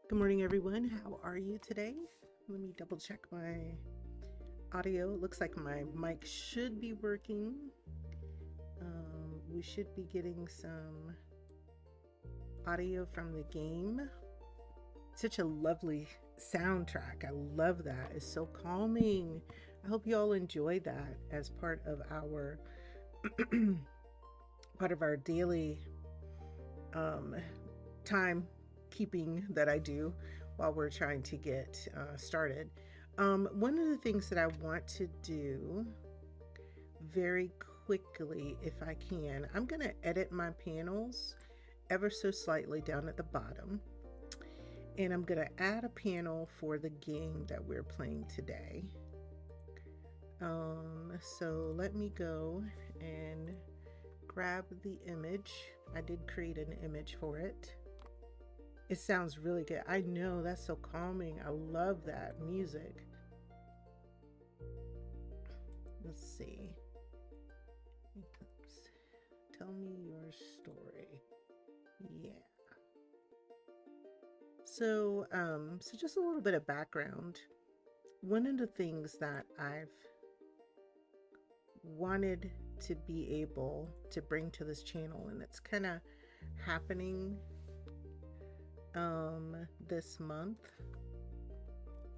Good morning, everyone. How are you today? Let me double check my audio. It looks like my mic should be working. We should be getting some audio from the game. Such a lovely soundtrack. I love that. It's so calming. I hope you all enjoy that as part of our daily time keeping that I do while we're trying to get started. One of the things that I want to do very quickly, if I can, I'm going to edit my panels ever so slightly down at the bottom. And I'm going to add a panel for the game that we're playing today. So let me go and grab the image. I did create an image for it. It sounds really good. I know, that's so calming. I love that music. Let's see. Tell me your story. Yeah. So just a little bit of background. One of the things that I've wanted to be able to bring to this channel, and it's kind of happening this month,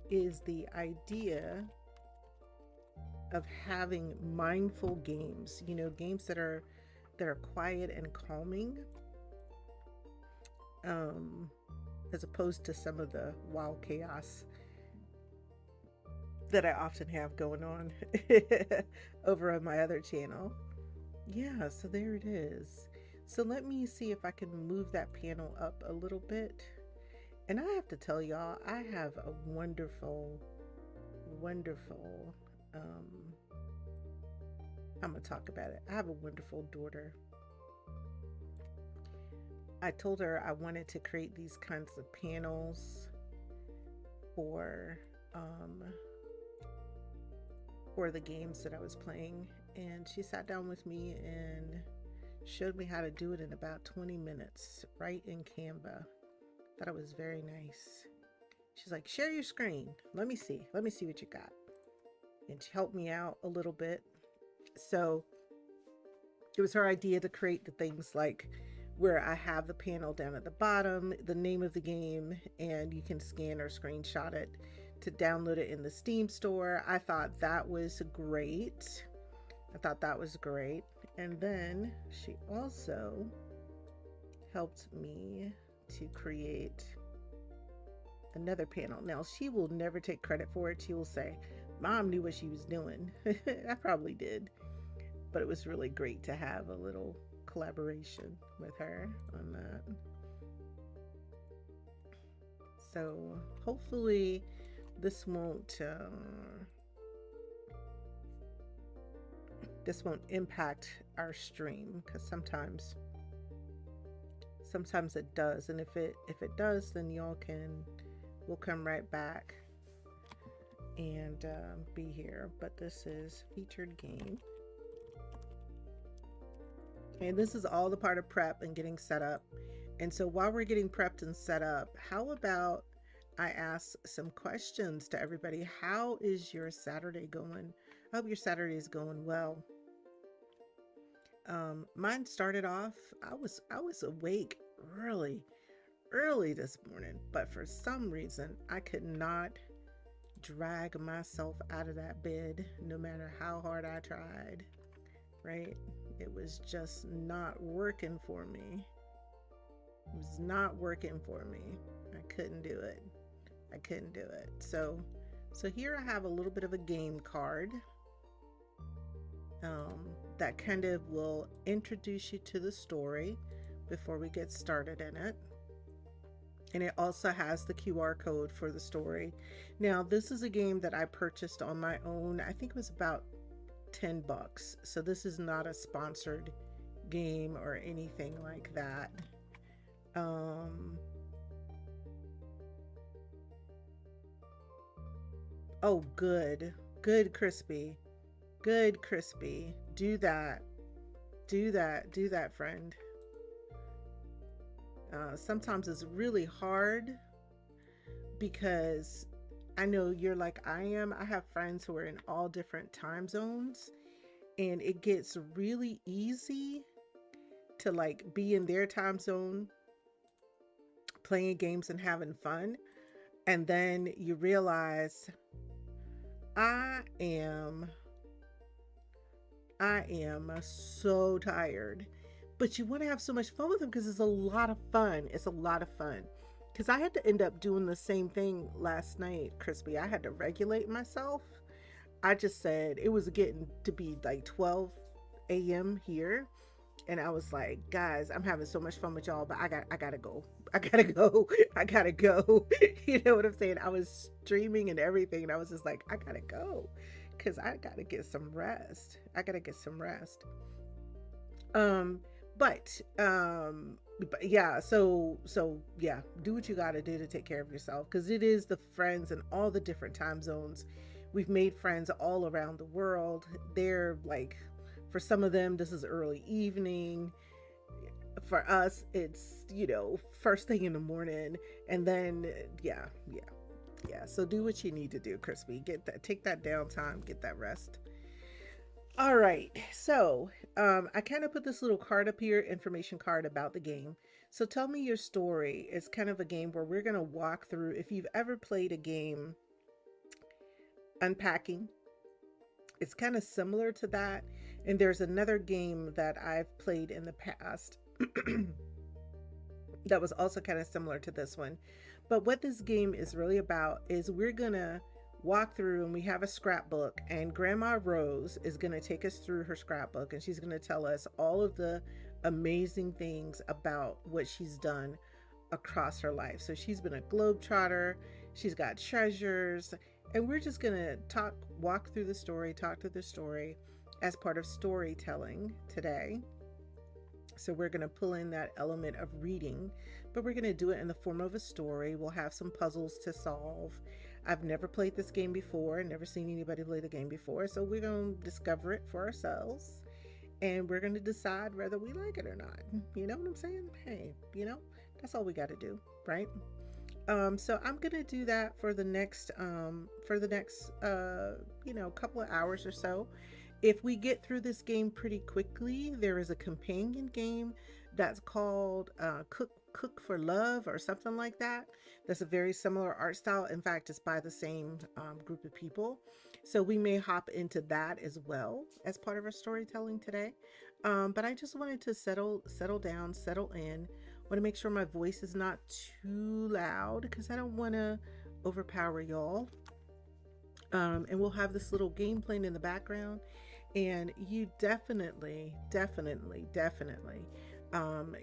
is the idea of having mindful games, games that are quiet and calming, as opposed to some of the wild chaos that I often have going on over on my other channel. Yeah, so there it is. So let me see if I can move that panel up a little bit. And I have to tell y'all, I have a wonderful, wonderful, I'm going to talk about it. I have a wonderful daughter. I told her I wanted to create these kinds of panels for the games that I was playing, and she sat down with me and showed me how to do it in about 20 minutes right in Canva. Thought it was very nice. She's like, share your screen, let me see what you got. And she helped me out a little bit. So it was her idea to create the things like where I have the panel down at the bottom, the name of the game, and you can scan or screenshot it to download it in the Steam store. I thought that was great. And then she also helped me to create another panel. Now, she will never take credit for it. She will say, Mom knew what she was doing. I probably did. But it was really great to have a little collaboration with her on that. So hopefully this won't impact our stream, because sometimes it does, and if it does, then we'll come right back and be here. But this is featured game, and this is all the part of prep and getting set up. And so while we're getting prepped and set up, how about I ask some questions to everybody? How is your Saturday going? I hope your Saturday is going well. Mine started off, I was awake early this morning, but for some reason I could not drag myself out of that bed no matter how hard I tried, right? It was just not working for me. It was not working for me. I couldn't do it. So here I have a little bit of a game card that kind of will introduce you to the story before we get started in it. And it also has the QR code for the story. Now, this is a game that I purchased on my own. I think it was about $10. So this is not a sponsored game or anything like that. Oh, good, Crispy. Good, Crispy. Do that, friend. Sometimes it's really hard because I know you're like I am. I have friends who are in all different time zones, and it gets really easy to like be in their time zone playing games and having fun, and then you realize I am so tired, but you want to have so much fun with them because it's a lot of fun. Because I had to end up doing the same thing last night, Crispy. I had to regulate myself. I just said it was getting to be like 12 a.m. here, and I was like, guys, I'm having so much fun with y'all, but I gotta go. You know what I'm saying? I was streaming and everything, and I was just like, I gotta go because I gotta get some rest. But yeah, so yeah, do what you gotta do to take care of yourself, because it is the friends in all the different time zones. We've made friends all around the world. They're like For some of them, this is early evening. For us, it's, first thing in the morning. And then, yeah, yeah, yeah. So do what you need to do, Crispy. Take that downtime, get that rest. All right. So, I kind of put this little card up here, information card about the game. So tell me your story. It's kind of a game where we're going to walk through. If you've ever played a game, Unpacking, it's kind of similar to that. And there's another game that I've played in the past that was also kind of similar to this one. But what this game is really about is we're going to walk through, and we have a scrapbook, and Grandma Rose is going to take us through her scrapbook, and she's going to tell us all of the amazing things about what she's done across her life. So she's been a globetrotter, she's got treasures, and we're just going to walk through the story, talk through the story as part of storytelling today. So we're going to pull in that element of reading, but we're going to do it in the form of a story. We'll have some puzzles to solve. I've never played this game before, never seen anybody play the game before, so we're going to discover it for ourselves, and we're going to decide whether we like it or not. You know what I'm saying? Hey, that's all we got to do, right? So I'm going to do that for the next couple of hours or so. If we get through this game pretty quickly, there is a companion game that's called Cook for Love or something like that. That's a very similar art style. In fact, it's by the same group of people. So we may hop into that as well as part of our storytelling today. But I just wanted to settle down, settle in. Want to make sure my voice is not too loud because I don't want to overpower y'all. And we'll have this little game playing in the background. And you definitely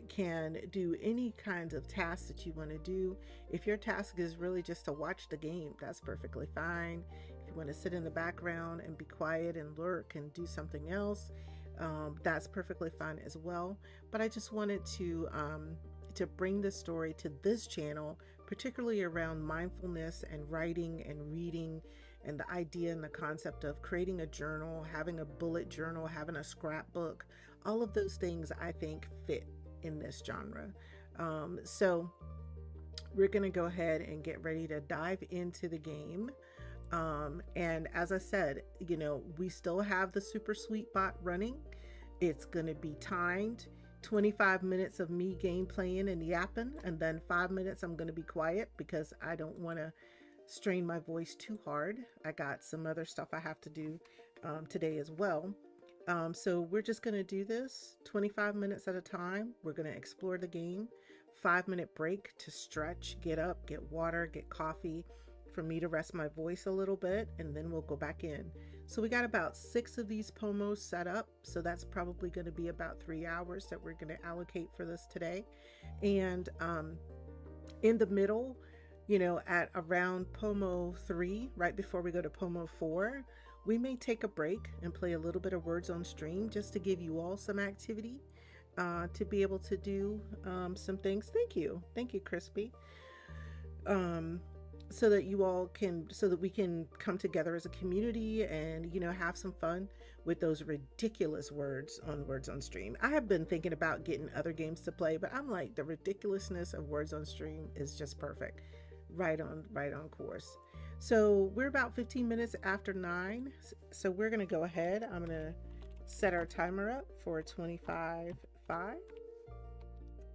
can do any kinds of tasks that you want to do. If your task is really just to watch the game, that's perfectly fine. If you want to sit in the background and be quiet and lurk and do something else, that's perfectly fine as well. But I just wanted to bring this story to this channel, particularly around mindfulness and writing and reading, and the idea and the concept of creating a journal, having a bullet journal, having a scrapbook. All of those things I think fit in this genre. So we're going to go ahead and get ready to dive into the game. And as I said, we still have the super sweet bot running. It's going to be timed. 25 minutes of me game playing and yapping, and then 5 minutes I'm going to be quiet because I don't want to strain my voice too hard. I got some other stuff I have to do today as well. So we're just going to do this 25 minutes at a time. We're going to explore the game. 5-minute break to stretch, get up, get water, get coffee, for me to rest my voice a little bit, and then we'll go back in. So we got about 6 of these pomos set up. So that's probably going to be about 3 hours that we're going to allocate for this today. And in the middle, at around Pomo 3, right before we go to Pomo 4, we may take a break and play a little bit of Words on Stream just to give you all some activity to be able to do some things. Thank you, Crispy. So that we can come together as a community and, have some fun with those ridiculous words on Stream. I have been thinking about getting other games to play, but I'm like, the ridiculousness of Words on Stream is just perfect. Right on course. So we're about 15 minutes after 9. So we're going to go ahead. I'm going to set our timer up for 25:05.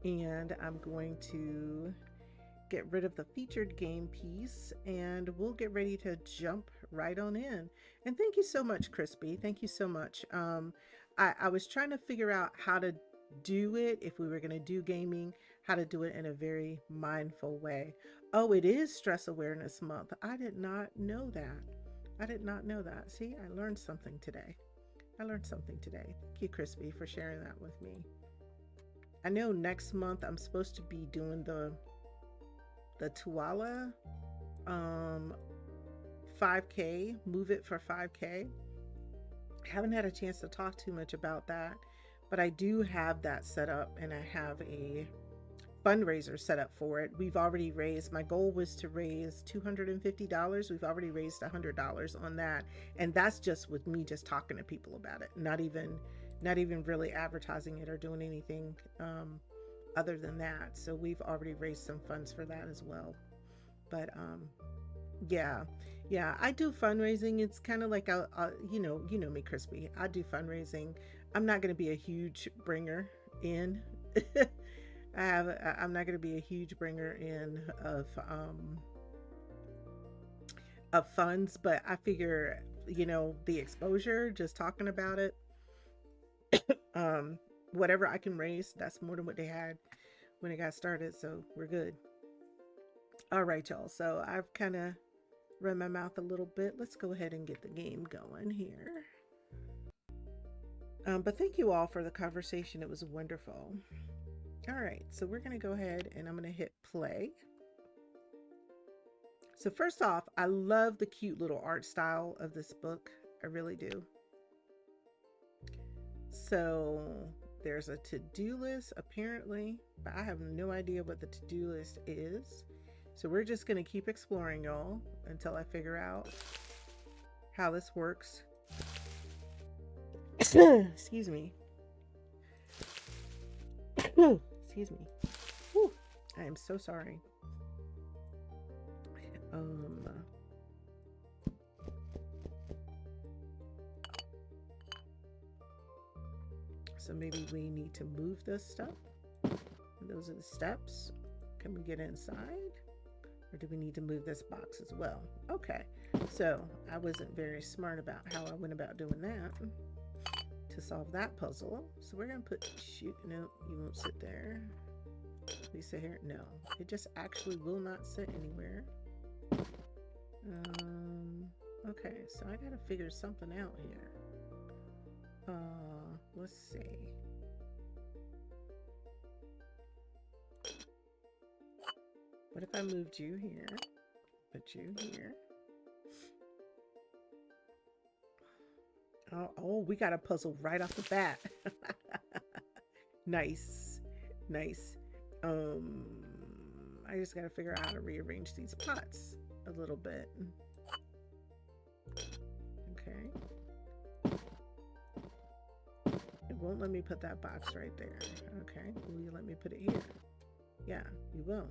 And I'm going to get rid of the featured game piece, and we'll get ready to jump right on in. And thank you so much, Crispy. Thank you so much. I was trying to figure out how to do it, if we were going to do gaming, how to do it in a very mindful way. Oh, it is Stress Awareness Month. I did not know that. See, I learned something today. Thank you, Crispy, for sharing that with me. I know next month I'm supposed to be doing the Tuala 5K, Move It for 5K. I haven't had a chance to talk too much about that, but I do have that set up, and I have a fundraiser set up for it. We've already raised, my goal was to raise $250. We've already raised $100 on that, and that's just with me just talking to people about it, not even not even really advertising it or doing anything other than that. So we've already raised some funds for that as well. But yeah, yeah, I do fundraising. It's kind of like you know me, Crispy. I do fundraising. I'm not going to be a huge bringer in. I'm not going to be a huge bringer in of funds, but I figure, you know, the exposure, just talking about it, um, whatever I can raise, that's more than what they had when it got started. So we're good. All right, y'all. So I've kind of run my mouth a little bit. Let's go ahead and get the game going here. But thank you all for the conversation. It was wonderful. All right, so we're going to go ahead and I'm going to hit play. So first off, I love the cute little art style of this book. I really do. So there's a to-do list apparently, but I have no idea what the to-do list is. So we're just going to keep exploring, y'all, until I figure out how this works. Excuse me. Excuse me. Whew. I am so sorry. So maybe we need to move this stuff. Those are the steps. Can we get inside? Or do we need to move this box as well? Okay, so I wasn't very smart about how I went about doing that to solve that puzzle. So we're gonna put, shoot, no, you won't sit there. We sit here? No, it just actually will not sit anywhere. Okay, so I gotta figure something out here. Let's see. What if I moved you here? Put you here. Oh, we got a puzzle right off the bat. Nice, nice. I just gotta figure out how to rearrange these pots a little bit. Okay. It won't let me put that box right there. Okay, will you let me put it here? Yeah, you will.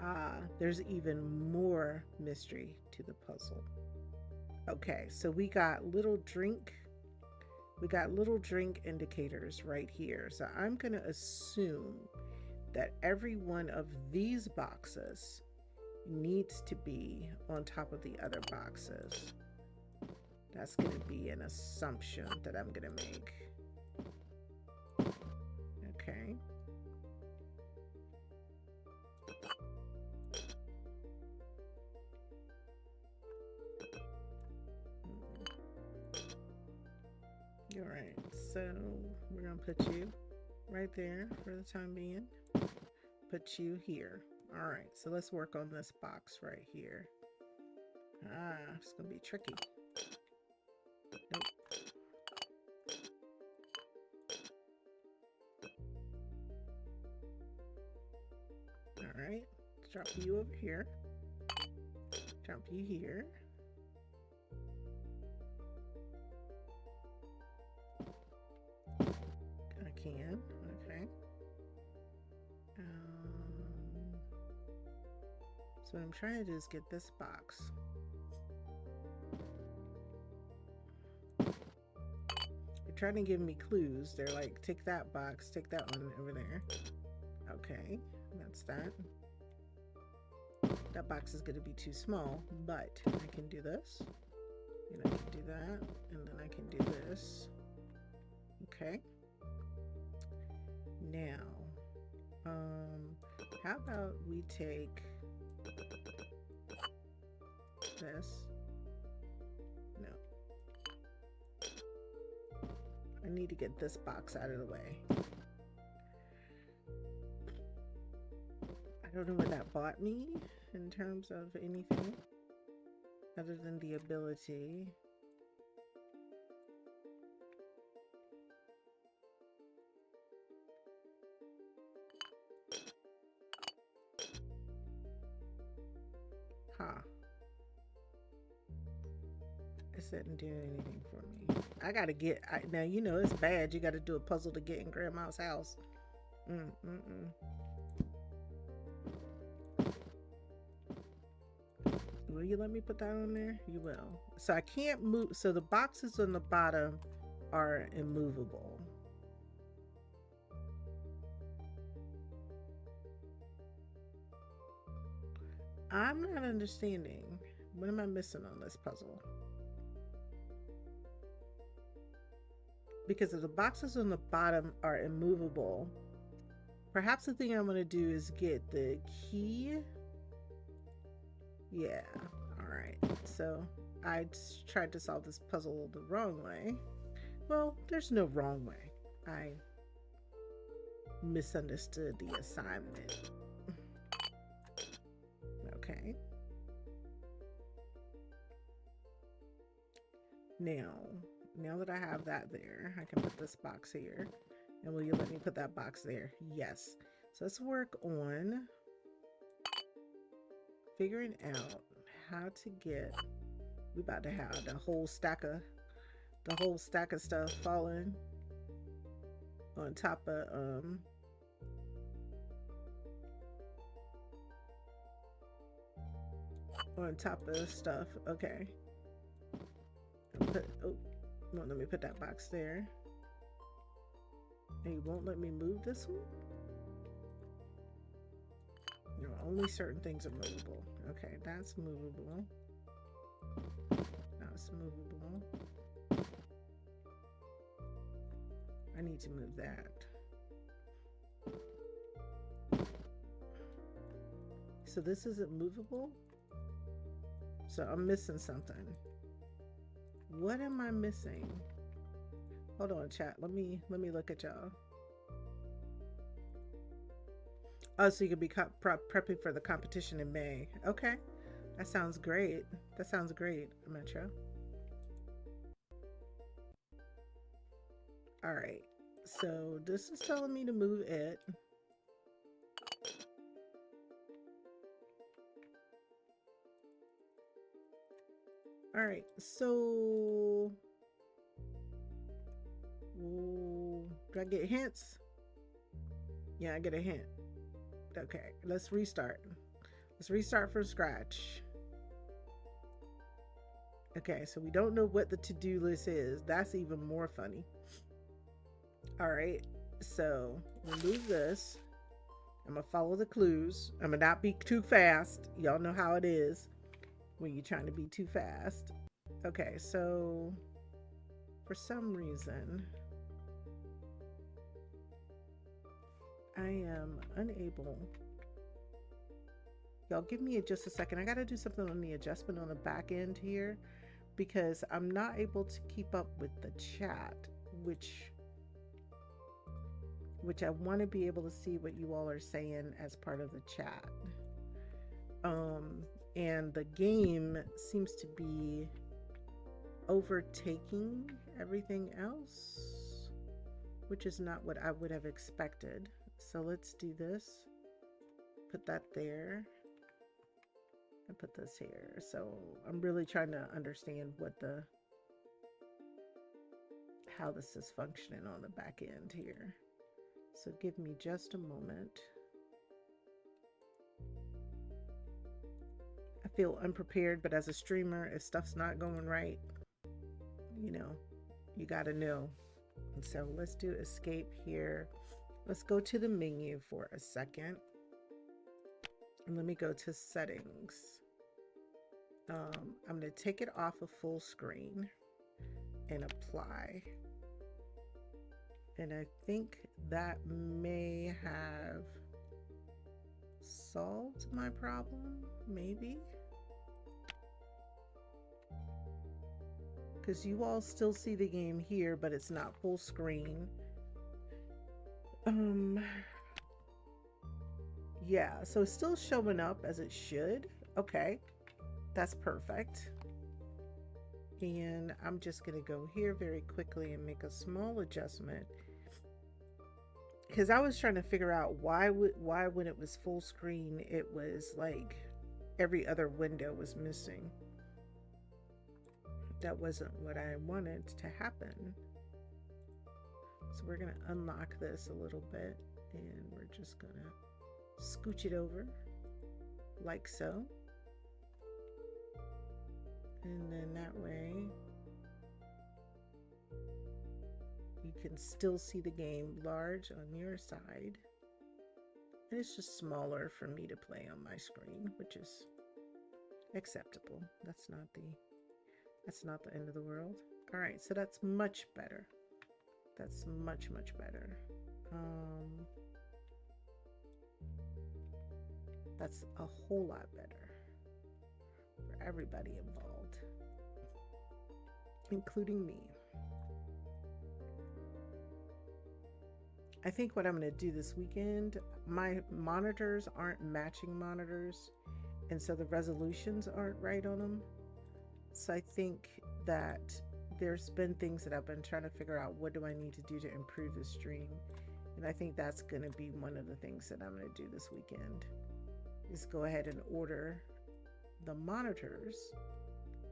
Ah, there's even more mystery to the puzzle. Okay, so we got little drink indicators right here. So I'm going to assume that every one of these boxes needs to be on top of the other boxes. That's going to be an assumption that I'm going to make. Okay. All right, so we're going to put you right there for the time being. Put you here. All right, so let's work on this box right here. Ah, it's going to be tricky. Nope. All right, let's drop you over here. Drop you here. I can, okay. So what I'm trying to do is get this box. They're trying to give me clues. They're like, take that box, take that one over there. Okay, that's that. That box is going to be too small, but I can do this. And I can do that. And then I can do this. Okay. Now, how about we take this? No. I need to get this box out of the way. I don't know what that bought me in terms of anything other than the ability. Huh. This isn't doing anything for me. I gotta get, now you know it's bad. You gotta do a puzzle to get in Grandma's house. Will you let me put that on there? You will. So I can't move. So the boxes on the bottom are immovable. I'm not understanding. What am I missing on this puzzle? Because if the boxes on the bottom are immovable, perhaps the thing I'm going to do is get the key. Yeah. All right. So I tried to solve this puzzle the wrong way. Well, there's no wrong way. I misunderstood the assignment. Okay. Now that I have that there, I can put this box here. And will you let me put that box there? Yes. So let's work on figuring out how to get, we about to have the whole stack of stuff falling on top of stuff. Okay. Well, let me put that box there. And you won't let me move this one? No, only certain things are movable. Okay, that's movable. That's movable. I need to move that. So this isn't movable? So I'm missing something. What am I missing? Hold on, chat. Let me look at y'all. Oh, so you could be prepping for the competition in May. Okay. That sounds great. That sounds great, Metro. All right. So this is telling me to move it. All right. So do I get hints? Yeah, I get a hint. Okay, let's restart. Let's restart from scratch. Okay, so we don't know what the to-do list is. That's even more funny. All right, so remove this. I'm gonna follow the clues. I'm gonna not be too fast. Y'all know how it is when you're trying to be too fast. Okay, so for some reason, I am unable. Y'all give me just a second. I got to do something on the adjustment on the back end here because I'm not able to keep up with the chat, which I want to be able to see what you all are saying as part of the chat. And the game seems to be overtaking everything else, which is not what I would have expected. So let's do this. Put that there. And put this here. So I'm really trying to understand how this is functioning on the back end here. So give me just a moment. I feel unprepared, but as a streamer, if stuff's not going right, you know, you gotta know. And so let's do escape here. Let's go to the menu for a second. And let me go to settings. I'm going to take it off of full screen and apply. And I think that may have solved my problem, maybe. Because you all still see the game here, but it's not full screen. Yeah, so it's still showing up as it should. Okay, that's perfect. And I'm just gonna go here very quickly and make a small adjustment because I was trying to figure out why when it was full screen it was like every other window was missing. that wasn't what I wanted to happen. So we're going to unlock this a little bit, and we're just going to scooch it over like so. And then that way you can still see the game large on your side. And it's just smaller for me to play on my screen, which is acceptable. That's not the end of the world. All right, so that's much better. That's much better. That's a whole lot better for everybody involved, including me. I think what I'm going to do this weekend, my monitors aren't matching monitors, and so the resolutions aren't right on them. So I think that there's been things that I've been trying to figure out, what do I need to do to improve the stream? And I think that's going to be one of the things that I'm going to do this weekend, is go ahead and order the monitors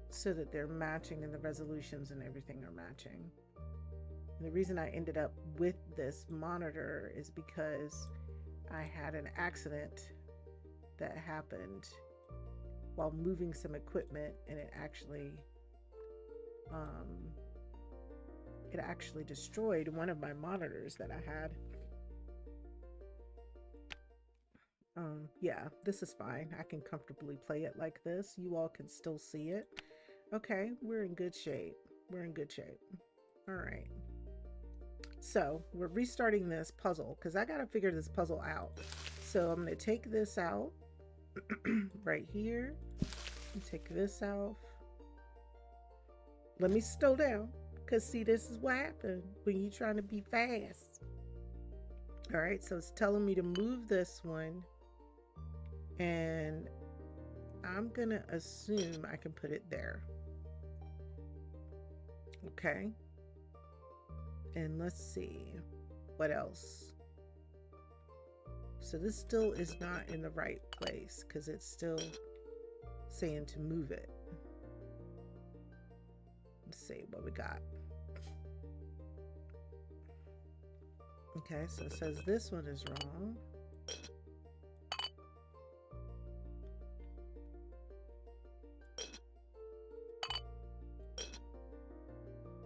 so that they're matching and the resolutions and everything are matching. And the reason I ended up with this monitor is because I had an accident that happened while moving some equipment, and it actually destroyed one of my monitors that I had. Yeah, this is fine. I can comfortably play it like this. You all can still see it. Okay, we're in good shape. We're in good shape. All right. So we're restarting this puzzle because I got to figure this puzzle out. So I'm going to take this out right here and take this off. Let me slow down, because see, this is what happens when you're trying to be fast. All right, so it's telling me to move this one, and I'm going to assume I can put it there. Okay. And let's see what else. So this still is not in the right place because it's still saying to move it. Let's see what we got. Okay, so it says this one is wrong.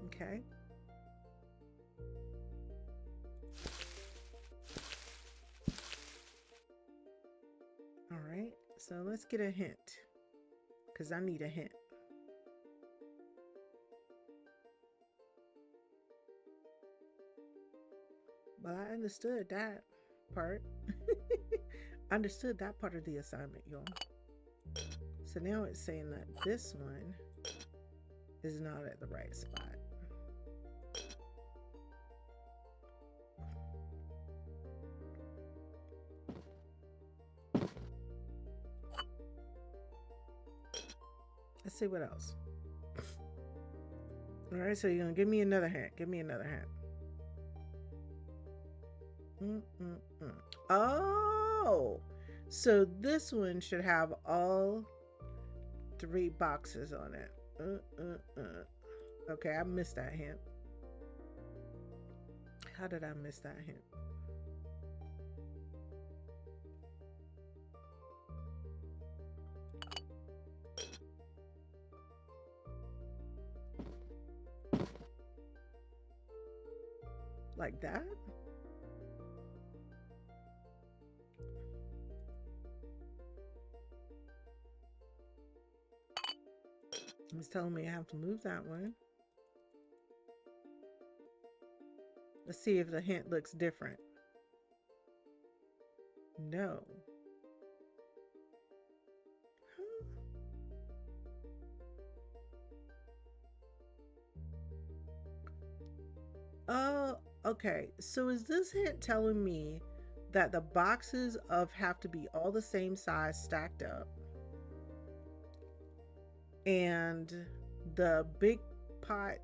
Okay. All right, so let's get a hint, because I need a hint. Well, I understood that part. Understood that part of the assignment, y'all. So now it's saying that this one is not at the right spot. Let's see what else. All right, so you're gonna give me another hint. Give me another hint. Oh, so this one should have all 3 boxes on it. Okay, I missed that hint. How did I miss that hint? Like that? It's telling me I have to move that one. Let's see if the hint looks different. No. Oh, okay. So is this hint telling me that the boxes have to be all the same size stacked up, and the big pot,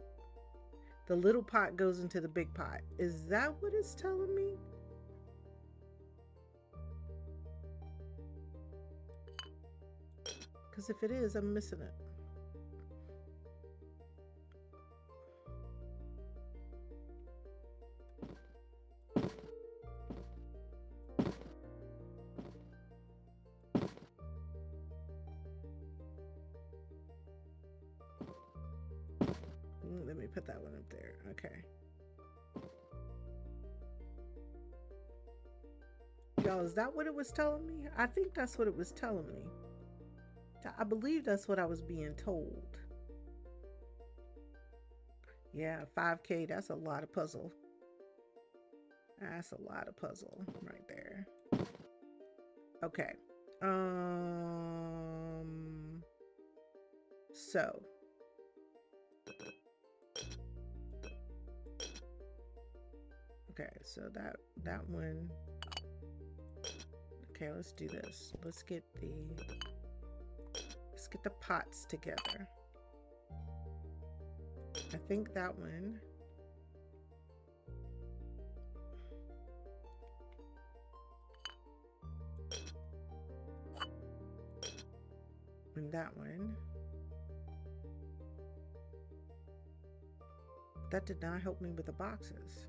the little pot goes into the big pot? Is that what it's telling me? Because if it is, I'm missing it. Okay. Y'all, is that what it was telling me? I think that's what it was telling me. I believe that's what I was being told. Yeah, 5K, that's a lot of puzzle. That's a lot of puzzle right there. Okay. So okay, so that one. Okay, let's do this. Let's get the pots together. I think that one. And that one. That did not help me with the boxes.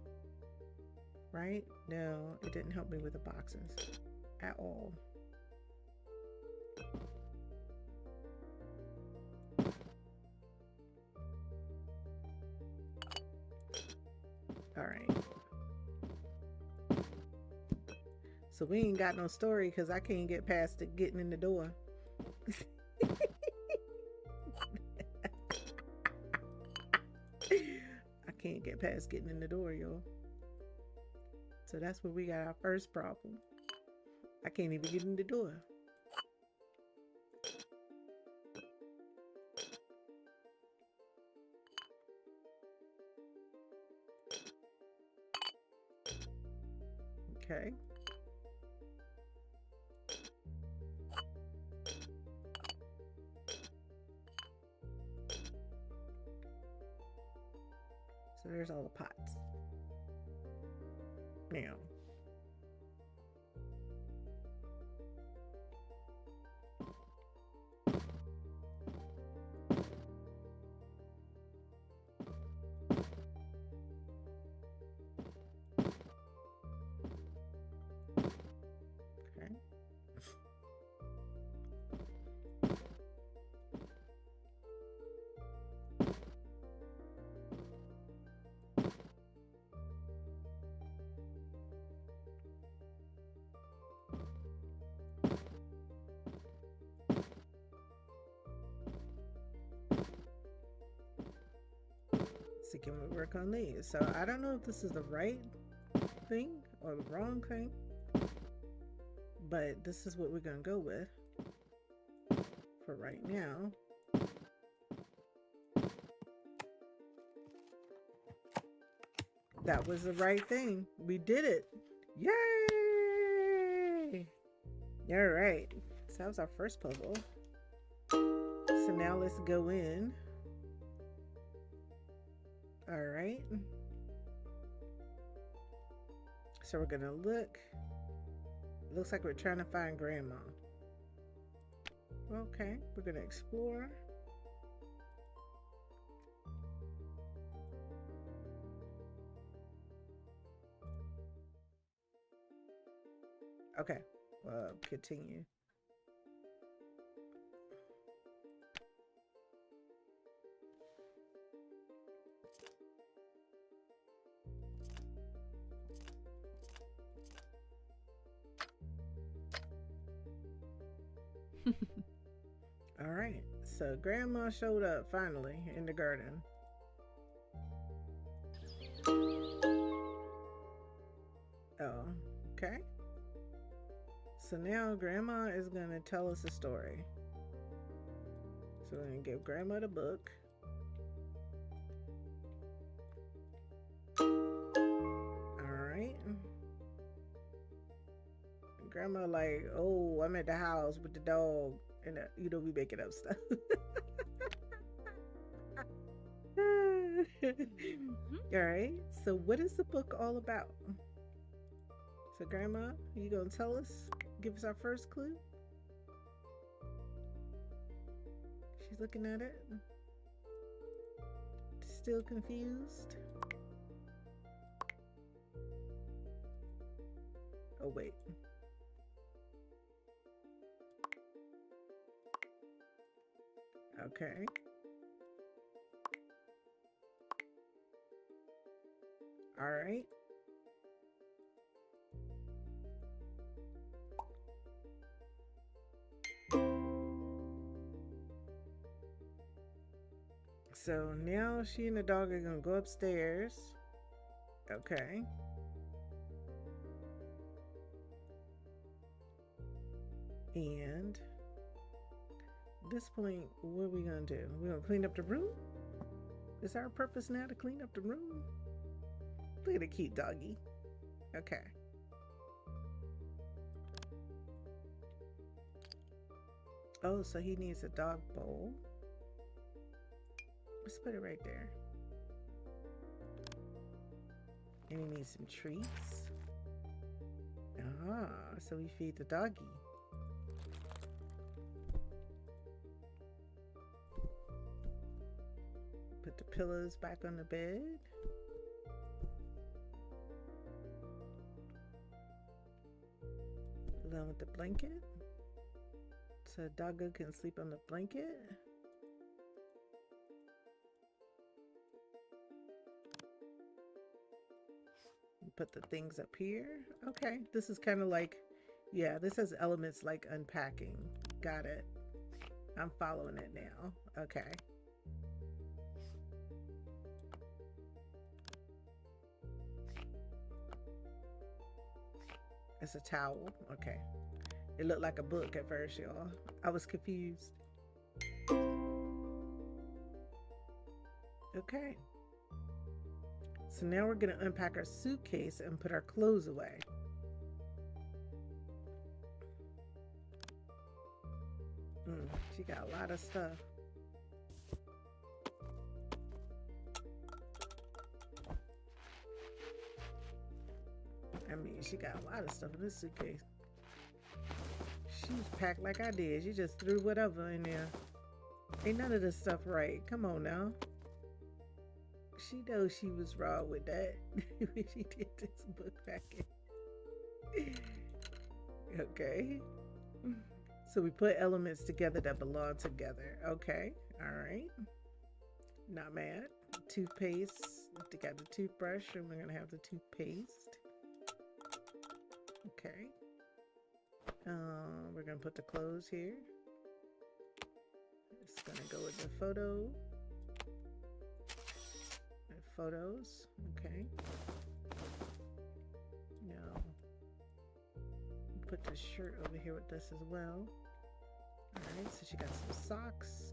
Right? No, it didn't help me with the boxes at all. All right. So we ain't got no story because I can't get past it getting in the door. I can't get past getting in the door, y'all. So that's where we got our first problem. I can't even get in the door. Okay. So there's all the pots. Now. Okay. So can we work on these? So I don't know if this is the right thing or the wrong thing, but this is what we're gonna go with for right now. That was the right thing. We did it. Yay! All right. So that was our first puzzle. So now let's go in. All right. So we're gonna look. It looks like we're trying to find Grandma. Okay, we're gonna explore. Okay, continue. All right, so Grandma showed up finally in the garden. Oh, okay. So now Grandma is gonna tell us a story. So we're gonna give Grandma the book. Alright. Grandma like, oh, I'm at the house with the dog. And you know, we making up stuff. Alright, so what is the book all about? So Grandma, you gonna tell us? Give us our first clue? She's looking at it. Still confused? Oh, wait. Okay. All right. So now she and the dog are gonna go upstairs. Okay. And at this point, what are we gonna do? We're gonna clean up the room? Is our purpose now to clean up the room? Look at the cute doggy. Okay. Oh, so he needs a dog bowl. Let's put it right there. And he needs some treats. Ah, so we feed the doggy. Put the pillows back on the bed. Along with the blanket. So doggo can sleep on the blanket. Put the things up here. Okay, this is kind of like, yeah, this has elements like unpacking. Got it. I'm following it now. Okay. It's a towel. Okay. It looked like a book at first, y'all. I was confused. Okay. So now we're going to unpack our suitcase and put our clothes away. She got a lot of stuff. I mean, she got a lot of stuff in this suitcase. She's packed like I did. She just threw whatever in there. Ain't none of this stuff right. Come on now. She knows she was wrong with that when she did this book packing. Okay. So we put elements together that belong together. Okay. All right. Not mad. Toothpaste. We got the toothbrush and we're going to have the toothpaste. Okay. We're going to put the clothes here. It's going to go with the photo. Photos. Okay. Now, put the shirt over here with this as well. Alright, so she got some socks.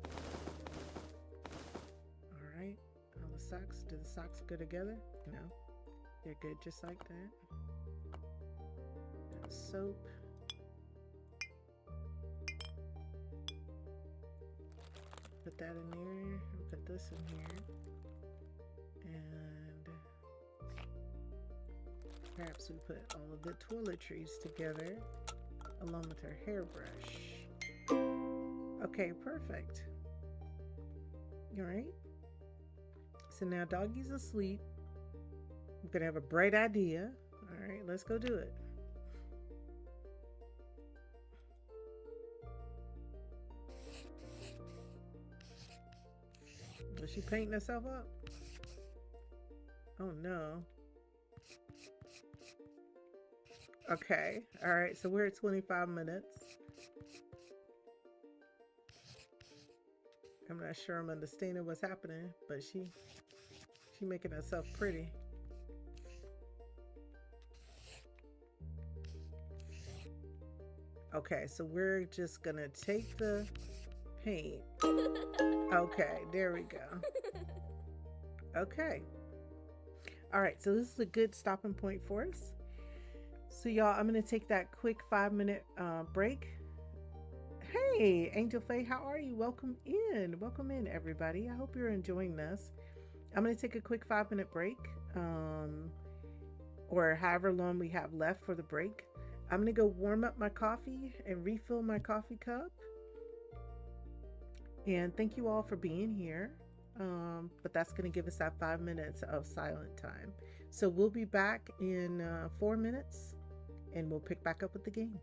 Alright, all the socks. Do the socks go together? No. They're good just like that. Soap. Put that in there. Put this in here. And perhaps we put all of the toiletries together along with her hairbrush. Okay, perfect. All right. So now doggy's asleep. I'm gonna have a bright idea. All right, let's go do it. Was she painting herself up? Oh no. Okay. All right. So we're at 25 minutes. I'm not sure I'm understanding what's happening, but she making herself pretty. Okay. So we're just gonna take the paint. Okay. There we go. Okay. All right, so this is a good stopping point for us. So y'all, I'm gonna take that quick 5-minute break. Hey, Angel Faye, how are you? Welcome in everybody. I hope you're enjoying this. I'm gonna take a quick 5-minute break, or however long we have left for the break. I'm gonna go warm up my coffee and refill my coffee cup. And thank you all for being here. But that's going to give us that 5 minutes of silent time. So we'll be back in 4 minutes and we'll pick back up with the game.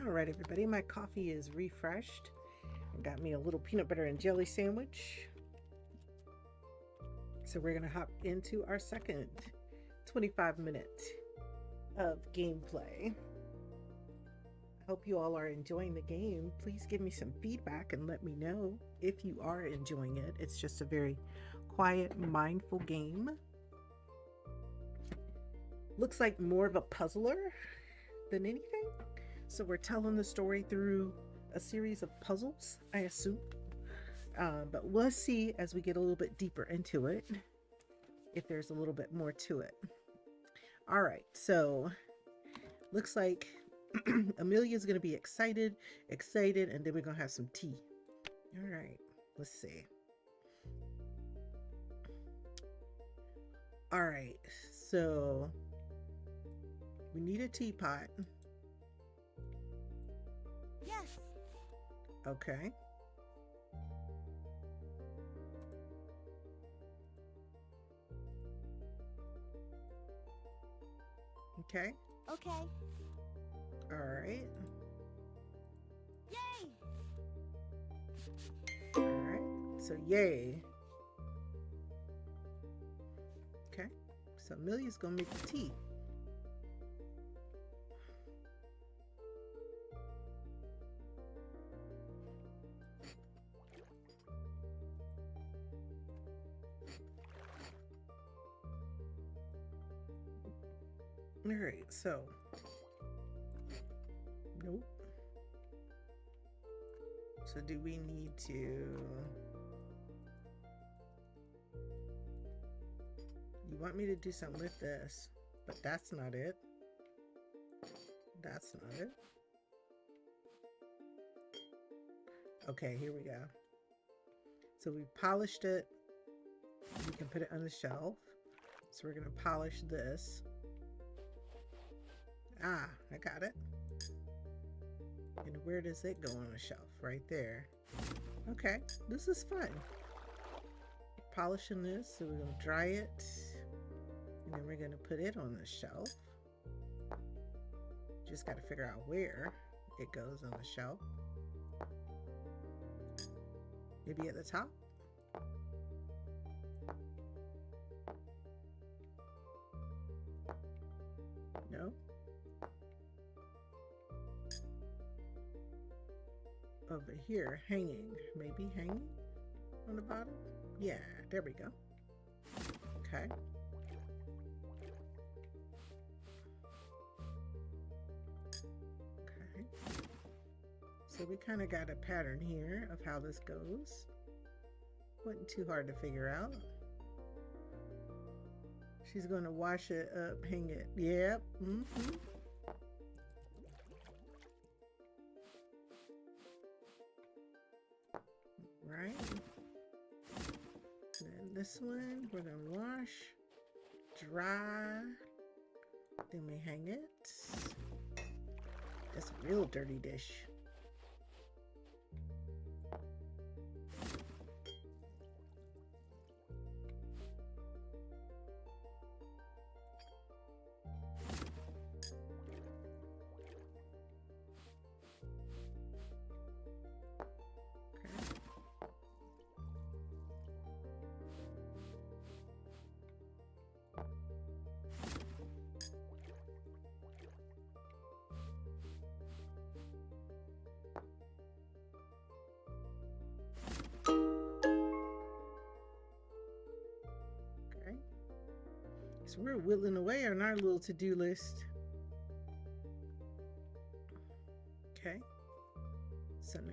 All right, everybody, my coffee is refreshed. I got me a little peanut butter and jelly sandwich. So we're gonna hop into our second 25 minutes of gameplay. I hope you all are enjoying the game. Please give me some feedback and let me know if you are enjoying it. It's just a very quiet, mindful game. Looks like more of a puzzler than anything. So we're telling the story through a series of puzzles, I assume. But we'll see as we get a little bit deeper into it if there's a little bit more to it. All right, so looks like Amelia's gonna be excited, and then we're gonna have some tea. All right, let's see. All right, so we need a teapot. Yes. Okay. Okay. Okay. All right. Yay! All right. So yay. Okay. So Amelia's gonna make the tea. All right, so nope. So do we need to? You want me to do something with this, but that's not it. That's not it. Okay, here we go. So we polished it. We can put it on the shelf. So we're gonna polish this. Ah, I got it. And where does it go on the shelf? Right there. Okay, this is fun. Polishing this, so we're gonna dry it. And then we're gonna put it on the shelf. Just gotta figure out where it goes on the shelf. Maybe at the top? No? Over here, hanging. Maybe hanging on the bottom? Yeah, there we go. Okay. Okay. So we kind of got a pattern here of how this goes. Wasn't too hard to figure out. She's going to wash it up, hang it. Yep. We're gonna wash, dry, then we hang it. That's a real dirty dish. So we're whittling away on our little to-do list. Okay. So now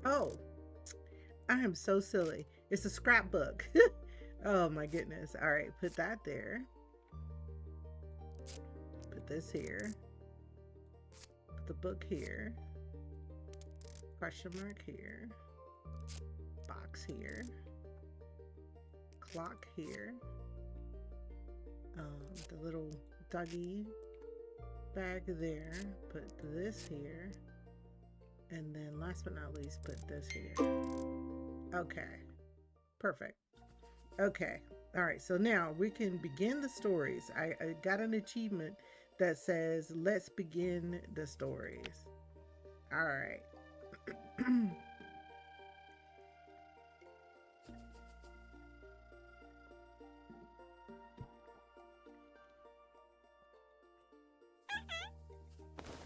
oh, I am so silly. It's a scrapbook. Oh my goodness. All right, put that there. Put this here. Put the book here. Question mark here. Box here. Clock here. The little doggy bag there. Put this here. And then last but not least, put this here. Okay. Perfect. Okay. All right. So now we can begin the stories. I got an achievement that says, let's begin the stories. All right.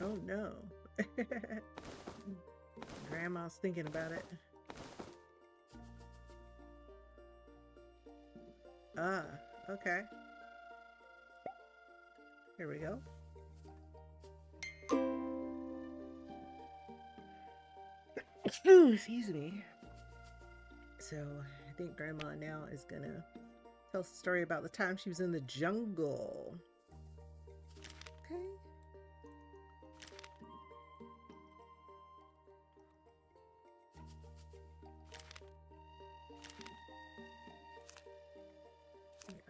Oh no. Grandma's thinking about it. Ah, okay. Here we go. Excuse me. So I think Grandma now is gonna tell us a story about the time she was in the jungle. Okay.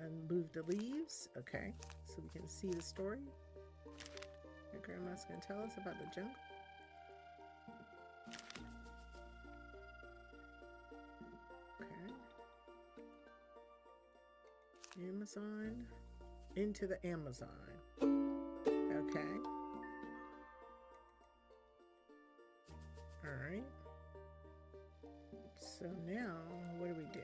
Unmove the leaves. Okay, so we can see the story. And Grandma's gonna tell us about the jungle. Okay. Amazon. Into the Amazon. Okay. All right. So now, what do we do?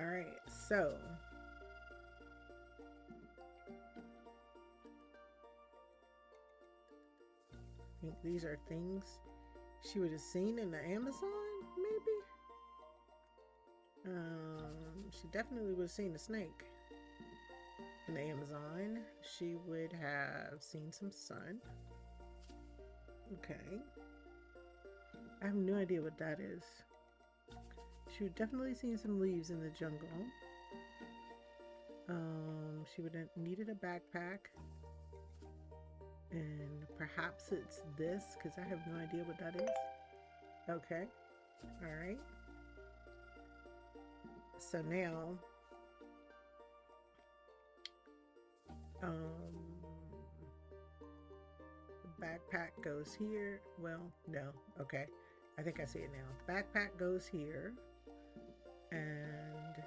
All right, so I think these are things she would have seen in the Amazon, maybe? She definitely would have seen a snake in the Amazon. She would have seen some sun. Okay. I have no idea what that is. She would definitely seen some leaves in the jungle. She would have needed a backpack. And perhaps it's this, because I have no idea what that is. Okay. All right. So now, the backpack goes here. Well, no. Okay. I think I see it now. Backpack goes here. And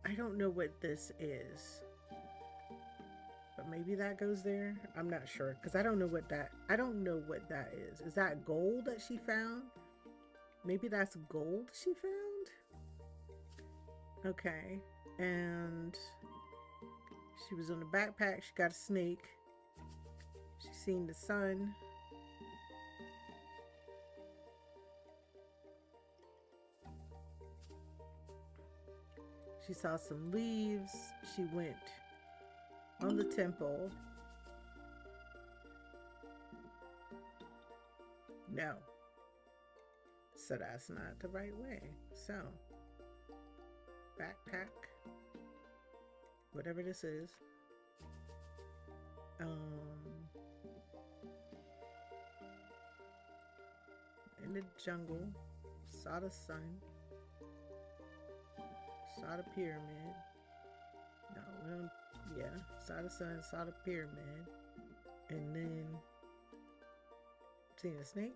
I don't know what this is. But maybe that goes there. I'm not sure because I don't know what that is. Is that gold that she found? Maybe that's gold she found? Okay. And she was on the backpack. She got a snake. She seen the sun. She saw some leaves. She went on the temple. No. So that's not the right way. So, backpack, whatever this is. In the jungle, saw the sun, saw the pyramid. No, we don't, yeah, saw the sun, saw the pyramid, and then seen a snake.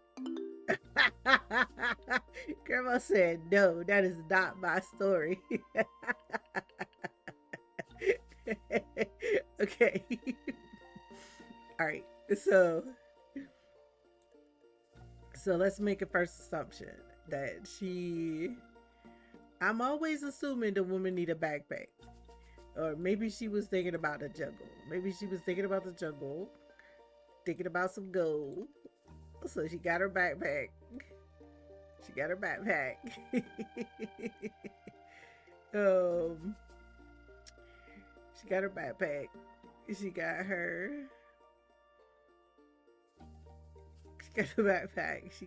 Grandma said, no, that is not my story. Okay. All right. So let's make a first assumption that I'm always assuming the woman need a backpack. Or maybe she was thinking about the jungle. Maybe she was thinking about the jungle, thinking about some gold. So she got her backpack. She got her backpack. She got her backpack. She got her backpack. She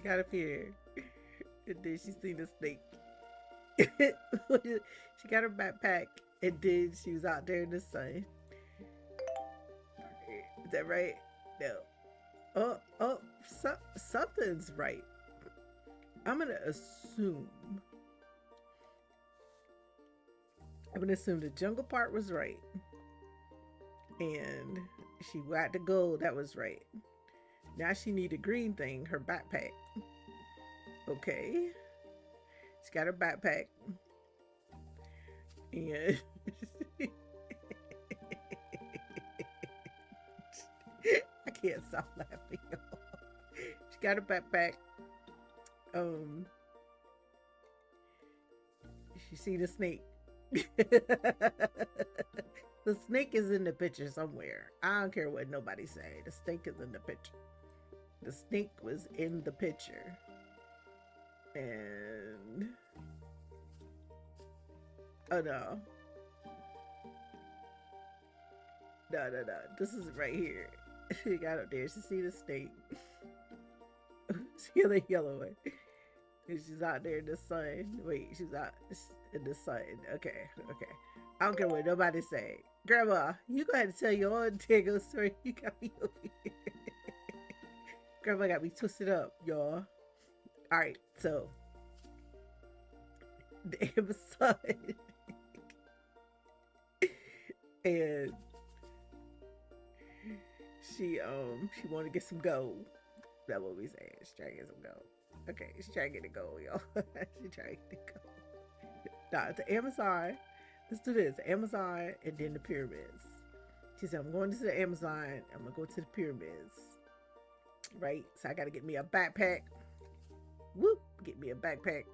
got up here. And then she seen a snake. She got her backpack. And then she was out there in the sun. Is that right? No. Something's right. I'm gonna assume the jungle part was right. And she got the gold, that was right. Now she need a green thing, her backpack. Okay. She got her backpack. And I can't stop laughing, y'all. She got her backpack. She seen a snake. The snake is in the picture somewhere. I don't care what nobody say. The snake is in the picture. The snake was in the picture. And oh no. No. This is right here. She got up there. She see the snake. See the yellow one. And she's out there in the sun. Wait, she's out in the sun. Okay. I don't care what nobody say. Grandma, you go ahead and tell your own tango story. You got me over here. Grandma got me twisted up, y'all. Alright, so the Amazon. And she wanted to get some gold. That's what we saying. She's trying to get some gold. Okay, she's trying to get the gold, y'all. She's trying to get the gold. Nah, the Amazon. Let's do this. Amazon and then the pyramids. She said, I'm going to the Amazon. I'm going to go to the pyramids. Right? So I got to get me a backpack. Whoop. Get me a backpack.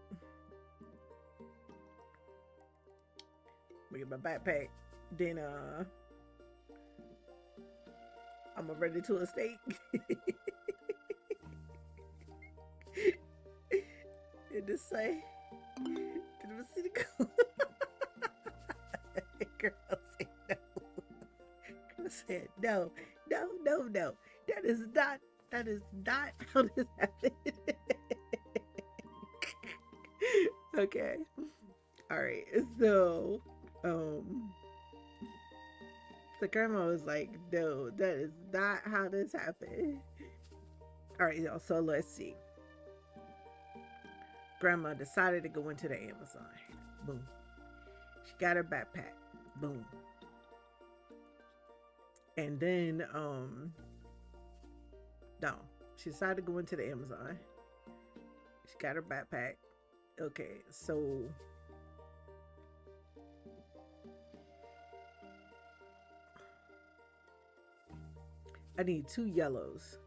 Get my backpack. Then, I'm going to run into a snake. And just say, did I see the gold? Girl said no. Girl said no. That is not how this happened. Okay. All right. So, the grandma was like, no, that is not how this happened. All right, y'all. So let's see. Grandma decided to go into the Amazon. Boom. She got her backpack. Boom. And then, no, she decided to go into the Amazon. She got her backpack. Okay, so I need two yellows.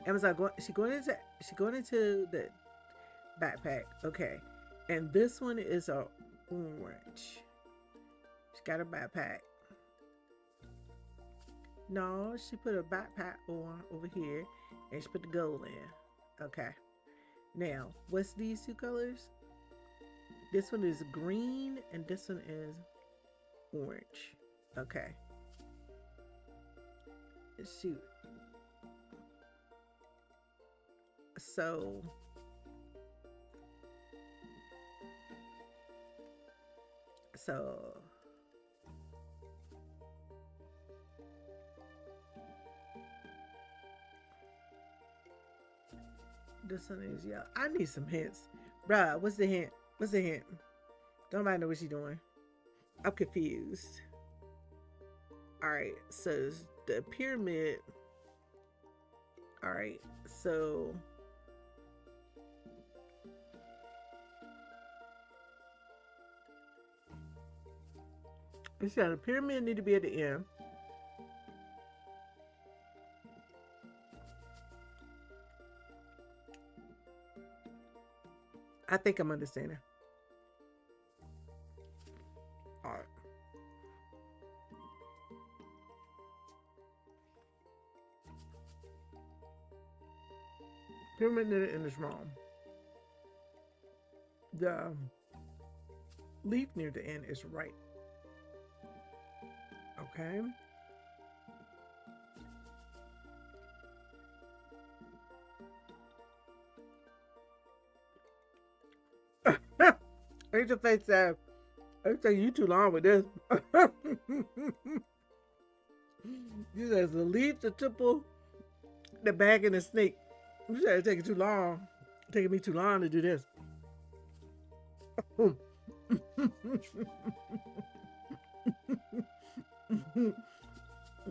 She going into the backpack. Okay. And this one is a orange. She got a backpack. No, she put a backpack on over here and she put the gold in. Okay. Now, what's these two colors? This one is green and this one is orange. Okay. Shoot. So so this one is yellow. I need some hints. Bruh, what's the hint? What's the hint? Don't nobody know what she's doing. I'm confused. Alright, so the pyramid. Alright, so it's got a pyramid need to be at the end. I think I'm understanding. All right. Pyramid near the end is wrong. The leaf near the end is right. Okay. Angel Face said, I say you too long with this. You said the leaf, the triple, the bag, and the snake. You said it's taking too long. It's taking me too long to do this.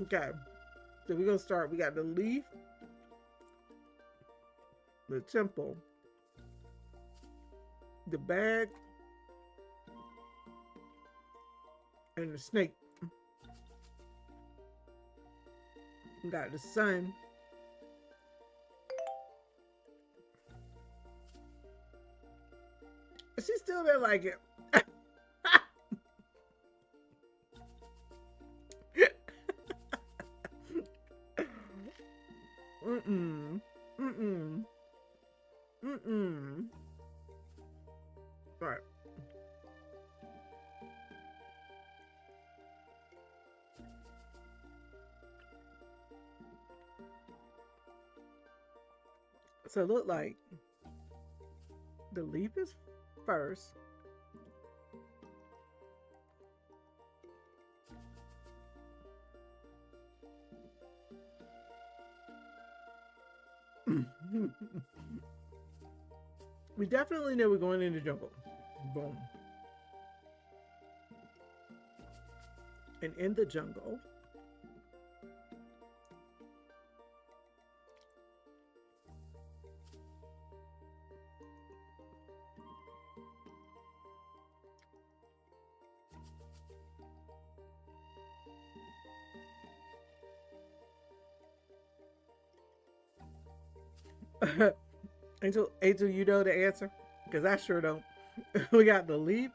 Okay. So we're gonna start. We got the leaf, the temple, the bag, and the snake. We got the sun. She still didn't like it. Mm-mm. Mm-mm. Mm-mm. All right. So it looked like the leaf is first. We definitely know we're going in the jungle. Boom. And in the jungle, Angel, you know the answer? Because I sure don't. We got the leaf.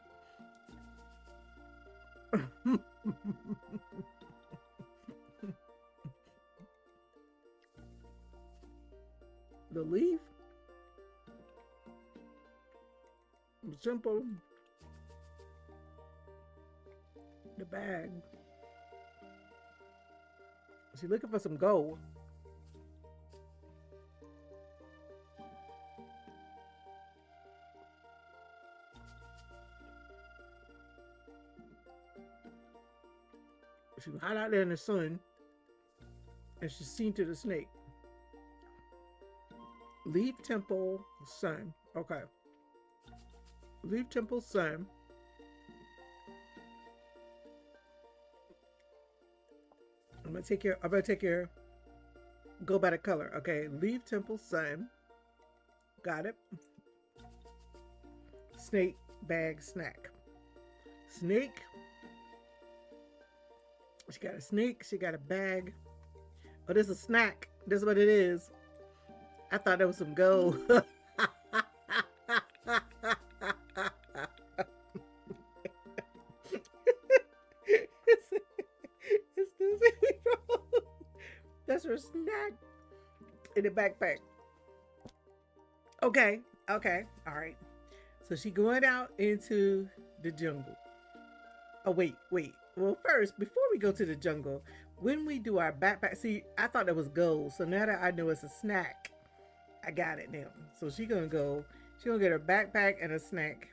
The leaf. Simple. The bag. She's looking for some gold. She's hot out there in the sun, and she's seen to the snake. Leaf, temple, sun. Okay. Leaf, temple, sun. I'm gonna take your go by the color. Okay. Leaf, temple, sun. Got it. Snake, bag, snack. Snake. She got a snake. She got a bag. Oh, this is a snack. This is what it is. I thought that was some gold. It's this. That's her snack in the backpack. Okay, okay, all right. So she going out into the jungle. Oh wait, wait. Well, first, before we go to the jungle, when we do our backpack, see, I thought that was gold. So now that I know it's a snack, I got it now. So she gonna go. She gonna get her backpack and a snack,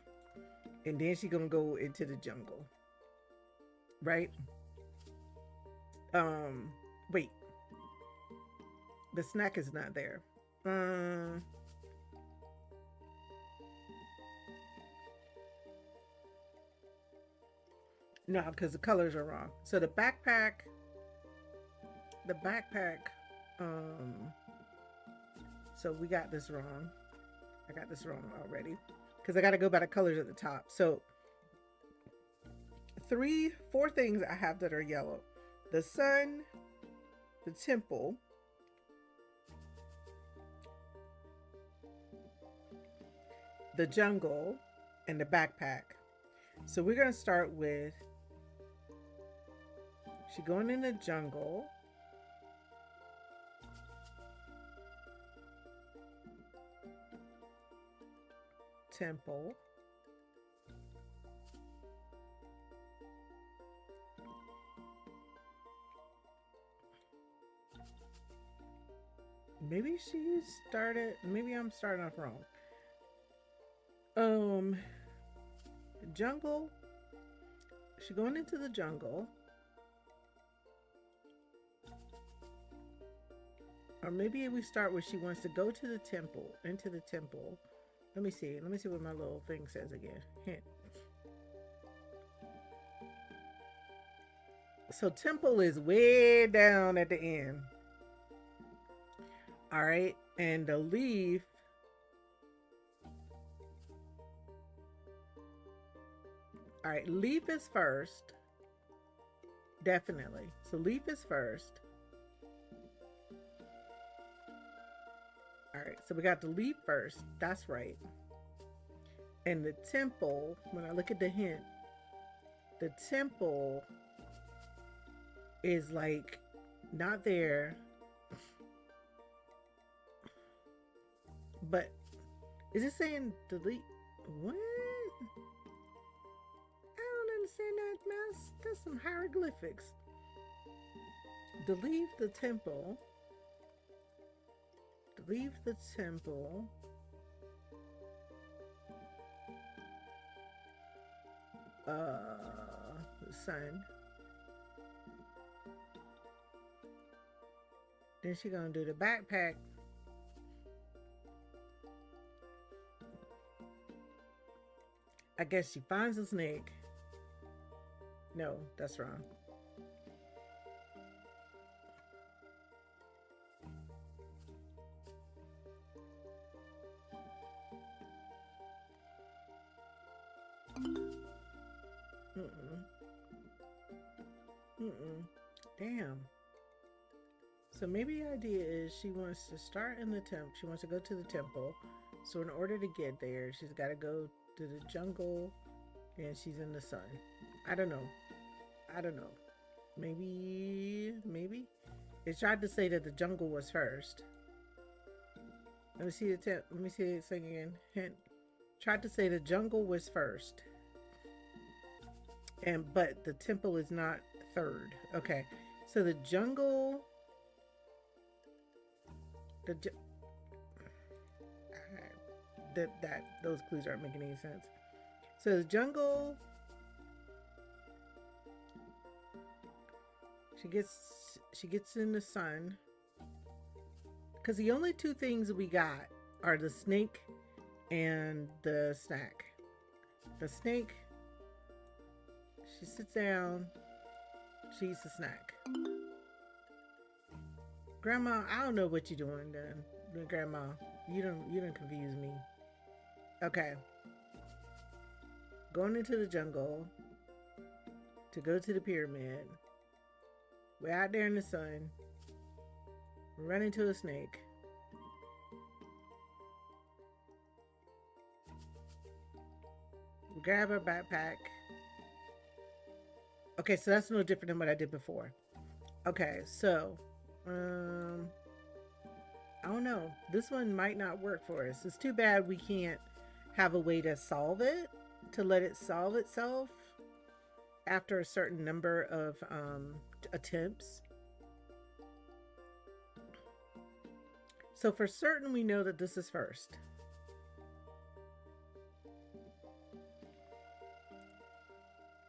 and then she gonna go into the jungle, right? Um, wait. The snack is not there. Um, no, because the colors are wrong. So the backpack. Um, so we got this wrong. I got this wrong already because I got to go by the colors at the top. So four things I have that are yellow: the sun, the temple, the jungle, and the backpack. So we're gonna start with she going in the jungle. Temple. Maybe she started, maybe I'm starting off wrong. Jungle. She going into the jungle. Or maybe we start where she wants to go to the temple, into the temple. Let me see. Let me see what my little thing says again. Hint. So temple is way down at the end. All right. And the leaf. All right. Leaf is first. Definitely. So leaf is first. All right, so we got the leaf first. That's right. And the temple, when I look at the hint, the temple is like not there. But is it saying delete? What? I don't understand that mess. That's some hieroglyphics. Delete the temple. Leave the temple. The sun. Then she gonna do the backpack. I guess she finds a snake. No, that's wrong. Damn. So maybe the idea is she wants to start in the temple. She wants to go to the temple. So in order to get there, she's got to go to the jungle and she's in the sun. I don't know. I don't know. Maybe. It tried to say that the jungle was first. Let me see the let me see it say again. Hint. Tried to say the jungle was first. But the temple is not third. Okay. So the jungle, those clues aren't making any sense. So the jungle, she gets in the sun, because the only two things we got are the snake and the snack. The snake, she sits down, she eats the snack. Grandma, I don't know what you're doing then. Grandma, you don't confuse me. Okay. Going into the jungle to go to the pyramid. We're out there in the sun. Run into a snake. Grab her backpack. Okay, so that's no different than what I did before. Okay, so I don't know. This one might not work for us. It's too bad we can't have a way to solve it, to let it solve itself after a certain number of attempts. So for certain, we know that this is first.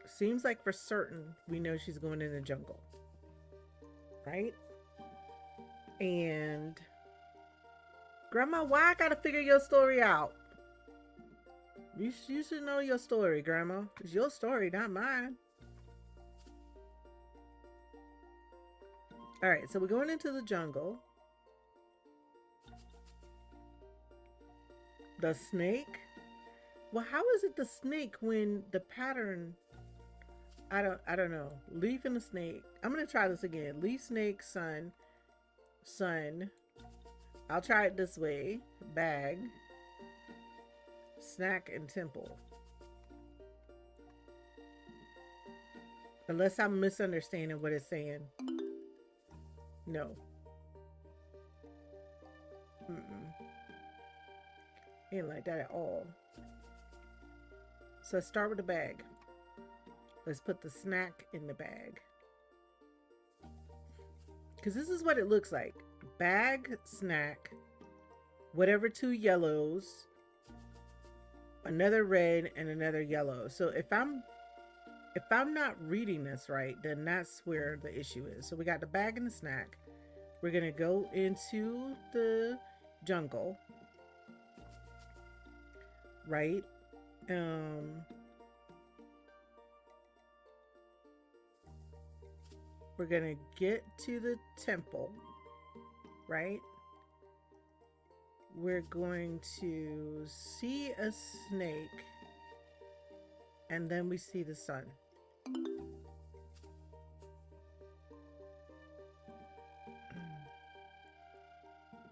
Seems like for certain, we know she's going in the jungle. Right? And Grandma, why I gotta figure your story out? You should know your story, Grandma. It's your story, not mine. All right, so we're going into the jungle. The snake? Well, how is it the snake when the pattern? I don't know. Leaf and the snake. I'm gonna try this again. Leaf, snake, sun. I'll try it this way. Bag, snack, and temple. Unless I'm misunderstanding what it's saying. No. Ain't like that at all. So let's start with the bag. Let's put the snack in the bag. Because this is what it looks like. Bag, snack, whatever two yellows, another red, and another yellow. So if I'm not reading this right, then that's where the issue is. So we got the bag and the snack. We're gonna go into the jungle, right? We're gonna get to the temple, right? We're going to see a snake, and then we see the sun.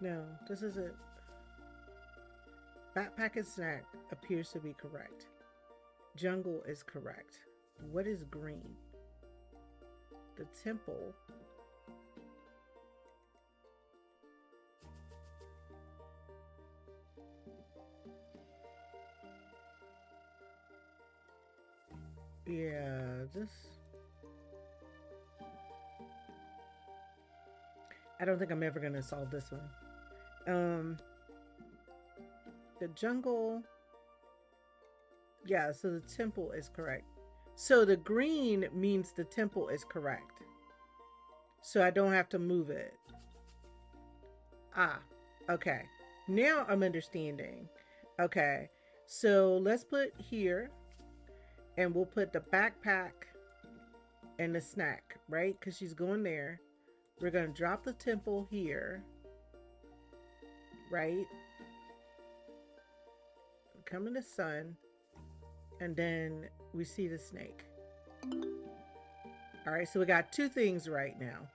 No, this is it. Backpack and snack appears to be correct. Jungle is correct. What is green? The temple. Yeah, this. I don't think I'm ever going to solve this one. The jungle. Yeah, so the temple is correct. So the green means the temple is correct. So I don't have to move it. Ah, okay. Now I'm understanding. Okay, so let's put here, and we'll put the backpack and the snack, right? Because she's going there. We're going to drop the temple here, right? Come in the sun, and then we see the snake. All right, so we got two things right now.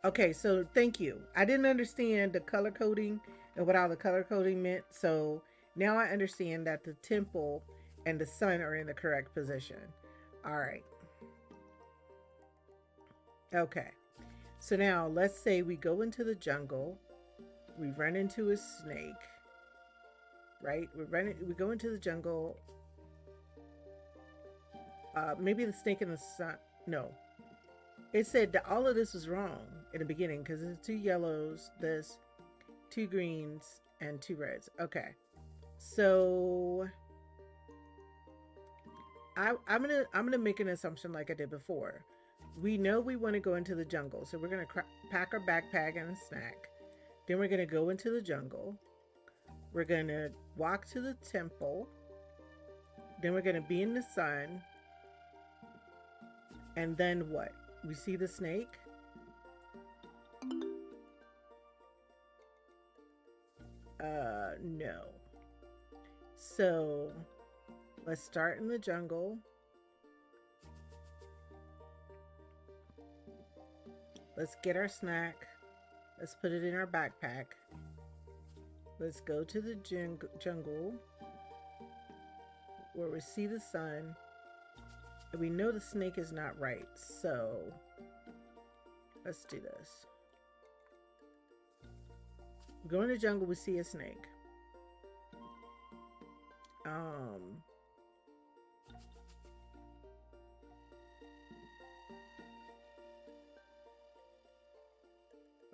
Okay, so thank you. I didn't understand the color coding and what all the color coding meant. So now I understand that the temple and the sun are in the correct position. All right. Okay. So now let's say we go into the jungle. We run into a snake. Right? We go into the jungle. Maybe the snake and the sun. No. It said that all of this was wrong in the beginning because there's two yellows, this, two greens, and two reds. Okay. So I'm gonna make an assumption like I did before. We know we want to go into the jungle, so we're gonna pack our backpack and a snack. Then we're gonna go into the jungle. We're gonna walk to the temple. Then we're gonna be in the sun. And then what? We see the snake. No. So let's start in the jungle. Let's get our snack. Let's put it in our backpack. Let's go to the jungle where we see the sun. And we know the snake is not right. So let's do this. We go in the jungle, we see a snake.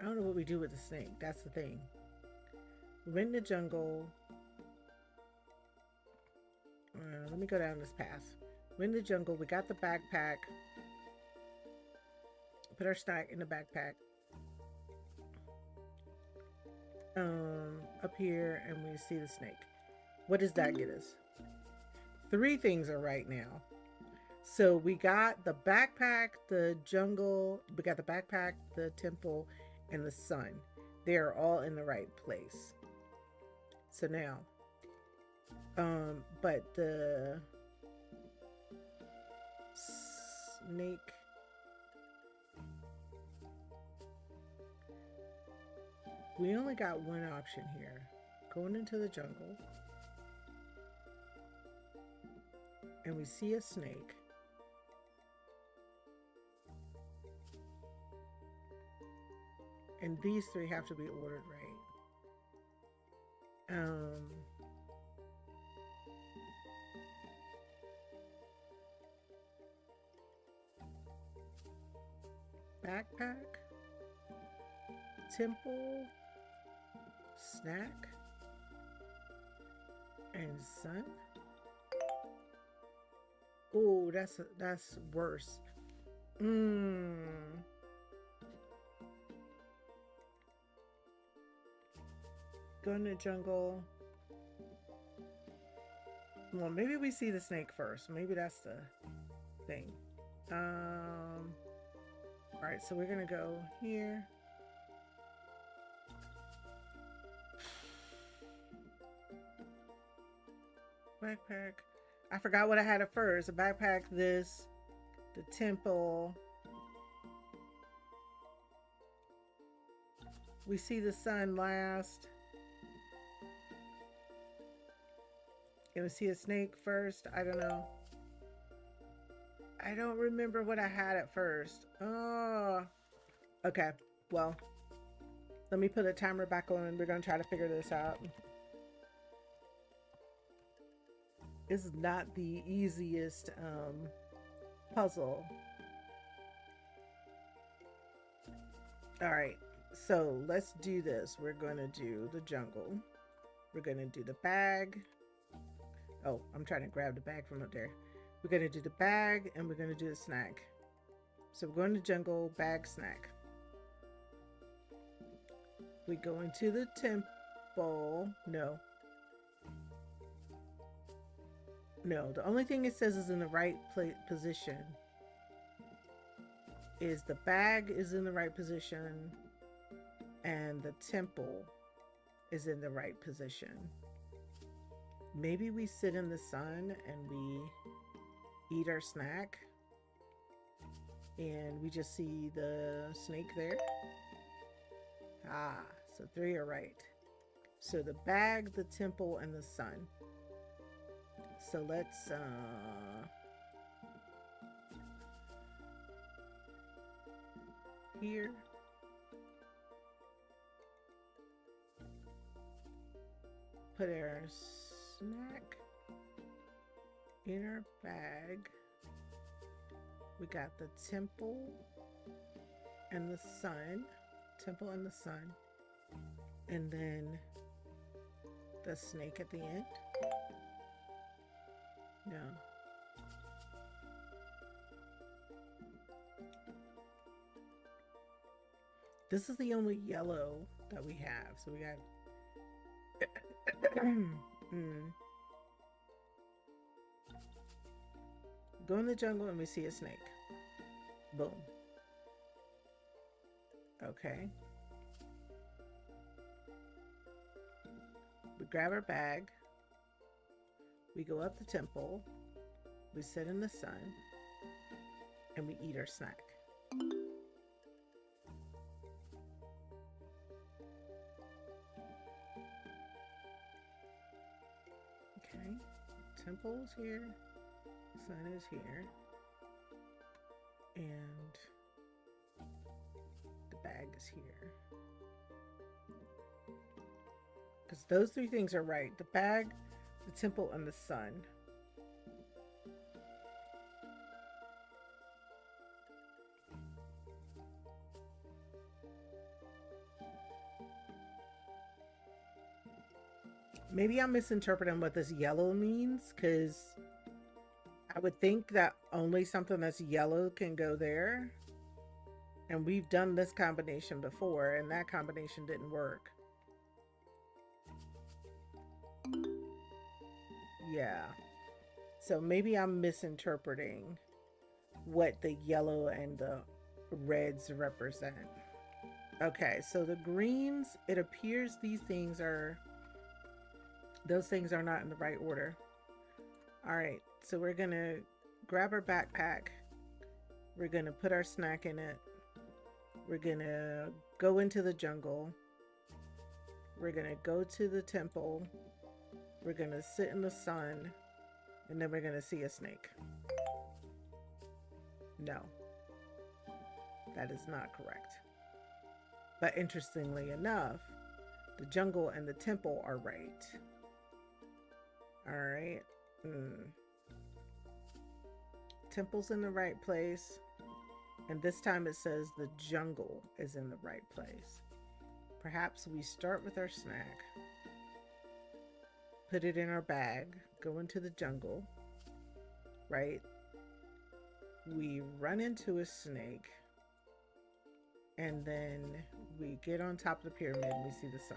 I don't know what we do with the snake. That's the thing. We're in the jungle. Let me go down this path. We're in the jungle. We got the backpack. Put our snack in the backpack. Up here, and we see the snake. What does that get us? 3 things are right now. So we got the backpack, the jungle, we got the backpack, the temple, and the sun. They are all in the right place. So now, but the snake, we only got one option here. Going into the jungle, and we see a snake. And these 3 have to be ordered right. Backpack, temple, snack, and sun. Oh, that's worse. Go in the jungle. Well, maybe we see the snake first. Maybe that's the thing. Alright, so we're gonna go here. Backpack. I forgot what I had at first. A backpack, this, the temple. We see the sun last. And we see a snake first. I don't know. I don't remember what I had at first. Oh. Okay. Well, let me put a timer back on and we're going to try to figure this out. This is not the easiest puzzle. Alright. So let's do this. We're going to do the jungle. We're going to do the bag. Oh, I'm trying to grab the bag from up there. We're going to do the bag and we're going to do the snack. So we're going to jungle, bag, snack. We go into the temple. No. No, the only thing it says is in the right position is the bag is in the right position and the temple is in the right position. Maybe we sit in the sun and we eat our snack and we just see the snake there. Ah, so 3 are right. So the bag, the temple, and the sun. So let's here. Put our snack in our bag. We got the temple and the sun. Temple and the sun. And then the snake at the end. No. This is the only yellow that we have. So we got Go in the jungle and we see a snake. Boom. Okay. We grab our bag. We go up the temple. We sit in the sun. And we eat our snack. temple's here, sun is here, and the bag is here. Because those three things are right. The bag, the temple, and the sun. Maybe I'm misinterpreting what this yellow means, because I would think that only something that's yellow can go there. And we've done this combination before, and that combination didn't work. Yeah. So maybe I'm misinterpreting what the yellow and the reds represent. Okay, so the greens, it appears those things are not in the right order. All right, so we're gonna grab our backpack. We're gonna put our snack in it. We're gonna go into the jungle. We're gonna go to the temple. We're gonna sit in the sun, and then we're gonna see a snake. No, that is not correct. But interestingly enough, the jungle and the temple are right. All right. Temple's in the right place. And this time it says the jungle is in the right place. Perhaps we start with our snack, put it in our bag, go into the jungle, right? We run into a snake, and then we get on top of the pyramid and we see the sun.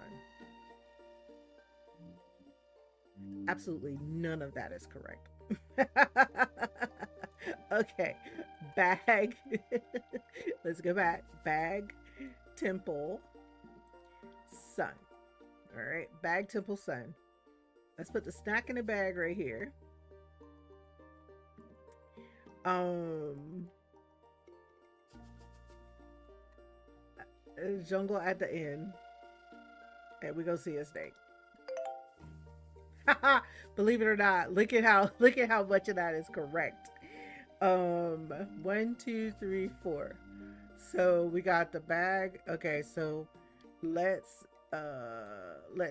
Absolutely none of that is correct. Okay, bag. Let's go back. Bag, temple, sun. All right, bag, temple, sun. Let's put the snack in the bag right here. Jungle at the end, and we go see a snake. Believe it or not, look at how much of that is correct. 1, 2, 3, 4. So we got the bag. Okay, so let's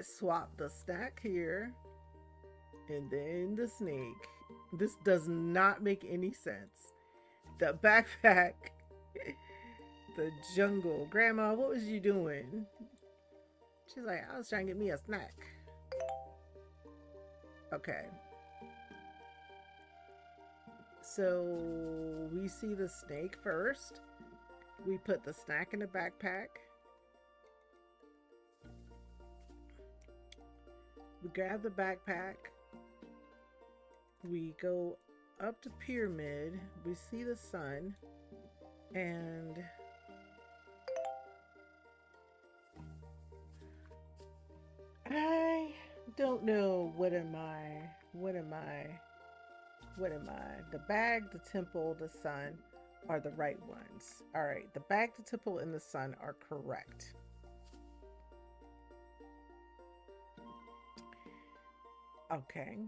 swap the snack here, and then the snake. This does not make any sense. The backpack, the jungle. Grandma, what was you doing? She's like, I was trying to get me a snack. Okay. So we see the snake first. We put the snack in the backpack. We grab the backpack. We go up the pyramid. We see the sun. And I don't know. What am I? The bag, the temple, the sun are the right ones. All right, the bag, the temple, and the sun are correct. Okay.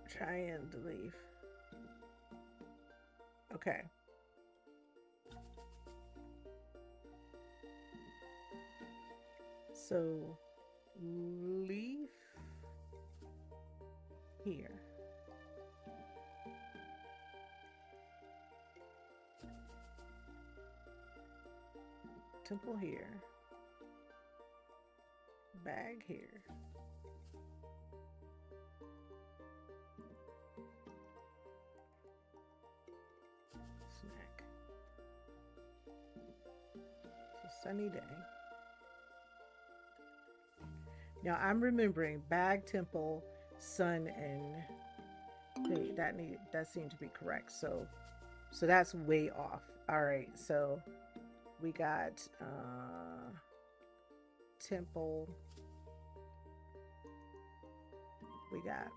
Try and leave. Okay. So leaf here. Temple here. Bag here. Snack. It's a sunny day. Now I'm remembering bag, temple, sun, and that seemed to be correct. So that's way off. All right, so we got temple, we got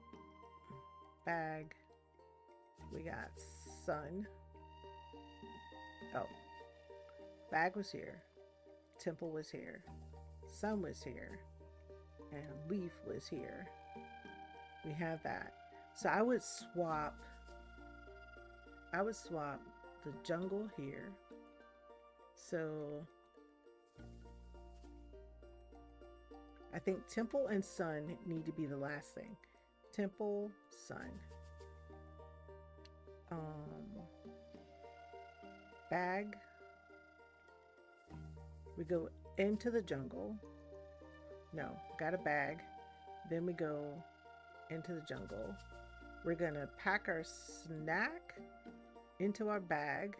bag, we got sun. Oh, Bag was here. Temple was here. Sun was here. And leaf was here. We have that. So I would swap the jungle here. So I think temple and sun need to be the last thing. Temple, sun. Bag. We go into the jungle. No, got a bag. Then we go into the jungle. We're gonna pack our snack into our bag.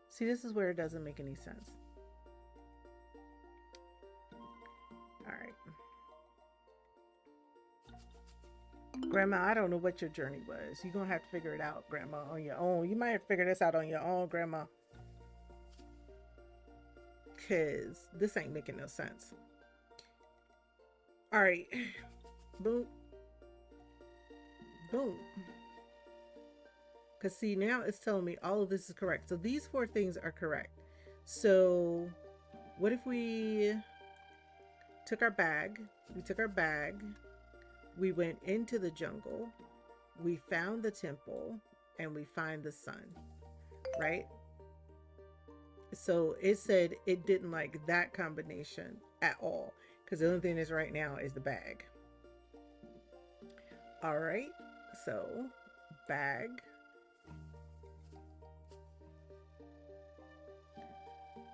See, this is where it doesn't make any sense. All right. Grandma, I don't know what your journey was. You're gonna have to figure it out, Grandma, on your own. You might have to figure this out on your own, Grandma. Cause this ain't making no sense. All right. Boom. Boom. Because see, now it's telling me all of this is correct. So these 4 things are correct. So what if we took our bag? We took our bag. We went into the jungle. We found the temple. And we find the sun. Right? So it said it didn't like that combination at all. Because the only thing that's right now is the bag. All right. So bag.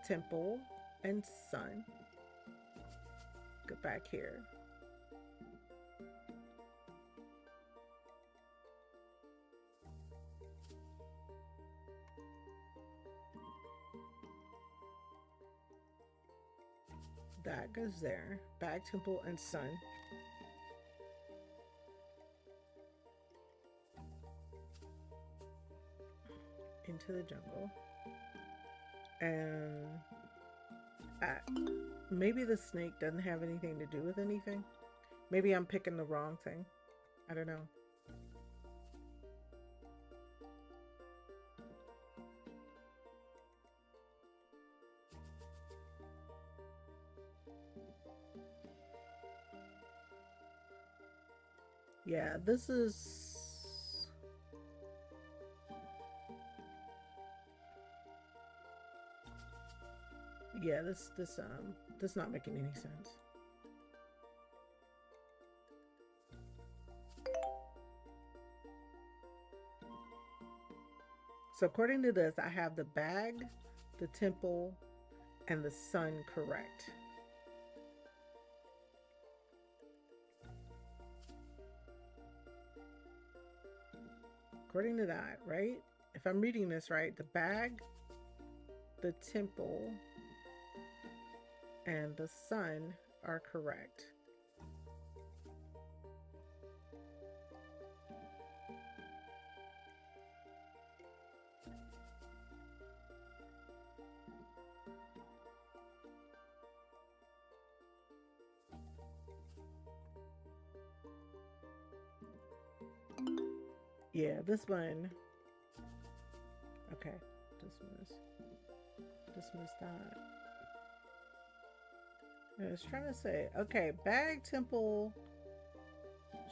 Temple and sun. Go back here. That goes there. Bag, temple, and sun. Into the jungle. And maybe the snake doesn't have anything to do with anything. Maybe I'm picking the wrong thing. I don't know. Yeah, this is... Yeah, this not making any sense. So according to this, I have the bag, the temple, and the sun correct. According to that, right? If I'm reading this right, the bag, the temple, and the sun are correct. Yeah, this one. Okay, dismiss that. I was trying to say, okay, bag, temple,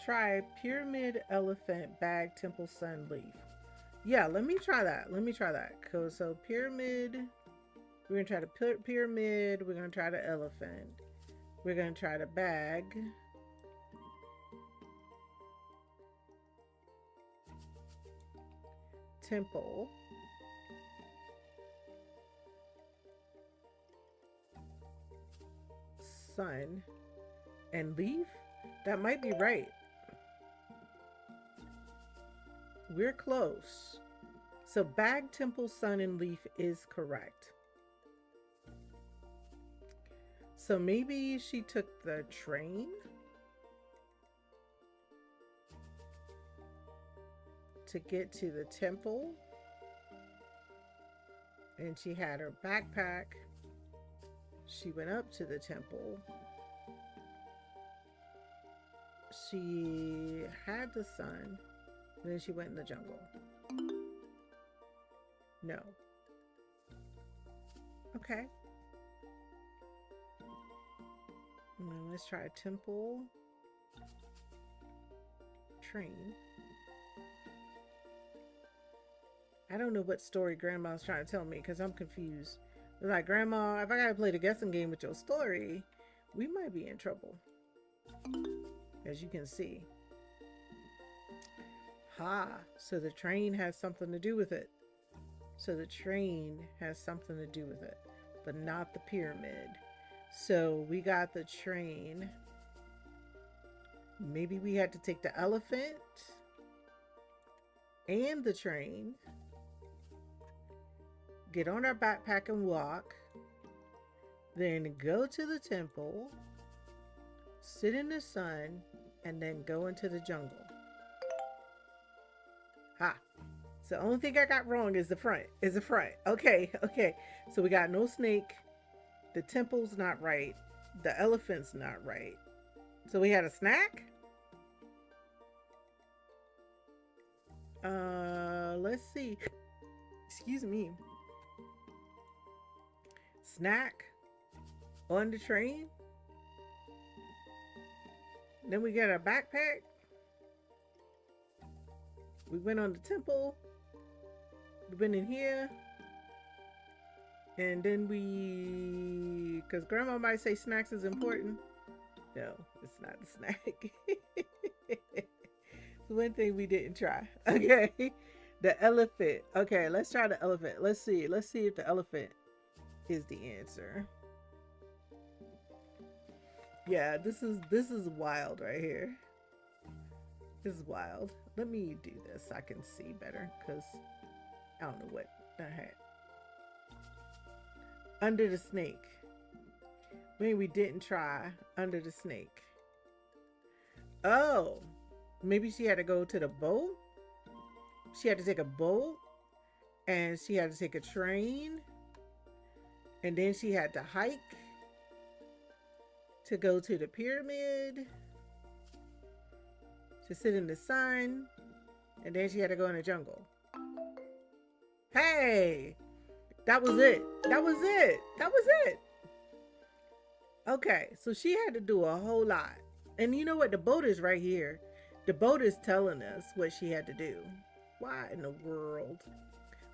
try pyramid, elephant, bag, temple, sun, leaf. Yeah, let me try that. So pyramid, we're going to try the pyramid, we're going to try the elephant, we're going to try the bag, temple, sun, and leaf. That might be right. We're close. So bag, temple, sun, and leaf is correct. So maybe she took the train to get to the temple, and she had her backpack. She went up to the temple. She had the sun, and then she went in the jungle. No. Okay. Let's try a temple. Train. I don't know what story Grandma's trying to tell me because I'm confused. Like, Grandma, if I gotta play the guessing game with your story, we might be in trouble. As you can see. Ha! So the train has something to do with it. So the train has something to do with it, but not the pyramid. So we got the train. Maybe we had to take the elephant and the train, get on our backpack and walk, then go to the temple, sit in the sun, and then go into the jungle. Ha! So the only thing I got wrong is the front. Okay. So we got no snake. The temple's not right. The elephant's not right. So we had a snack? Let's see. Excuse me. Snack on the train. Then we got a backpack. We went on the temple. We went in here. And then because Grandma might say snacks is important. No, it's not a snack. It's one thing we didn't try. Okay. The elephant. Okay, let's try the elephant. Let's see if the elephant is the answer. Yeah, this is wild right here. This is wild. Let me do this so I can see better, because I don't know what the heck. Under the snake. Maybe we didn't try under the snake. Oh, maybe she had to go to the boat. She had to take a boat, and she had to take a train, and then she had to hike to go to the pyramid, to sit in the sun, and then she had to go in the jungle. Hey, that was it. Okay, so she had to do a whole lot. And you know what? The boat is right here. The boat is telling us what she had to do. Why in the world?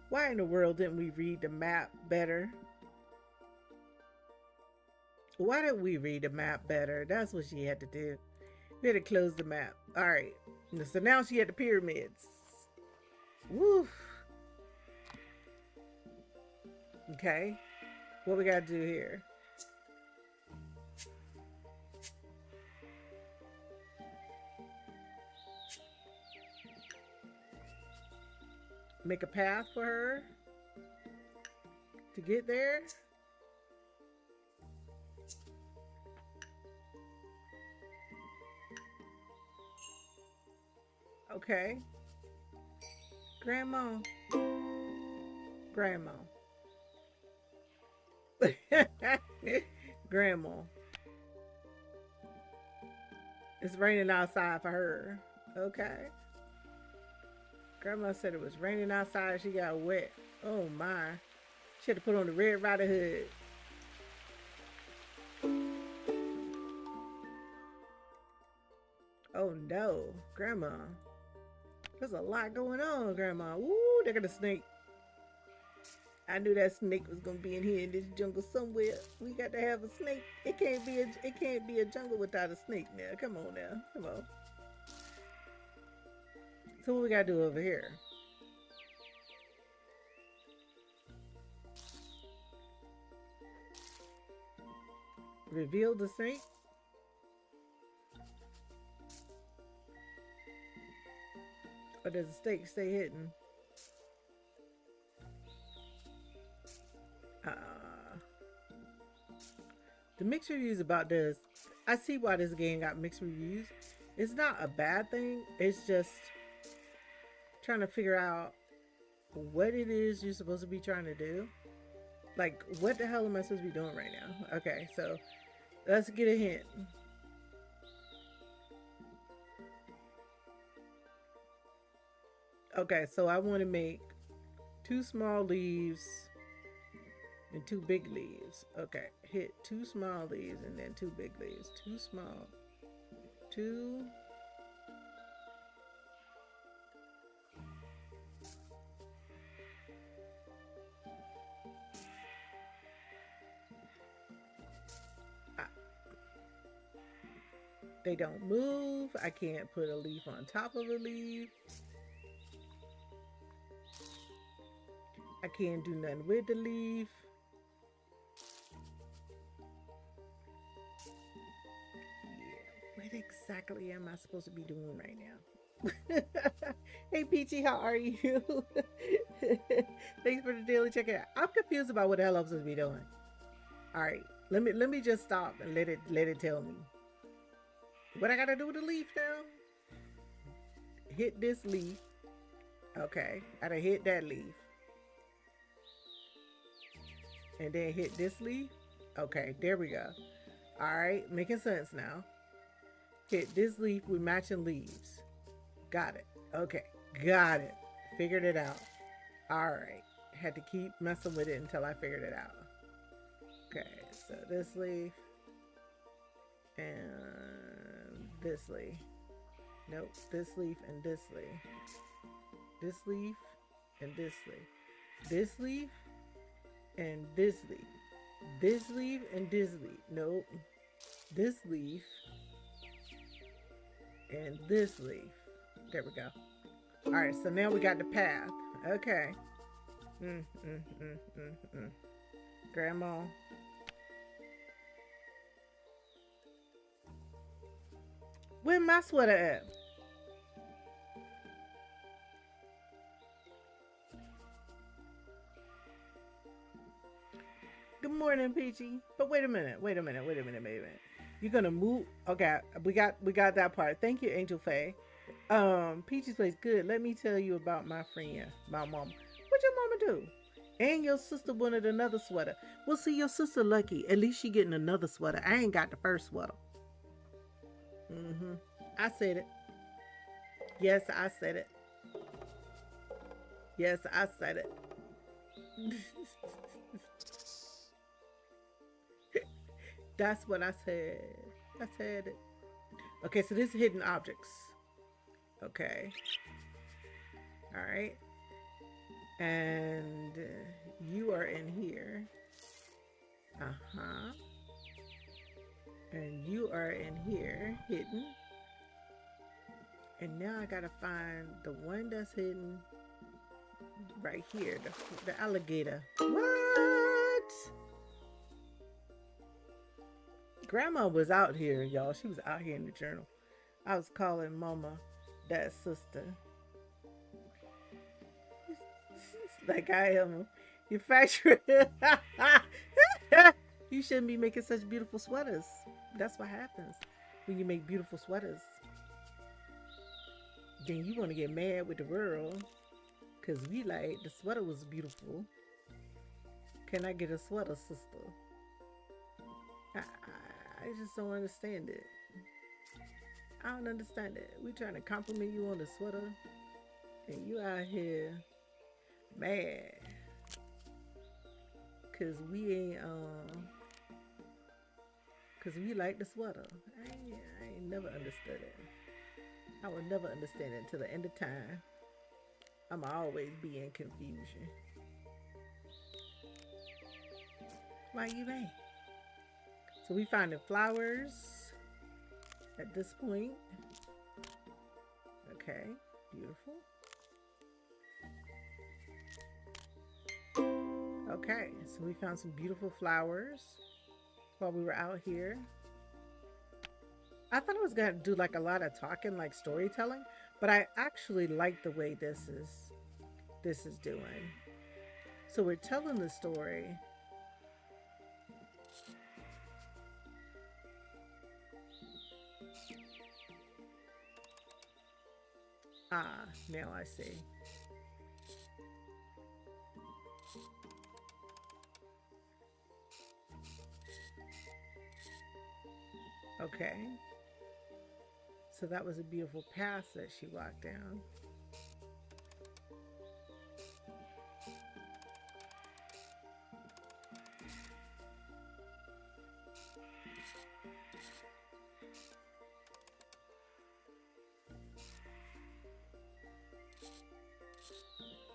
Why in the world didn't we read the map better? Why didn't we read the map better? That's what she had to do. We had to close the map. All right. So now she had the pyramids. Woo. Okay. What we got to do here? Make a path for her to get there. Okay. Grandma. Grandma. It's raining outside for her. Okay. Grandma said it was raining outside. She got wet. Oh my. She had to put on the Red Riding Hood. Oh no, Grandma. There's a lot going on, Grandma. Ooh, they got a snake. I knew that snake was gonna be in here in this jungle somewhere. We got to have a snake. It can't be a jungle without a snake now. Come on now. Come on. So what we gotta do over here? Reveal the snake? Or does the snake stay hidden? The mixed reviews about this, I see why this game got mixed reviews. It's not a bad thing. It's just trying to figure out what it is you're supposed to be trying to do. Like, what the hell am I supposed to be doing right now? Okay, so let's get a hint. Okay, so I want to make 2 small leaves and 2 big leaves. Okay, hit 2 small leaves and then 2 big leaves. 2 small, 2. They don't move. I can't put a leaf on top of a leaf. I can't do nothing with the leaf. Yeah, what exactly am I supposed to be doing right now? Hey Peachy, how are you? Thanks for the daily check-in. I'm confused about what the hell I'm supposed to be doing. All right, let me just stop and let it tell me. What I gotta do with the leaf now? Hit this leaf. Okay, I gotta hit that leaf. And then hit this leaf. Okay, there we go. All right, making sense now. Hit this leaf with matching leaves. Got it. Okay, got it. Figured it out. All right, had to keep messing with it until I figured it out. Okay, so this leaf and this leaf. Nope, this leaf and this leaf. This leaf and this leaf. This leaf and this leaf. This leaf and this leaf. Nope. This leaf and this leaf. There we go. All right, so now we got the path. Okay. Grandma. Where my sweater at? Good morning, Peachy. But wait a minute. You're gonna move? Okay, we got that part. Thank you, Angel Faye. Peachy's place good. Let me tell you about my friend, my mom. What your mama do? And your sister wanted another sweater. Well, see, your sister lucky. At least she getting another sweater. I ain't got the first sweater. I said it. Yes, I said it. Yes, I said it. That's what I said. I said it. Okay, so this is hidden objects. Okay. All right. And you are in here. Uh-huh. And you are in here, hidden. And now I gotta find the one that's hidden right here, the alligator. What? Grandma was out here, y'all. She was out here in the journal. I was calling Mama that sister. Like I am your factory. You shouldn't be making such beautiful sweaters. That's what happens when you make beautiful sweaters. Then you want to get mad with the world because we like the sweater was beautiful. Can I get a sweater, sister? I just don't understand it. I don't understand it. We trying to compliment you on the sweater, and you out here mad because we ain't because we like the sweater. I ain't never understood it. I will never understand it until the end of time. I'm always be in confusion. Why you mad? So we finding flowers at this point. Okay, beautiful. Okay, so we found some beautiful flowers while we were out here. I thought I was gonna do like a lot of talking, like storytelling, but I actually like the way this is doing. So we're telling the story. Ah, now I see. Okay. So that was a beautiful path that she walked down.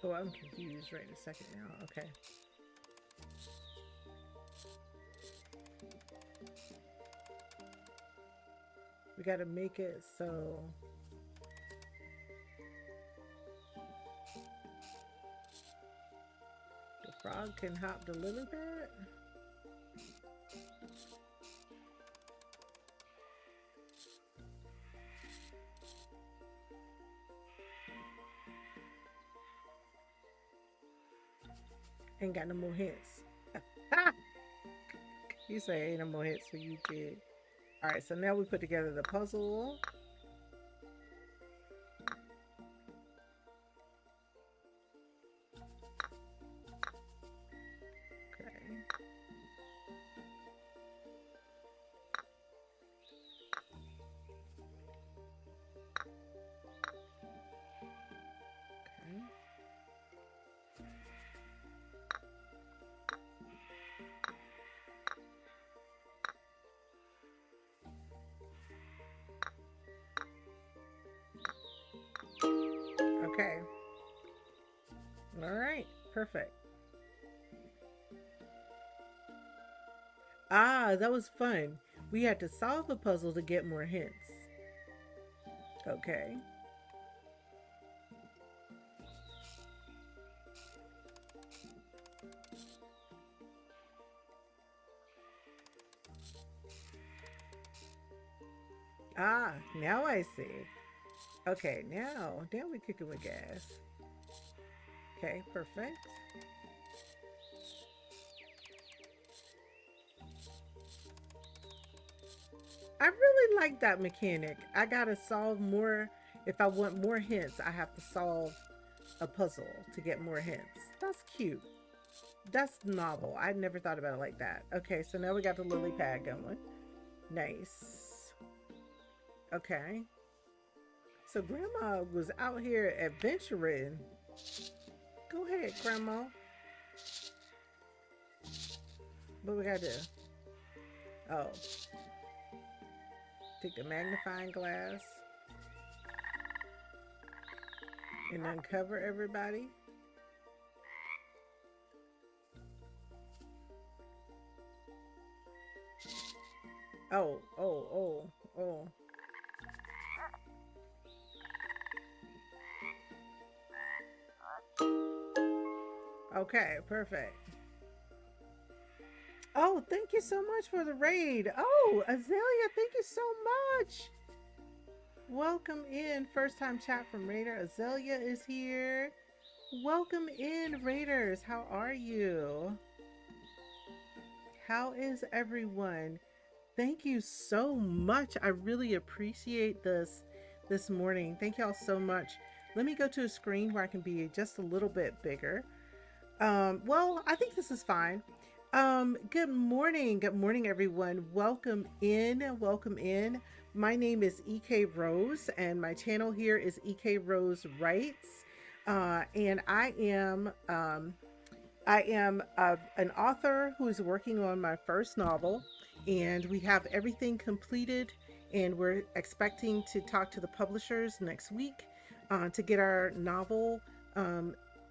Oh, I'm confused right in a second now. Okay. We got to make it so the frog can hop the lily pad. Ain't got no more hints. You say ain't no more hints for you, kid. All right, so now we put together the puzzle. Okay. Okay. Okay. All right. Perfect. Ah, that was fun. We had to solve a puzzle to get more hints. Okay. Ah, now I see. Okay, now we cooking with gas. Okay, perfect. I really like that mechanic. I gotta solve more. If I want more hints, I have to solve a puzzle to get more hints. That's cute. That's novel. I never thought about it like that. Okay, so now we got the lily pad going. Nice. Okay. So Grandma was out here adventuring. Go ahead, Grandma. What we gotta do? Oh, take the magnifying glass and uncover everybody. Oh, oh, oh, oh. Okay, perfect. Oh, thank you so much for the raid. Oh, Azalea, thank you so much. Welcome in. First time chat from Raider. Azalea is here. Welcome in, Raiders. How are you? How is everyone? Thank you so much. I really appreciate this morning. Thank y'all so much. Let me go to a screen where I can be just a little bit bigger. Well, I think this is fine. Good morning. Good morning, everyone. Welcome in. Welcome in. My name is EK Rose, and my channel here is EK Rose Writes. And I am an author who is working on my first novel, and we have everything completed, and we're expecting to talk to the publishers next week to get our novel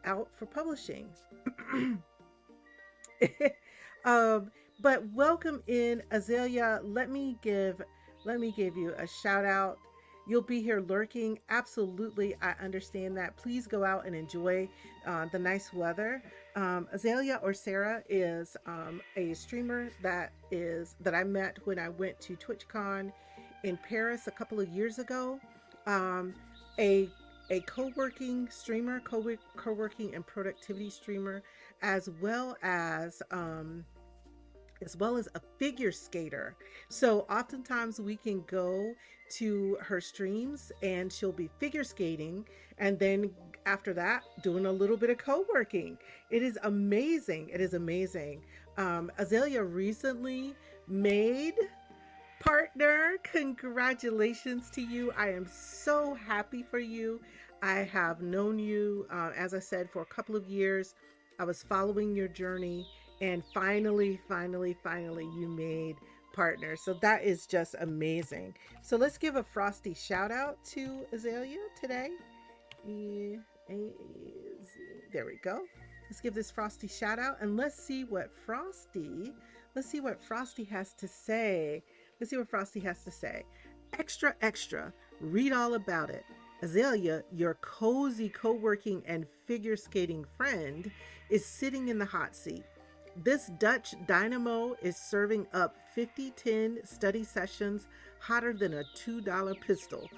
out for publishing. um, but welcome in, Azalea. Let me give you a shout out. You'll be here lurking. Absolutely, I understand that. Please go out and enjoy the nice weather. Azalea or Sarah is a streamer that I met when I went to TwitchCon in Paris a couple of years ago. Um, a a co-working streamer, co-working and productivity streamer, as well as a figure skater. So oftentimes we can go to her streams and she'll be figure skating, and then after that doing a little bit of co-working. It is amazing. It is amazing. Azalea recently made partner. Congratulations to you. I am so happy for you. I have known you, as I said, for a couple of years. I was following your journey, and finally, you made partner. So that is just amazing. So let's give a frosty shout out to Azalea today. Yeah. A-Z. There we go. Let's give this Frosty shout out and let's see what Frosty has to say. Let's see what Frosty has to say. Extra, extra. Read all about it. Azalea, your cozy co-working and figure skating friend, is sitting in the hot seat. This Dutch dynamo is serving up 50-10 study sessions hotter than a $2 pistol.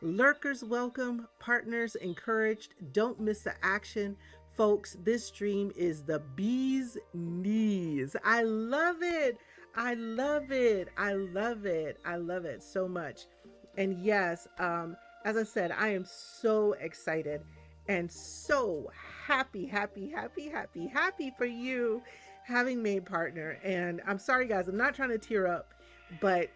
Lurkers welcome, partners encouraged. Don't miss the action. Folks, this stream is the bee's knees. I love it. I love it. I love it. I love it so much. And yes, as I said, I am so excited and so happy for you having made partner. And I'm sorry, guys, I'm not trying to tear up, but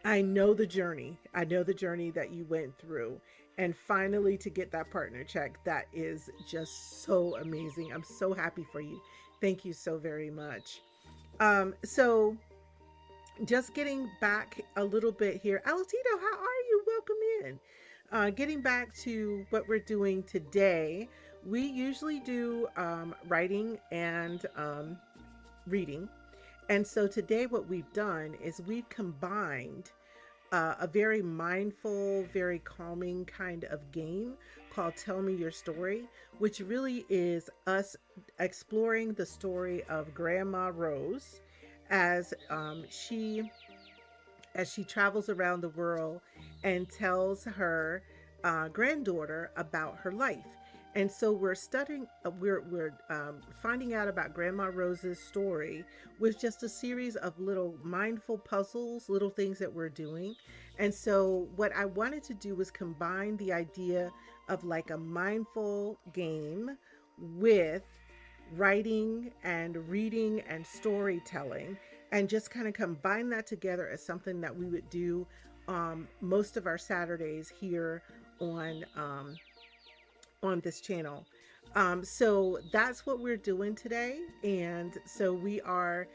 I know the journey. I know the journey that you went through. And finally to get that partner check, that is just so amazing. I'm so happy for you. Thank you so very much. So just getting back a little bit here. Alotito, how are you? Welcome in. Getting back to what we're doing today. We usually do writing and reading. And so today what we've done is we've combined a very mindful, very calming kind of game called Tell Me Your Story, which really is us exploring the story of Grandma Rose as she travels around the world and tells her granddaughter about her life. And so we're studying, we're finding out about Grandma Rose's story with just a series of little mindful puzzles, little things that we're doing. And so what I wanted to do was combine the idea of like a mindful game with writing and reading and storytelling, and just kind of combine that together as something that we would do most of our Saturdays here on this channel. So that's what we're doing today. And so we are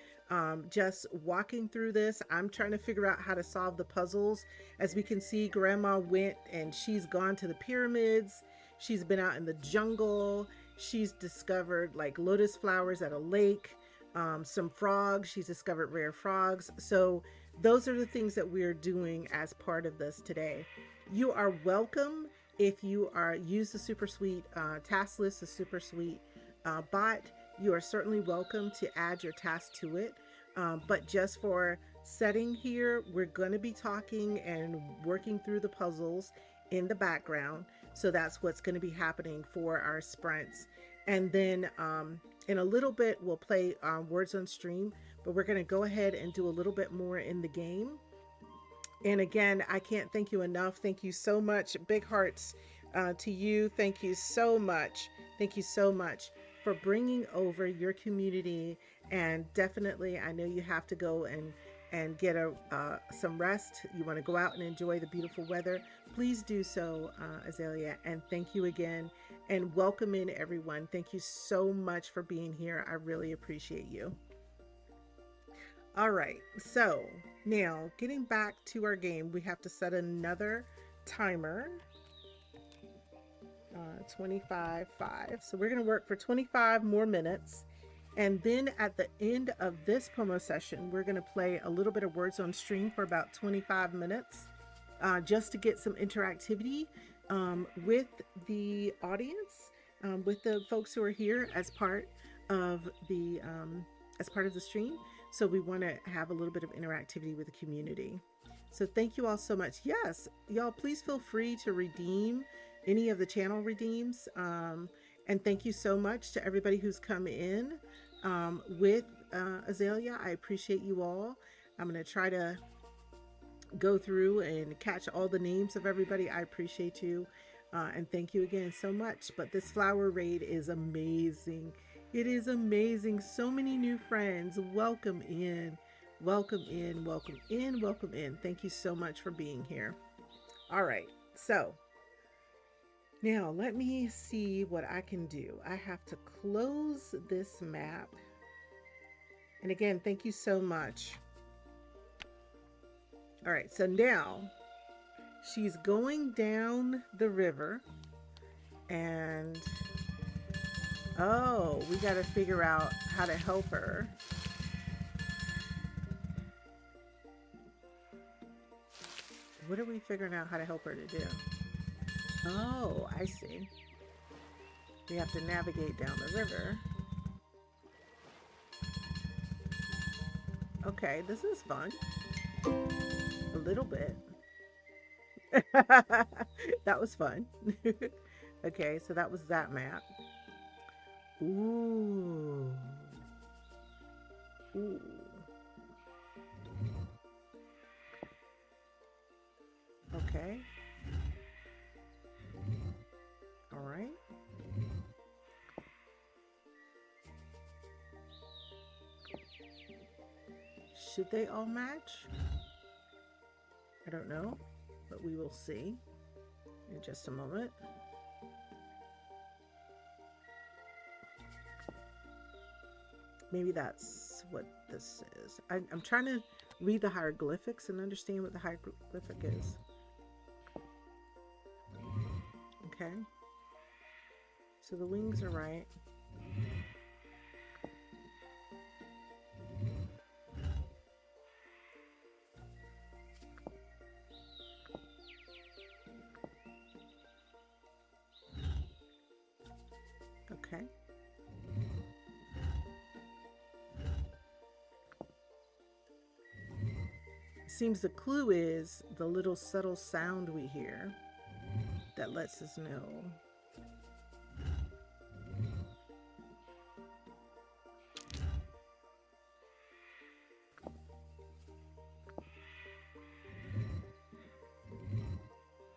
just walking through this. I'm trying to figure out how to solve the puzzles. As we can see, Grandma went and she's gone to the pyramids. She's been out in the jungle. She's discovered like lotus flowers at a lake, some frogs. She's discovered rare frogs. So those are the things that we're doing as part of this today. You are welcome. If you use the Super Sweet task list, the Super Sweet bot, you are certainly welcome to add your task to it. But just for setting here, we're going to be talking and working through the puzzles in the background. So that's what's going to be happening for our sprints. And then in a little bit, we'll play Words on Stream, but we're going to go ahead and do a little bit more in the game. And again, I can't thank you enough. Thank you so much. Big hearts to you. Thank you so much. Thank you so much for bringing over your community. And definitely, I know you have to go and get some rest. You want to go out and enjoy the beautiful weather. Please do so, Azalea. And thank you again. And welcome in, everyone. Thank you so much for being here. I really appreciate you. All right, so now getting back to our game, we have to set another timer, 25.5. So we're going to work for 25 more minutes. And then at the end of this promo session, we're going to play a little bit of Words on Stream for about 25 minutes, just to get some interactivity with the audience, with the folks who are here as part of the stream. So we want to have a little bit of interactivity with the community. So thank you all so much. Yes, y'all, please feel free to redeem any of the channel redeems. And thank you so much to everybody who's come in with Azalea. I appreciate you all. I'm going to try to go through and catch all the names of everybody. I appreciate you. And thank you again so much. But this flower raid is amazing. It is amazing. So many new friends. Welcome in. Welcome in. Welcome in. Welcome in. Thank you so much for being here. All right. So now let me see what I can do. I have to close this map. And again, thank you so much. All right. So now she's going down the river And oh, we got to figure out how to help her. What are we figuring out how to help her to do? Oh, I see. We have to navigate down the river. Okay, this is fun. A little bit. That was fun. Okay, so that was that map. Ooh. Ooh. Okay. All right. Should they all match? I don't know, but we will see in just a moment. Maybe that's what this is. I'm trying to read the hieroglyphics and understand what the hieroglyphic is. Okay. So the wings are right. Okay. Seems the clue is the little subtle sound we hear that lets us know.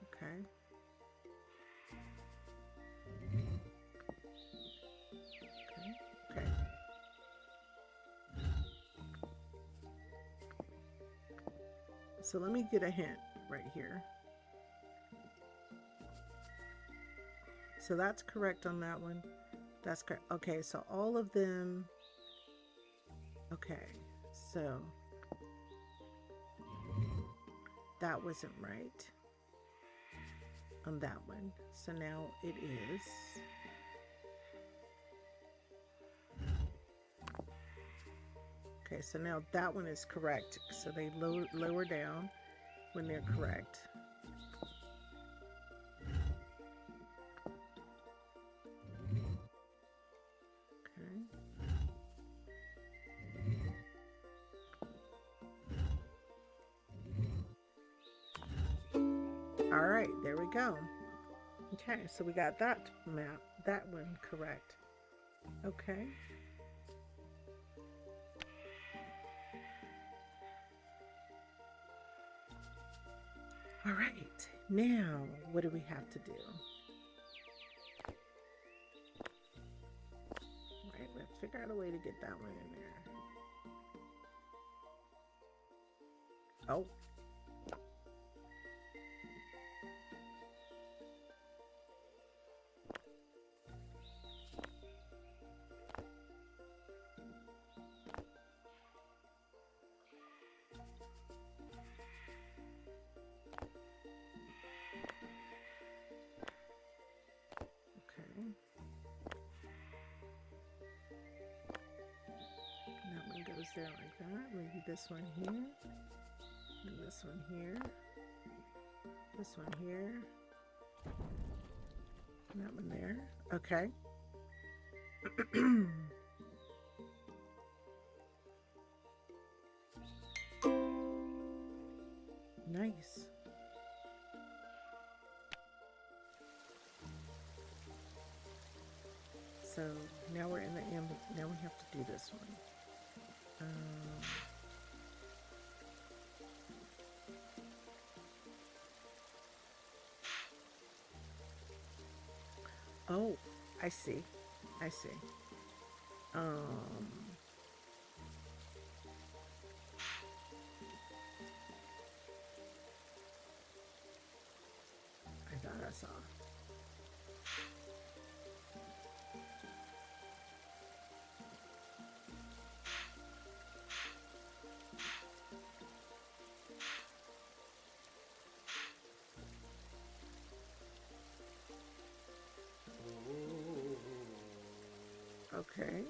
Okay. Okay. So let me get a hint right here. So that's correct on that one. That's correct. Okay, so all of them. Okay, so that wasn't right on that one. So now it is. Okay, so now that one is correct. So they lower down when they're correct. Okay. All right, there we go. Okay, so we got that map, that one correct. Okay. All right, now what do we have to do? All right, let's figure out a way to get that one in there. Oh. Goes there like that. Maybe this one here, and this one here, this one here, and that one there. Okay. Nice. So now we're in the end. Now we have to do this one. Oh, I see. I see. I thought I saw. Okay.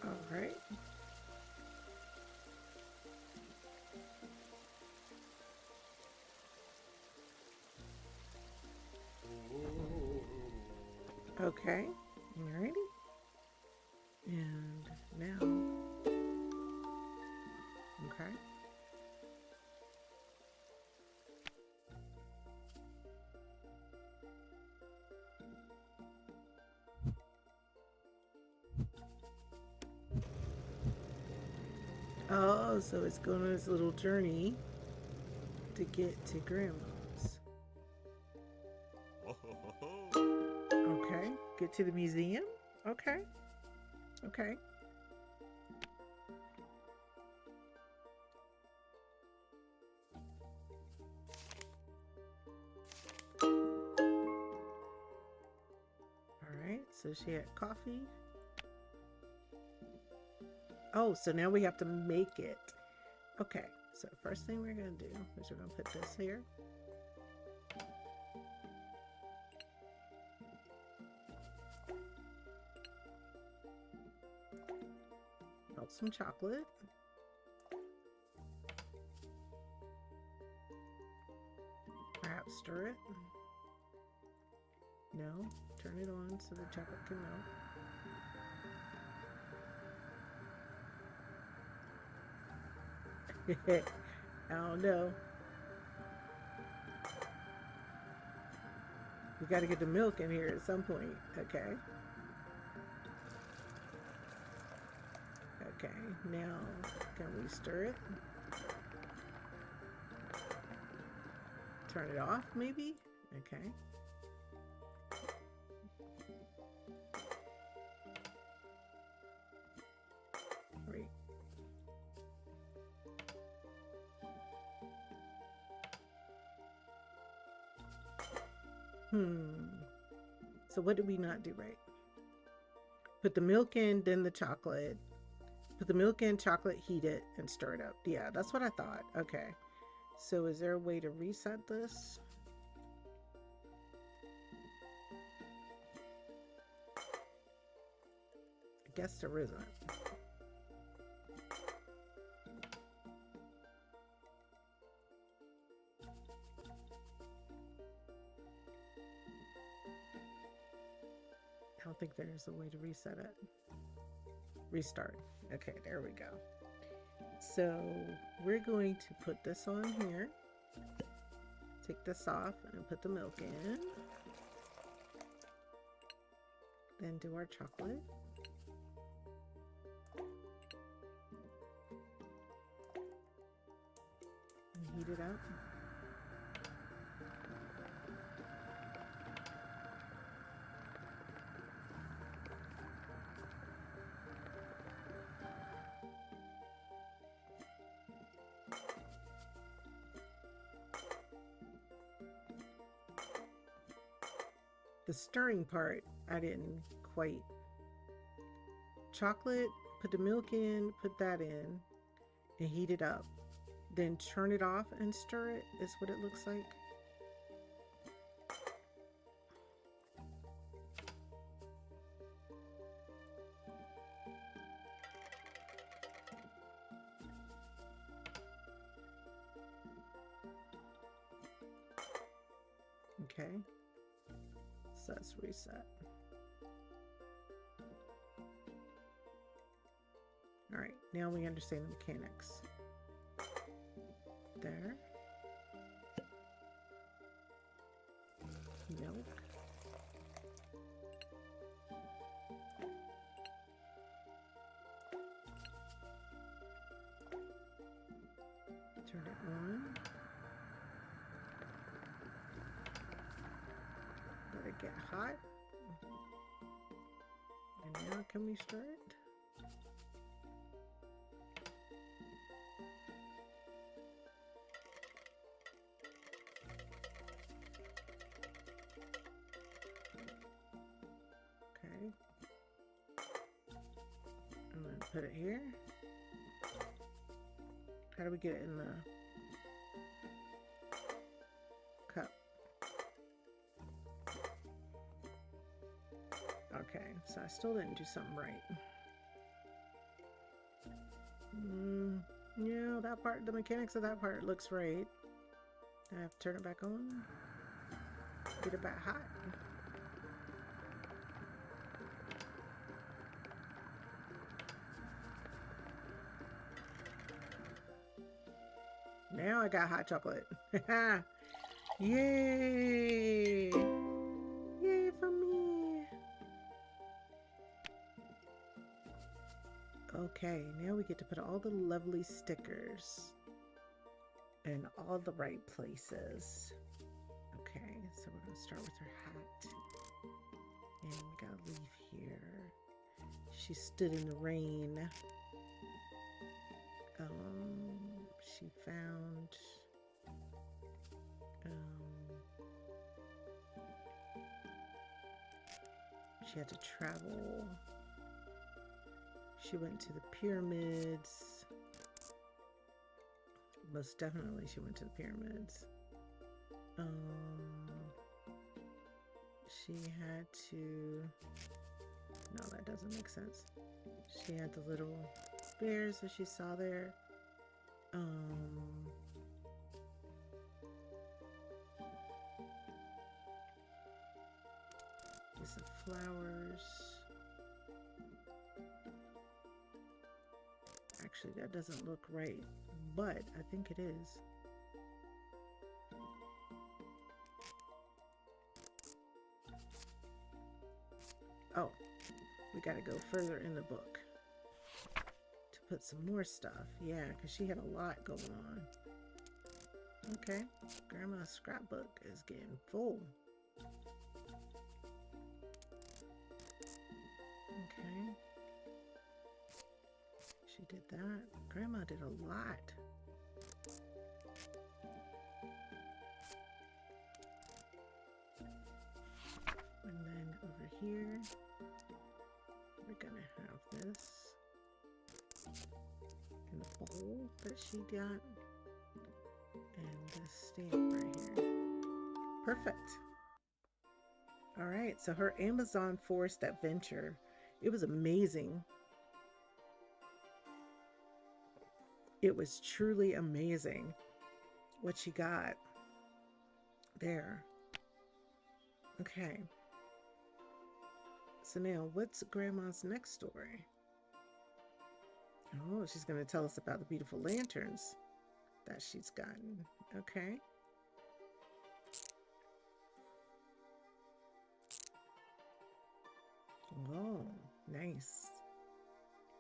All right. Okay. Alrighty. And now, okay. Oh, so it's going on its little journey to get to Grandma's. Okay. Get to the museum? Okay. Okay. All right. So she had coffee. Oh, so now we have to make it. Okay. So first thing we're going to do is we're going to put this here. Melt some chocolate. Perhaps stir it. No, turn it on so the chocolate can melt. I don't know. We got to get the milk in here at some point. Okay. Okay, now can we stir it? Turn it off, maybe? Okay. Great. So what did we not do right? Put the milk in, then the chocolate. Put the milk in, chocolate, heat it, and stir it up. Yeah, that's what I thought. Okay. So is there a way to reset this? I guess there isn't. I don't think there's a way to reset it. Restart. Okay, there we go. So we're going to put this on here. Take this off and put the milk in. Then do our chocolate. And heat it up. The stirring part, I didn't quite. Chocolate, put the milk in, put that in, and heat it up. Then turn it off and stir it, is what it looks like. Okay. So let's reset. All right, now we understand the mechanics. There. Milk. Turn it on. Let it get hot. And now can we stir it? Okay. I'm going to put it here. How do we get it in the cup? Okay, so I still didn't do something right. Yeah, that part, the mechanics of that part looks right. I have to turn it back on. Get it back hot. Now I got hot chocolate. Yay! Yay for me! Okay, now we get to put all the lovely stickers in all the right places. Okay, so we're gonna start with her hat. And we got a leaf here. She stood in the rain. She found she had to travel. She went to the pyramids. Most definitely she went to the pyramids. She had to... No, that doesn't make sense. She had the little bears that she saw there. There's some flowers. Actually, that doesn't look right, but I think it is. Oh, we gotta go further in the book to put some more stuff. Yeah, because she had a lot going on. Okay, Grandma's scrapbook is getting full. Okay. She did that. Grandma did a lot. And then over here, we're gonna have this in the bowl that she got. And this stamp right here. Perfect. All right, so her Amazon forest adventure, it was amazing. It was truly amazing what she got there. Okay. So now, what's Grandma's next story? Oh, she's going to tell us about the beautiful lanterns that she's gotten. Okay. Oh, nice.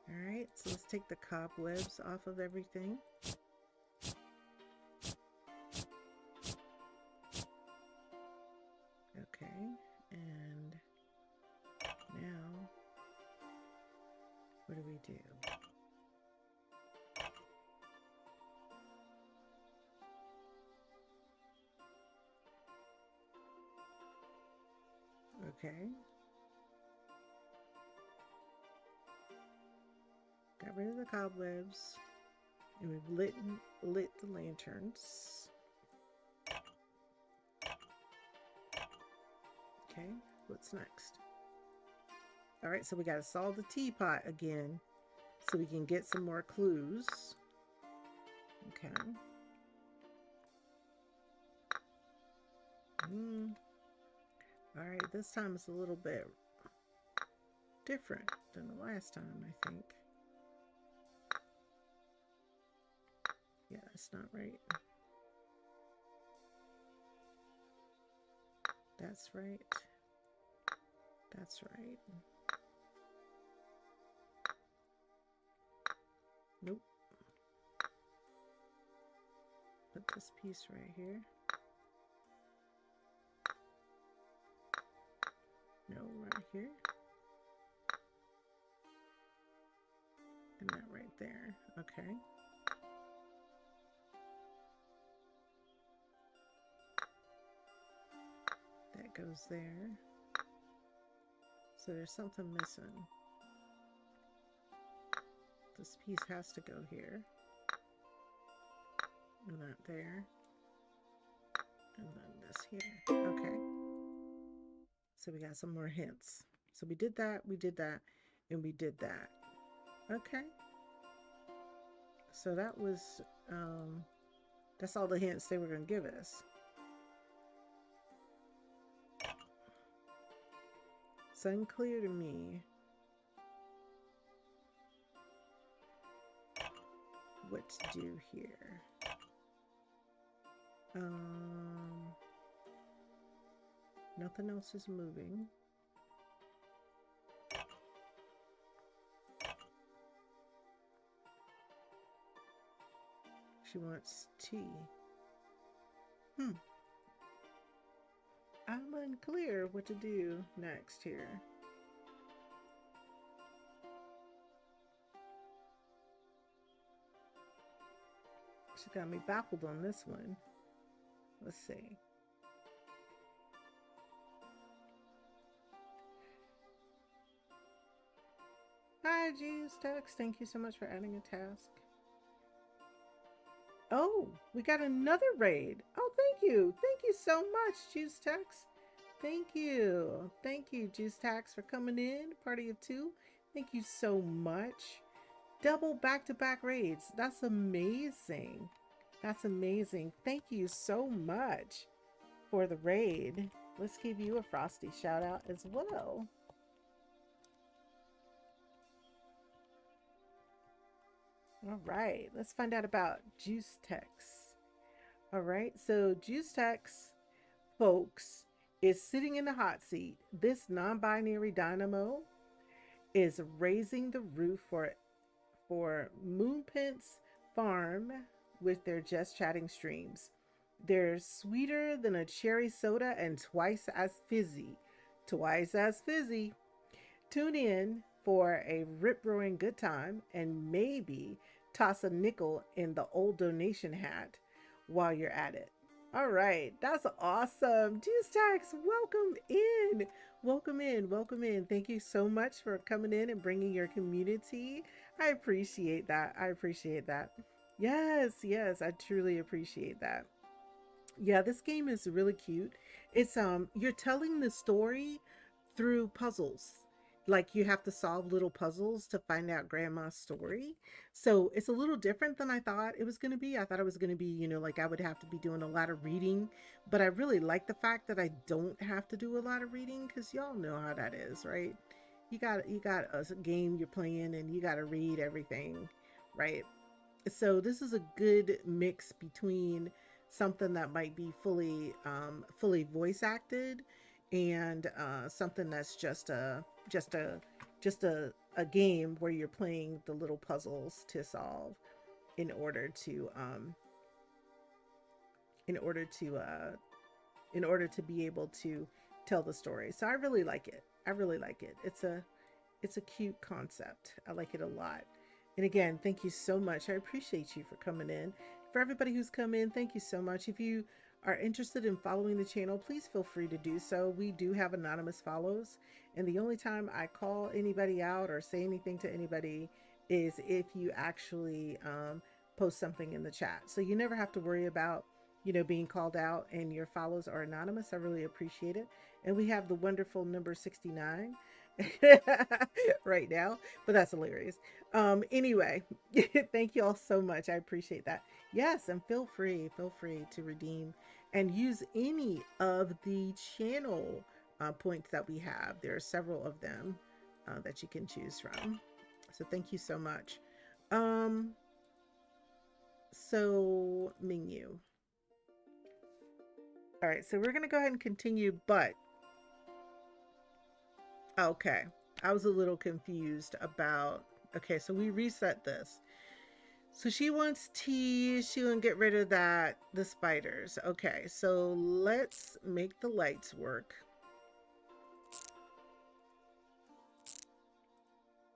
All right, so let's take the cobwebs off of everything. Okay, and now, what do we do? Okay. Got rid of the cobwebs, and we've lit the lanterns. Okay, what's next? All right, so we got to solve the teapot again so we can get some more clues. Okay. All right, this time it's a little bit different than the last time, I think. Yeah, that's not right. That's right. That's right. Nope. Put this piece right here. No, right here. And that right there. Okay. That goes there. So there's something missing. This piece has to go here. And that there. And then this here. Okay. So we got some more hints. So we did that, and we did that. Okay. So that was, that's all the hints they were going to give us. It's unclear to me what to do here. Nothing else is moving. She wants tea. I'm unclear what to do next here. She got me baffled on this one. Let's see. Hi, Juice Tex. Thank you so much for adding a task. Oh, we got another raid. Oh, thank you. Thank you so much, Juice Tex. Thank you. Thank you, Juice Tex, for coming in. Party of 2. Thank you so much. Double back-to-back raids. That's amazing. That's amazing. Thank you so much for the raid. Let's give you a Frosty shout out as well. All right, let's find out about Juice Tex. All right, so Juice Tex, folks, is sitting in the hot seat. This non-binary dynamo is raising the roof for Moonpence Farm with their Just Chatting streams. They're sweeter than a cherry soda and twice as fizzy. Twice as fizzy. Tune in for a rip-roaring good time and maybe toss a nickel in the old donation hat while you're at it. All right, that's awesome. Juice Tax, welcome in. Welcome in. Welcome in. Thank you so much for coming in and bringing your community. I appreciate that. I appreciate that. Yes, yes, I truly appreciate that. Yeah, this game is really cute. It's you're telling the story through puzzles. Like you have to solve little puzzles to find out grandma's story. So it's a little different than I thought it was going to be. I thought it was going to be, like I would have to be doing a lot of reading, but I really like the fact that I don't have to do a lot of reading cuz y'all know how that is, right? You got a game you're playing and you got to read everything, right? So this is a good mix between something that might be fully voice acted and something that's just a game where you're playing the little puzzles to solve in order to in order to be able to tell the story. So I really like it. I really like it. It's a cute concept. I like it a lot. And again, thank you so much. I appreciate you for coming in. For everybody who's come in, thank you so much. If you are interested in following the channel, please feel free to do so. We do have anonymous follows. And the only time I call anybody out or say anything to anybody is if you actually post something in the chat. So you never have to worry about, being called out and your follows are anonymous. I really appreciate it. And we have the wonderful number 69 right now, but that's hilarious. Anyway, thank you all so much. I appreciate that. Yes, and feel free to redeem and use any of the channel points that we have. There are several of them that you can choose from. So thank you so much. So menu. All right, so we're gonna go ahead and continue, but okay, I was a little confused about, okay, so we reset this. So she wants tea. She gonna get rid of the spiders. Okay, so let's make the lights work.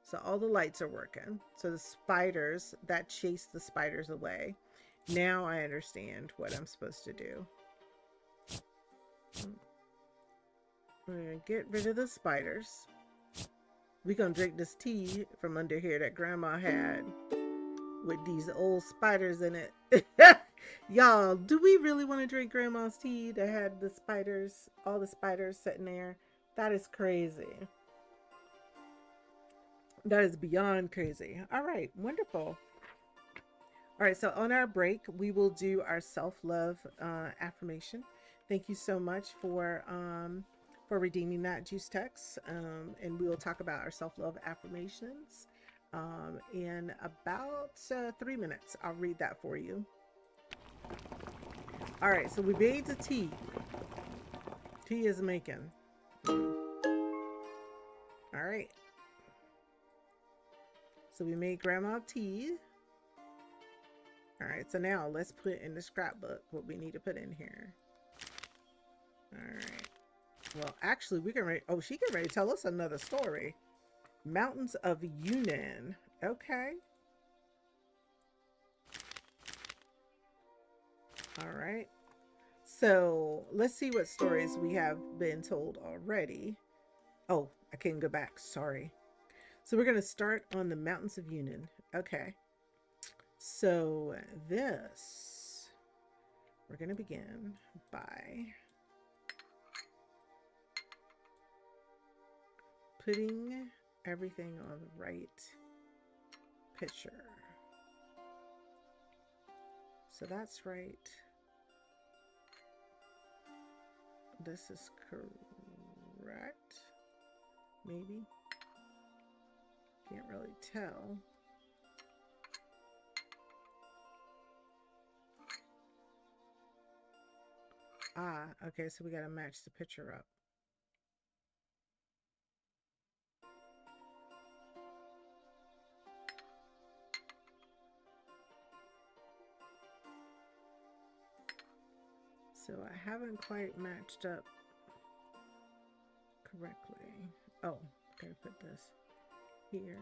So all the lights are working. So the spiders, that chase the spiders away. Now I understand what I'm supposed to do. We're gonna get rid of the spiders. We gonna drink this tea from under here that grandma had with these old spiders in it. Y'all, do we really want to drink grandma's tea that had the spiders, all the spiders sitting there? That is crazy. That is beyond crazy. All right, wonderful. All right, so on our break, we will do our self-love affirmation. Thank you so much for redeeming that juice text, and we will talk about our self-love affirmations in about 3 minutes. I'll read that for you. All right, so we made the tea. Tea is making. All right. So we made grandma tea. All right, so now let's put in the scrapbook what we need to put in here. All right. Well, actually, we can ready. Oh, she can ready to tell us another story. Mountains of Yunnan. Okay. All right. So let's see what stories we have been told already. Oh, I can't go back. Sorry. So we're going to start on the Mountains of Yunnan. Okay. So this, we're going to begin by putting everything on the right picture. So that's right. This is correct. Maybe. Can't really tell. Ah, okay, so we got to match the picture up. So I haven't quite matched up correctly. Oh, gotta put this here.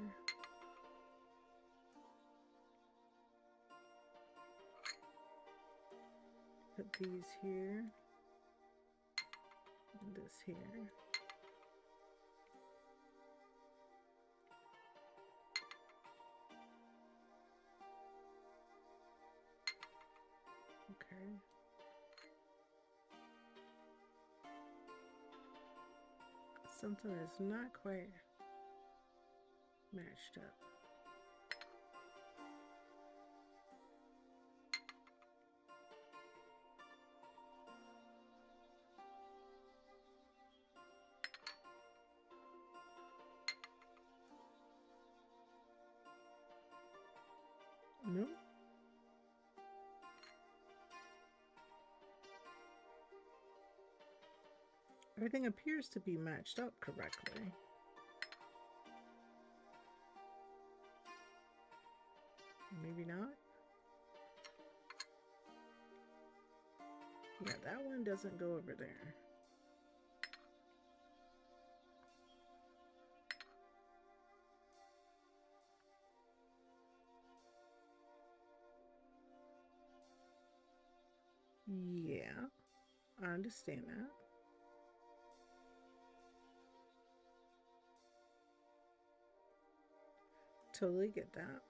Put these here. And this here. Okay. Something is not quite matched up. No. Everything appears to be matched up correctly. Maybe not. Yeah, that one doesn't go over there. Yeah, I understand that. Totally get that.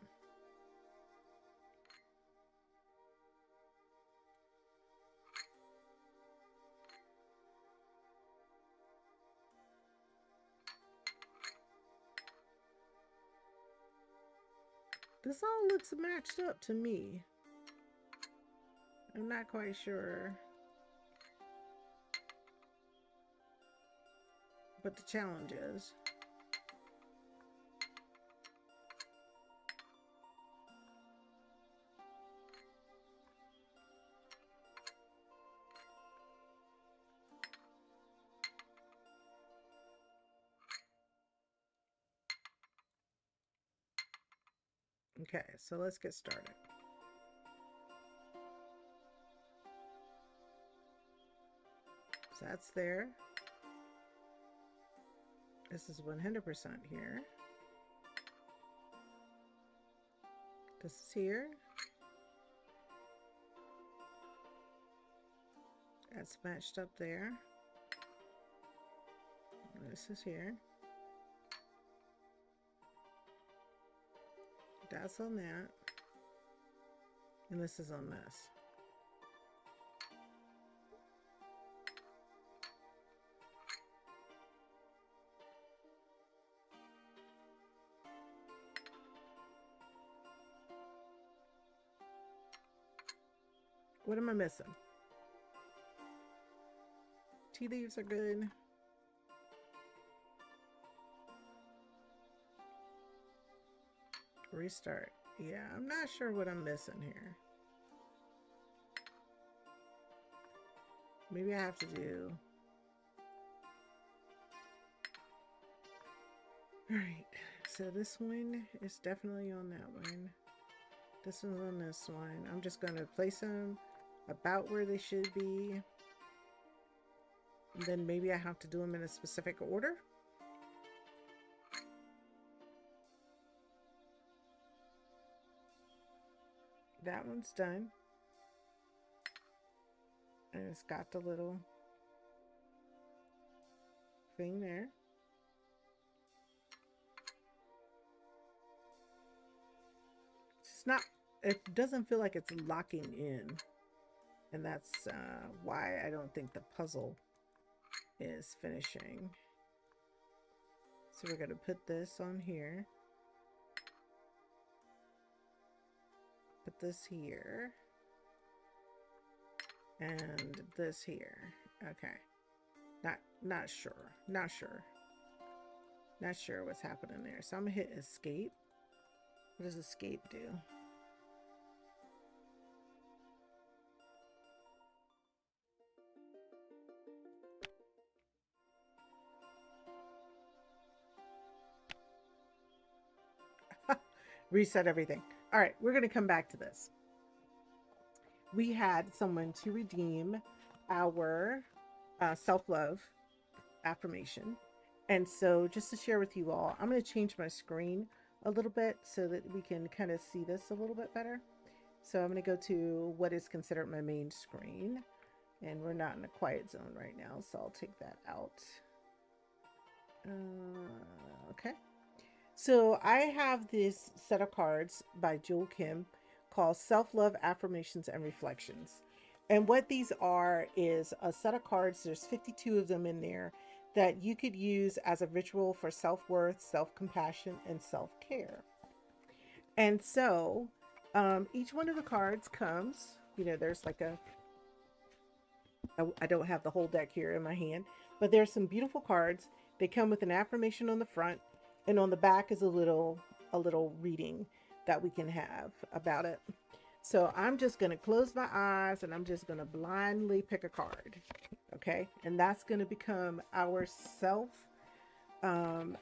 This all looks matched up to me. I'm not quite sure what the challenge is. Okay, so let's get started. So that's there. This is 100% here. This is here. That's matched up there. This is here. That's on that. And this is on this. What am I missing? Tea leaves are good. Restart. Yeah, I'm not sure what I'm missing here. Maybe I have to do... Alright, so this one is definitely on that one. This one's on this one. I'm just going to place them about where they should be. And then maybe I have to do them in a specific order. That one's done. And it's got the little thing there. It's not, it doesn't feel like it's locking in. And that's why I don't think the puzzle is finishing. So we're going to put this on here. Put this here. And this here. Okay. Not sure. Not sure what's happening there. So I'm gonna hit escape. What does escape do? Reset everything. All right, we're gonna come back to this. We had someone to redeem our self-love affirmation. And so just to share with you all, I'm going to change my screen a little bit so that we can kind of see this a little bit better. So I'm going to go to what is considered my main screen. And we're not in a quiet zone right now, so I'll take that out. Okay. So I have this set of cards by Jewel Kim called Self-Love Affirmations and Reflections. And what these are is a set of cards. There's 52 of them in there that you could use as a ritual for self-worth, self-compassion, and self-care. And so each one of the cards comes, you know, there's like I don't have the whole deck here in my hand, but there's some beautiful cards. They come with an affirmation on the front, and on the back is a little reading that we can have about it. So I'm just going to close my eyes and I'm just going to blindly pick a card. Okay. And that's going to become our it's going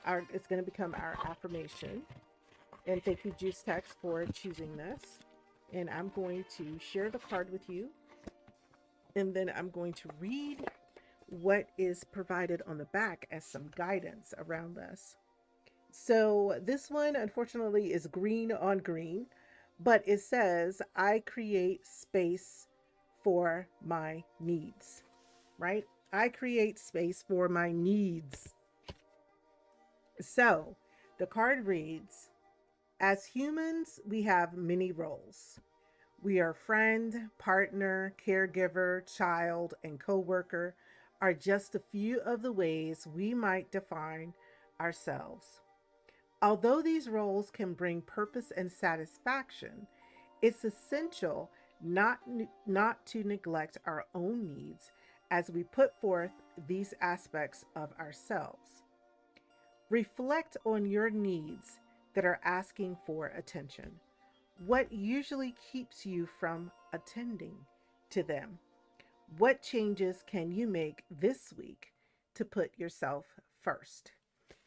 to become our affirmation. And thank you, Juice Text, for choosing this. And I'm going to share the card with you. And then I'm going to read what is provided on the back as some guidance around this. So this one, unfortunately, is green on green, but it says, I create space for my needs, right? I create space for my needs. So the card reads, as humans, we have many roles. We are friend, partner, caregiver, child, and coworker are just a few of the ways we might define ourselves. Although these roles can bring purpose and satisfaction, it's essential not to neglect our own needs as we put forth these aspects of ourselves. Reflect on your needs that are asking for attention. What usually keeps you from attending to them? What changes can you make this week to put yourself first?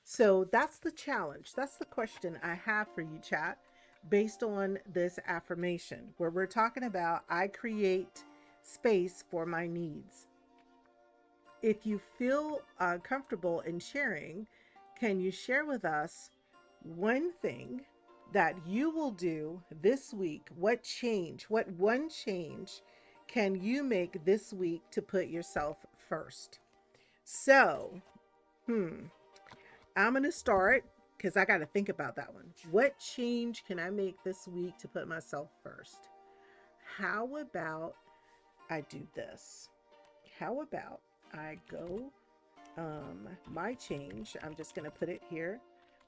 So that's the challenge. That's the question I have for you, chat, based on this affirmation where we're talking about I create space for my needs. If you feel comfortable in sharing, can you share with us one thing that you will do this week? What one change can you make this week to put yourself first? So, I'm going to start because I got to think about that one. What change can I make this week to put myself first? How about I do this? How about I go, my change, I'm just going to put it here.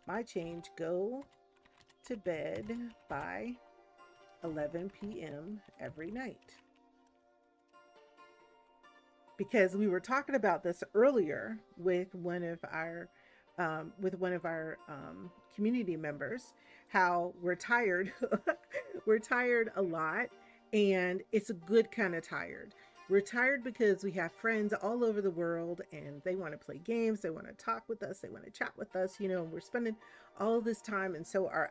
My change, go to bed by 11 p.m. every night. Because we were talking about this earlier with one of our community members, how we're tired. We're tired a lot, and it's a good kind of tired. We're tired because we have friends all over the world and they want to play games, they want to talk with us, they want to chat with us, and we're spending all this time. And so our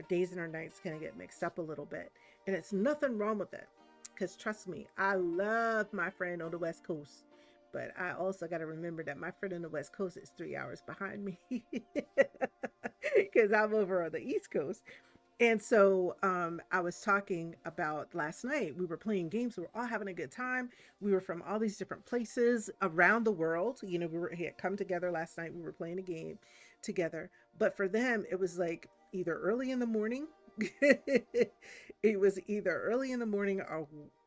days and our nights kind of get mixed up a little bit. And it's nothing wrong with it. Because trust me, I love my friend on the West Coast. But I also got to remember that my friend on the West Coast is 3 hours behind me because I'm over on the East Coast. And so I was talking about last night. We were playing games. We were all having a good time. We were from all these different places around the world. We had come together last night. We were playing a game together. But for them, it was like either early in the morning. It was either early in the morning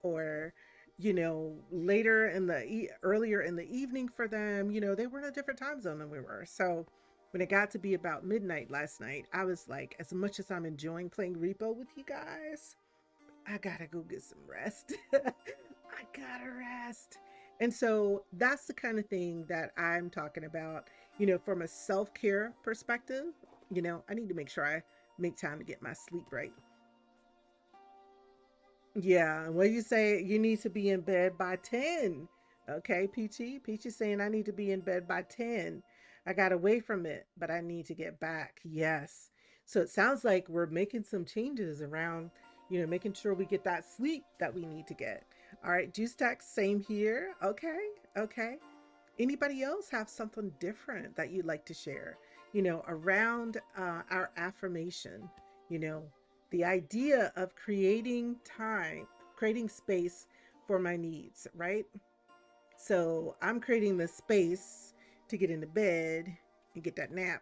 or later in the earlier in the evening for them. They were in a different time zone than we were. So when it got to be about midnight last night, I was like, as much as I'm enjoying playing repo with you guys, I gotta go get some rest. I gotta rest. And so that's the kind of thing that I'm talking about, from a self-care perspective. I need to make sure I make time to get my sleep right. Yeah, what you say? You need to be in bed by 10. Okay, Peachy. Peachy's saying I need to be in bed by 10. I got away from it, but I need to get back. Yes. So it sounds like we're making some changes around, making sure we get that sleep that we need to get. All right, Juice Stack, same here. Okay, okay. Anybody else have something different that you'd like to share, around our affirmation, you know, the idea of creating time, creating space for my needs, right? So I'm creating the space to get into bed and get that nap.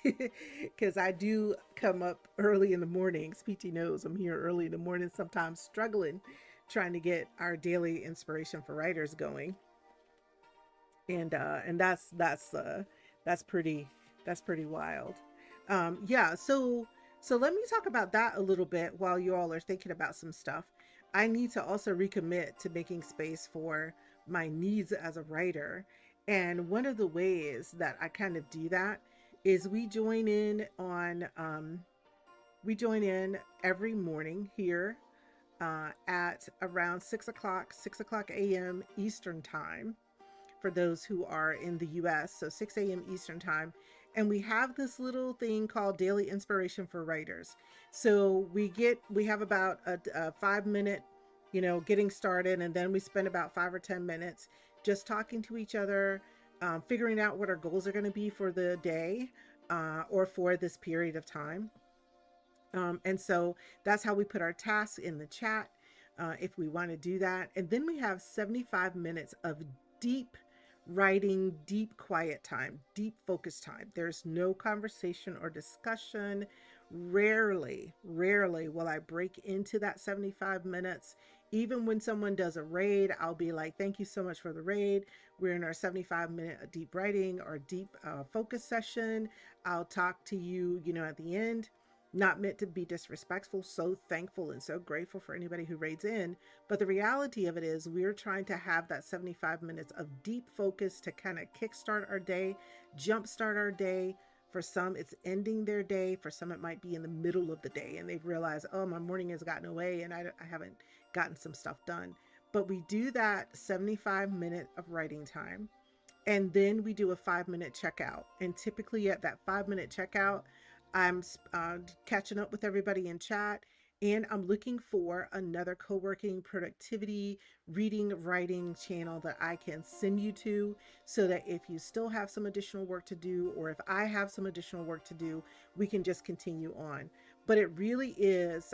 Because I do come up early in the mornings. PT knows I'm here early in the morning, sometimes struggling trying to get our daily inspiration for writers going. And that's pretty that's pretty wild. Yeah, so let me talk about that a little bit while you all are thinking about some stuff. I need to also recommit to making space for my needs as a writer. And one of the ways that I kind of do that is we join in every morning here at around 6 o'clock a.m. Eastern time for those who are in the US, so 6 a.m. Eastern time. And we have this little thing called Daily Inspiration for Writers. So we have about a 5 minute, getting started, and then we spend about 5 or 10 minutes just talking to each other, figuring out what our goals are going to be for the day or for this period of time. And so that's how we put our tasks in the chat if we want to do that. And then we have 75 minutes of deep writing, deep quiet time, deep focus time. There's no conversation or discussion. Rarely will I break into that 75 minutes. Even when someone does a raid, I'll be like, thank you so much for the raid. We're in our 75-minute deep writing or deep focus session. I'll talk to you, at the end. Not meant to be disrespectful, so thankful and so grateful for anybody who raids in. But the reality of it is, we're trying to have that 75 minutes of deep focus to kind of kickstart our day, jumpstart our day. For some, it's ending their day. For some, it might be in the middle of the day and they've realized, oh, my morning has gotten away and I haven't gotten some stuff done. But we do that 75-minute of writing time. And then we do a 5 minute checkout. And typically at that 5 minute checkout, I'm catching up with everybody in chat, and I'm looking for another co-working productivity reading writing channel that I can send you to, so that if you still have some additional work to do, or if I have some additional work to do, we can just continue on. But it really is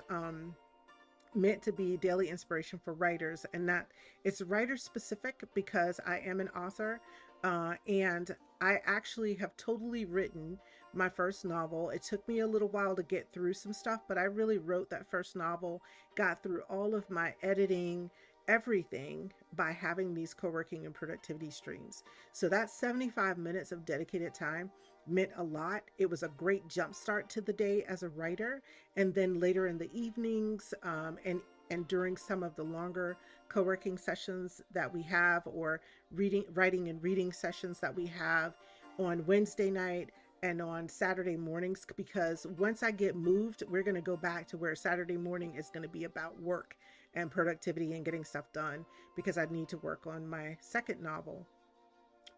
meant to be daily inspiration for writers, and that it's writer specific because I am an author, and I actually have totally written my first novel. It took me a little while to get through some stuff, but I really wrote that first novel, got through all of my editing, everything by having these co-working and productivity streams. So that 75 minutes of dedicated time meant a lot. It was a great jumpstart to the day as a writer. And then later in the evenings, and during some of the longer co-working sessions that we have, or writing and reading sessions that we have on Wednesday night and on Saturday mornings, because once I get moved, we're going to go back to where Saturday morning is going to be about work and productivity and getting stuff done, because I need to work on my second novel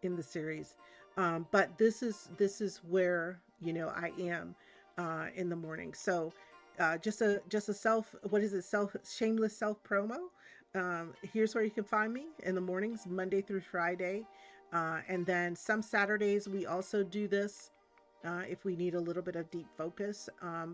in the series. But this is where I am in the morning. So just a self, what is it, self shameless self promo. Here's where you can find me in the mornings, Monday through Friday, and then some Saturdays we also do this. If we need a little bit of deep focus.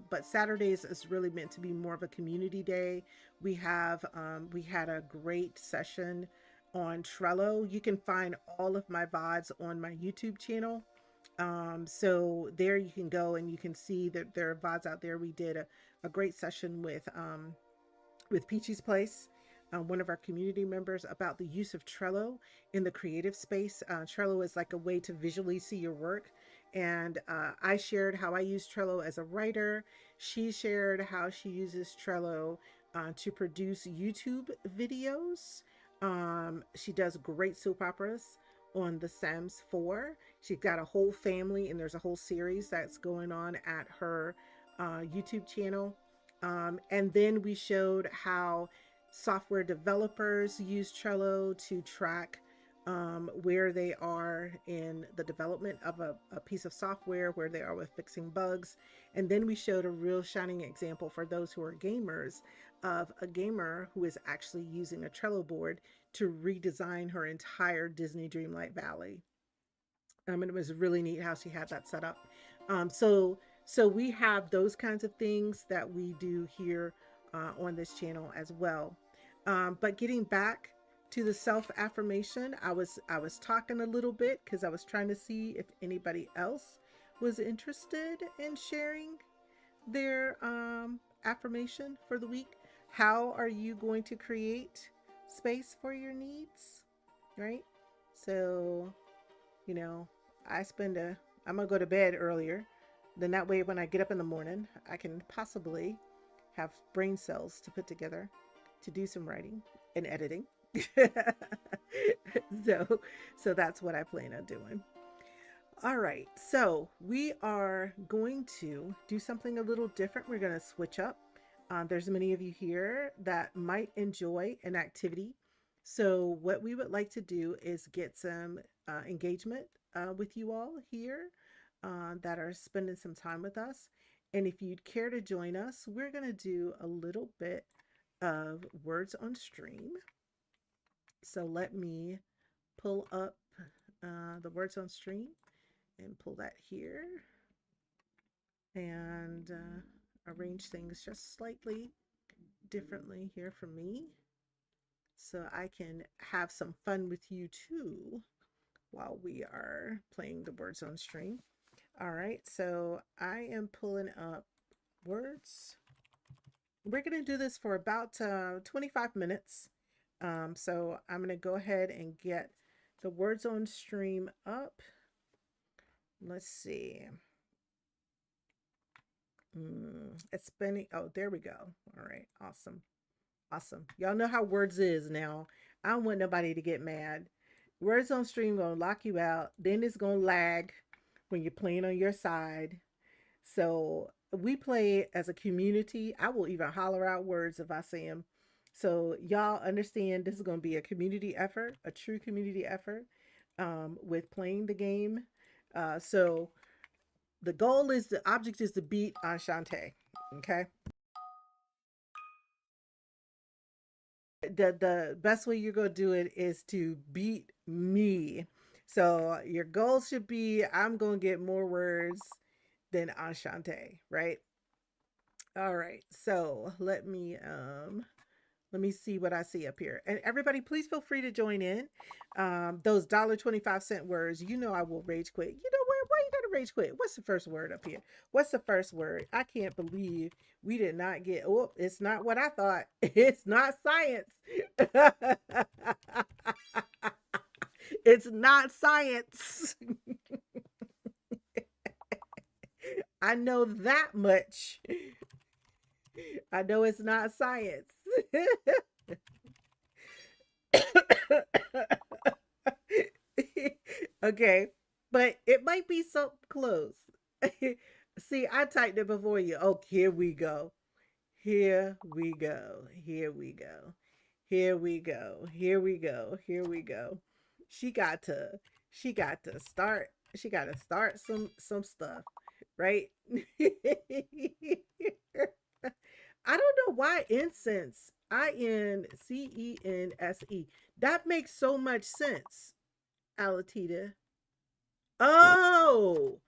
But Saturdays is really meant to be more of a community day. We had a great session on Trello. You can find all of my VODs on my YouTube channel. So there you can go and you can see that there are VODs out there. We did a great session with Peachy's Place, one of our community members, about the use of Trello in the creative space. Trello is like a way to visually see your work. And I shared how I use Trello as a writer. She shared how she uses Trello to produce YouTube videos. She does great soap operas on The Sims 4. She's got a whole family, and there's a whole series that's going on at her YouTube channel. And then we showed how software developers use Trello to track where they are in the development of a piece of software, where they are with fixing bugs. And then we showed a real shining example for those who are gamers of a gamer who is actually using a Trello board to redesign her entire Disney Dreamlight Valley. And it was really neat how she had that set up. So we have those kinds of things that we do here on this channel as well. But getting back to the self affirmation, I was talking a little bit because I was trying to see if anybody else was interested in sharing their affirmation for the week. How are you going to create space for your needs? Right? So, you know, I'm gonna go to bed earlier. Then that way when I get up in the morning, I can possibly have brain cells to put together to do some writing and editing. so so that's what I plan on doing. All right, so we are going to do something a little different. We're going to switch up. There's many of you here that might enjoy an activity. So what we would like to do is get some engagement with you all here that are spending some time with us. And if you'd care to join us, we're going to do a little bit of words on stream. So let me pull up the words on stream and pull that here and arrange things just slightly differently here for me so I can have some fun with you too while we are playing the words on stream. All right, so I am pulling up words. We're going to do this for about 25 minutes. So I'm going to go ahead and get the words on stream up. Let's see. It's spinning. Oh, there we go. All right. Awesome. Awesome. Y'all know how words is now. I don't want nobody to get mad. Words on stream gonna lock you out. Then it's gonna lag when you're playing on your side. So we play as a community. I will even holler out words if I see them. So y'all understand this is gonna be a community effort, a true community effort with playing the game. So the object is to beat Enchante. Okay. The best way you're gonna do it is to beat me. So your goal should be I'm gonna get more words than Enchante, right? All right. So let me see what I see up here. And everybody, please feel free to join in. Those $1.25 words, you know I will rage quit. You know what? Why you gotta rage quit? What's the first word up here? What's the first word? I can't believe we did not get. Oh, it's not what I thought. It's not science. It's not science. I know that much. I know it's not science. Okay, but it might be so close. See, I typed it before you. Oh, here we go. Here we go. Here we go. Here we go. Here we go. Here we go. She got to she got to start some stuff, right? I don't know why incense. INCENSE. That makes so much sense, Alatita. Oh,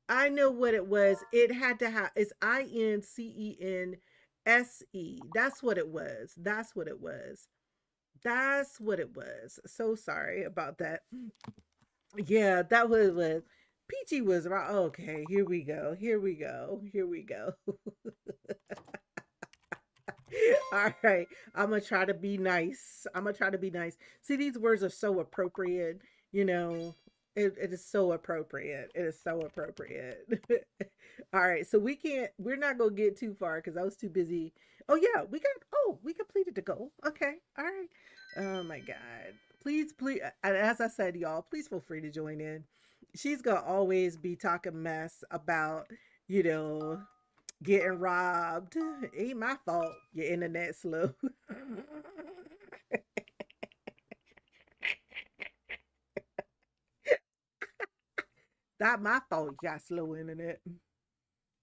I know what it was. It had to have it's INCENSE. That's what it was. That's what it was. That's what it was. So sorry about that. Yeah, that was what it was. Peachy was right. Okay, here we go. Here we go. Here we go. All right. I'm gonna try to be nice. I'm gonna try to be nice. See, these words are so appropriate, you know. It is so appropriate. It is so appropriate. All right. So we're not gonna get too far because I was too busy. Oh yeah, we completed the goal. Okay. All right. Oh my God. Please, as I said, y'all, please feel free to join in. She's gonna always be talking mess about, you know, getting robbed. Ain't my fault. Your internet slow. Not my fault. You got slow internet.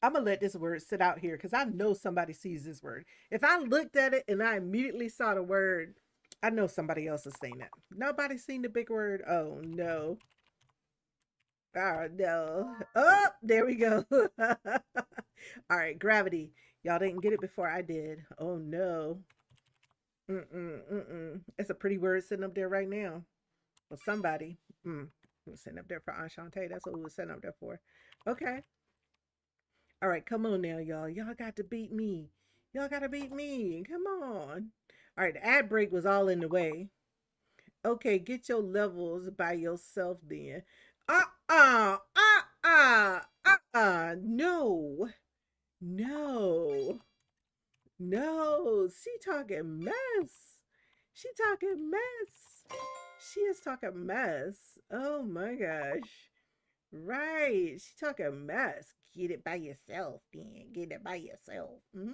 I'm gonna let this word sit out here because I know somebody sees this word. If I looked at it and I immediately saw the word, I know somebody else has seen it. Nobody seen the big word. Oh no. Oh no. Oh, there we go. All right, gravity. Y'all didn't get it before I did. Oh no. Mm-mm, mm-mm. It's a pretty word sitting up there right now. For somebody. It was sitting up there for Enchante. That's what we was sitting up there for. Okay. All right, come on now, y'all. Y'all got to beat me. Y'all got to beat me. Come on. All right, the ad break was all in the way. Okay, get your levels by yourself then. No. No. No. She talking mess. She talking mess. She is talking mess. Oh my gosh. Right. She talking mess. Get it by yourself, then. Get it by yourself. Mm-hmm.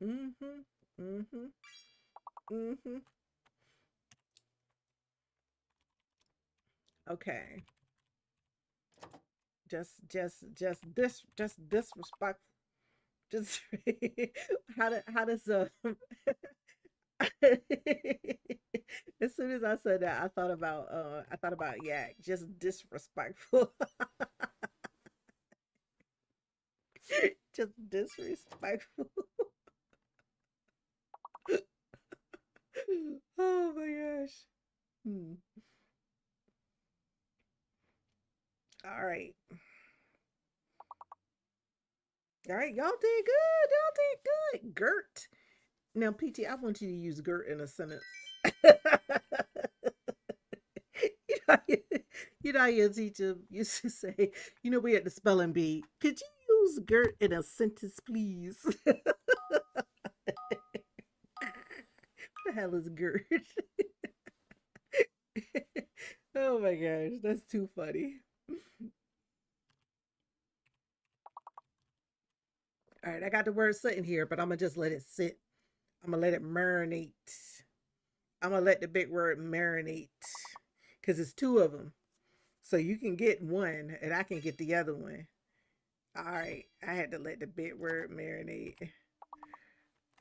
Mm-hmm. Mm-hmm. Mm-hmm. Okay. Just disrespect. Just how does as soon as I said that, I thought about yak. Just disrespectful. Just disrespectful. Oh my gosh. Hmm. All right. All right, y'all did good. Y'all did good. Gert. Now, PT, I want you to use Gert in a sentence. you know, your teacher used to say, we had the spelling bee. Could you use Gert in a sentence, please? The hell is Gert? Oh my gosh, that's too funny. All right, I got the word sitting here, but I'm gonna just let it sit. I'm gonna let it marinate. I'm gonna let the big word marinate because it's two of them. So you can get one and I can get the other one. All right, I had to let the big word marinate.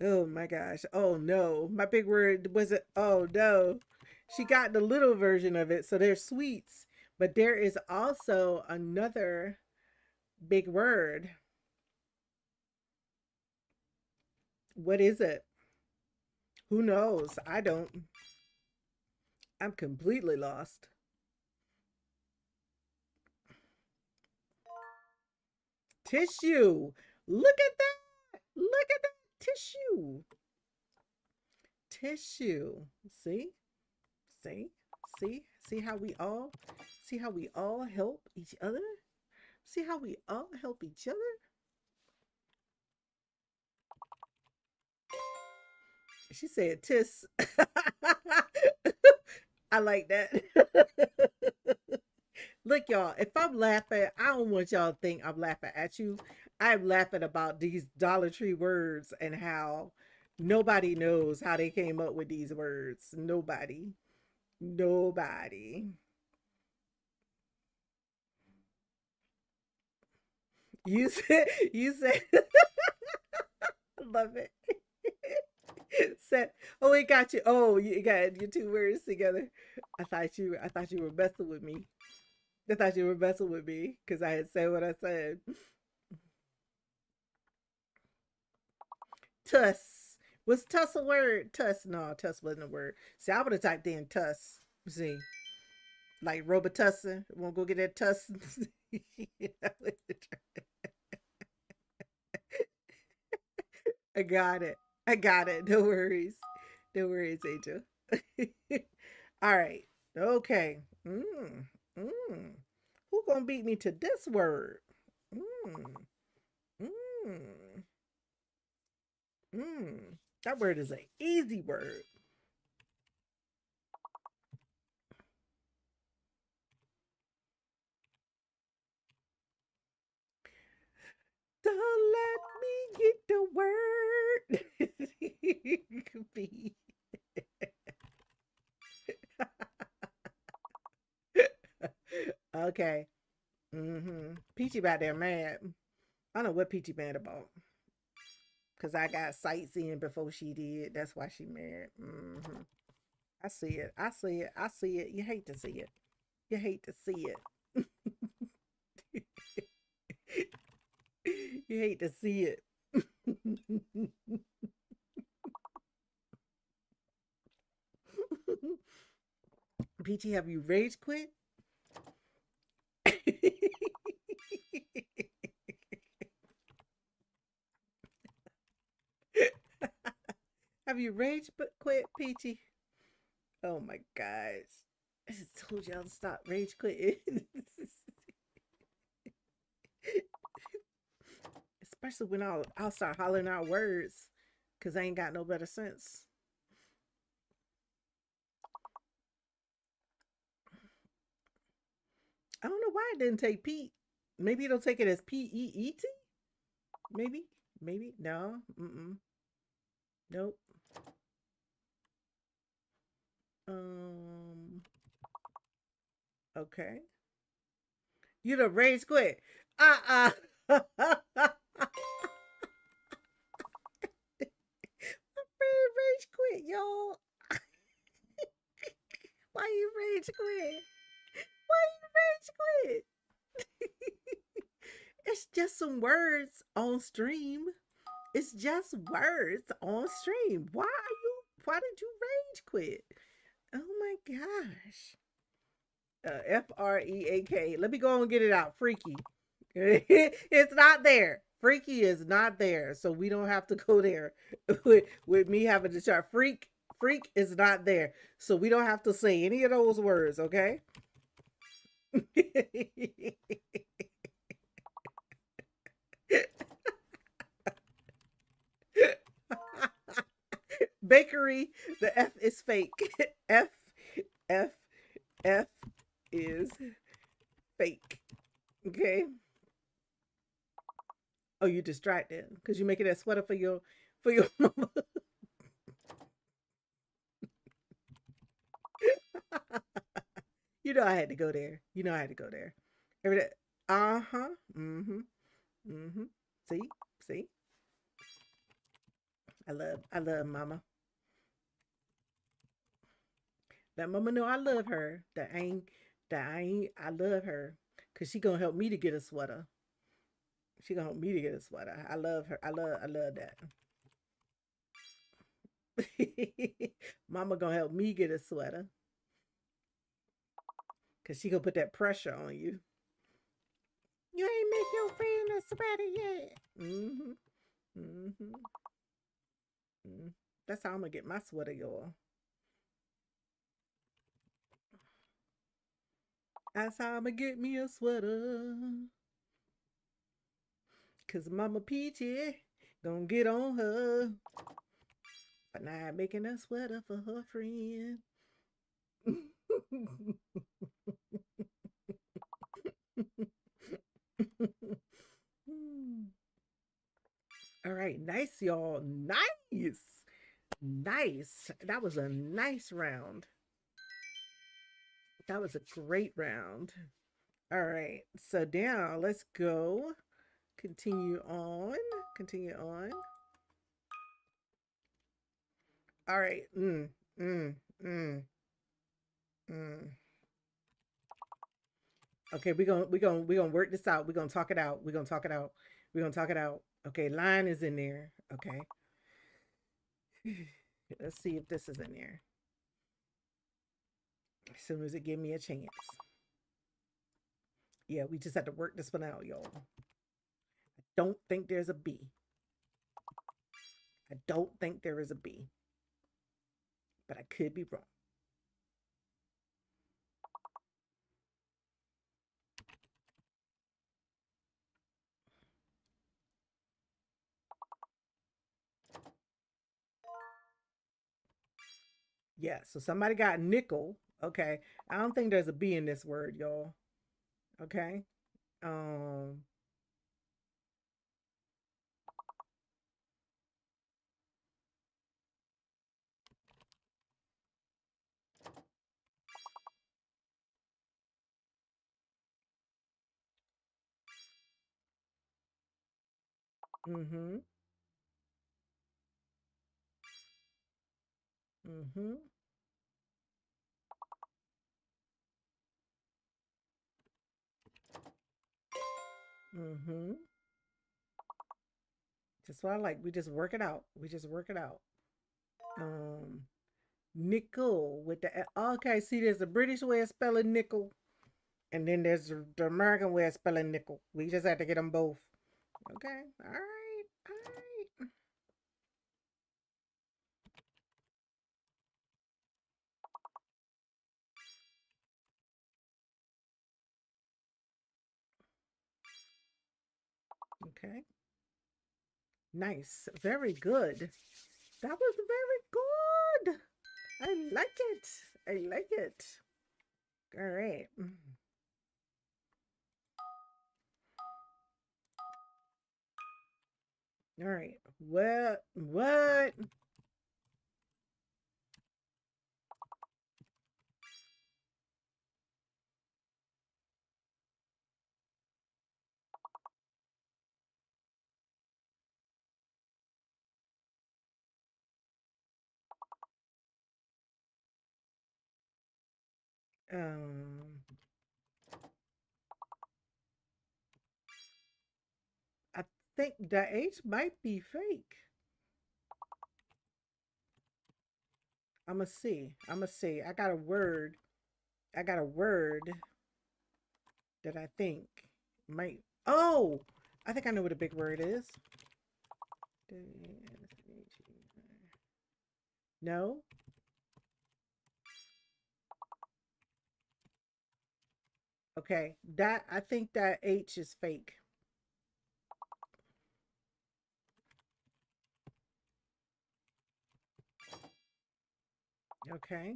Oh my gosh. Oh no. My big word was it. Oh no. She got the little version of it. So they're sweets. But there is also another big word. What is it? Who knows? I don't. I'm completely lost. Tissue. Look at that. Look at that tissue. Tissue. See? See? See how we all help each other? See how we all help each other? She said tis. I like that. Look, y'all, if I'm laughing, I don't want y'all to think I'm laughing at you. I'm laughing about these Dollar Tree words and how nobody knows how they came up with these words. Nobody. Nobody. You said I love it. Said, oh, it got you. Oh, you got your two words together. I thought you were messing with me. I thought you were messing with me because I had said what I said. Tuss. Was tuss a word? Tuss. No, tuss wasn't a word. See, I would have typed in tuss. See, like Robitussin. Won't go get that tuss. I got it. I got it. No worries. No worries, Angel. All right. Okay. Who gonna beat me to this word? Mm. Mm. That word is an easy word. Don't let me get the word. Be. Okay. Peachy about there mad. I don't know what Peachy mad about. Cause I got sightseeing before she did. That's why she mad. I see it. I see it. I see it. You hate to see it. You hate to see it. You hate to see it. Peachy, have you rage quit? Have you rage quit, Peachy? Oh my gosh. I just told y'all to stop rage quitting. Especially when I'll start hollering out words because I ain't got no better sense. I don't know why it didn't take Pete. Maybe it'll take it as Peet. Maybe. Maybe. No. Nope. Um. Okay. You the rage quit. I'm rage quit, y'all. Why you rage quit? Why you rage quit? It's just some words on stream. It's just words on stream. Why did you rage quit? Oh my gosh. Freak. Let me go and get it out. Freaky. It's not there. Freaky is not there. So we don't have to go there with me having to chart. Freak is not there. So we don't have to say any of those words, okay? Bakery, the F is fake. F, F, F is fake. Okay. Oh, you distracted because you're making that sweater for your mama. You know I had to go there. You know I had to go there. Every day. Uh-huh. Mm-hmm. Mm-hmm. See? See? I love mama. Let mama know I love her. I love her. Cause she gonna help me to get a sweater. She gonna help me to get a sweater. I love her. I love that. Mama gonna help me get a sweater because she gonna put that pressure on you. You ain't make your friend a sweater yet. Mm. That's how I'm gonna get my sweater, y'all. That's how I'm gonna get me a sweater. Cause Mama Peachy gonna get on her for not making a sweater for her friend. All right, nice, y'all. Nice. Nice. That was a nice round. That was a great round. All right, so now let's go. Continue on. Continue on. All right. Mm, mm, mm. Okay, we're gonna work this out. We're gonna talk it out. We're gonna talk it out. We're gonna talk it out. Okay, line is in there. Okay. Let's see if this is in there. As soon as it give me a chance. Yeah, we just have to work this one out, y'all. I don't think there's a B. I don't think there is a B. But I could be wrong. Yeah, so somebody got nickel. Okay. I don't think there's a B in this word, y'all. Okay. Um mm-hmm. Mm-hmm. Mm-hmm. Just what I like. We just work it out. We just work it out. Um Nickel with the okay, see there's a British way of spelling nickel and then there's the American way of spelling nickel. We just have to get them both. Okay. All right. All right. Okay. Nice. Very good. That was very good. I like it. I like it. All right. All right. What? What? Um, I think the H might be fake. I'ma see. I'ma see. I got a word. I got a word that I think might. Oh, I think I know what a big word is. No. Okay. That I think that H is fake. Okay.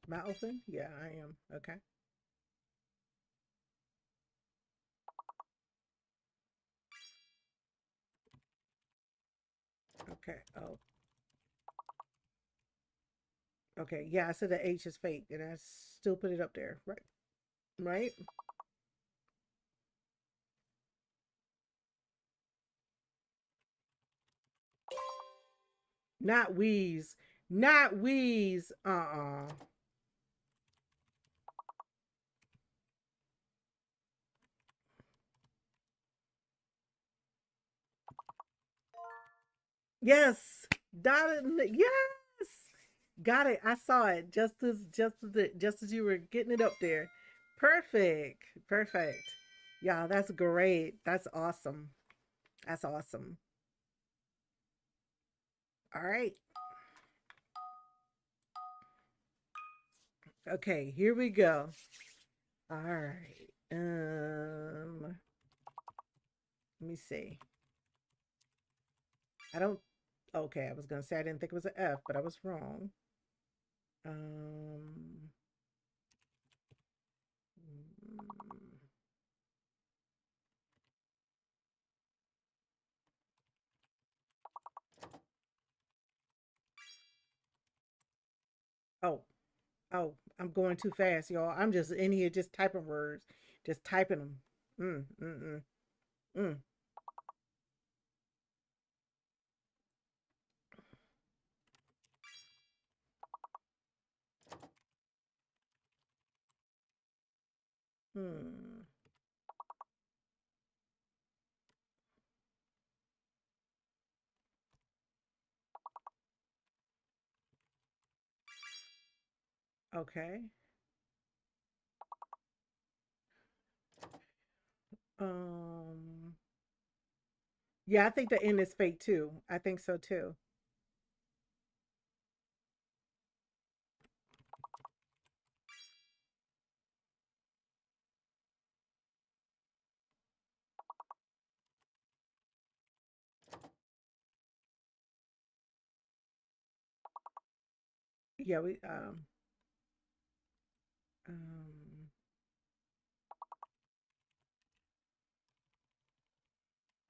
Am I open? Yeah, I am. Okay. Okay. Oh. Okay. Yeah, I said the H is fake, and I still put it up there. Right. Right. Not wheeze. Not wheeze. Yes. Dotted. Yes. Got it. I saw it just as you were getting it up there. Perfect. Perfect. Yeah, that's great. That's awesome. That's awesome. All right. Okay, here we go. All right. Let me see. I don't okay, I was gonna say I didn't think it was an F, but I was wrong. Um mm, oh, oh, I'm going too fast, y'all. I'm just in here just typing words. Just typing them. Mm, mm, mm, mm. Hmm. Okay. Um yeah, I think the N is fake too. I think so too. Yeah, we um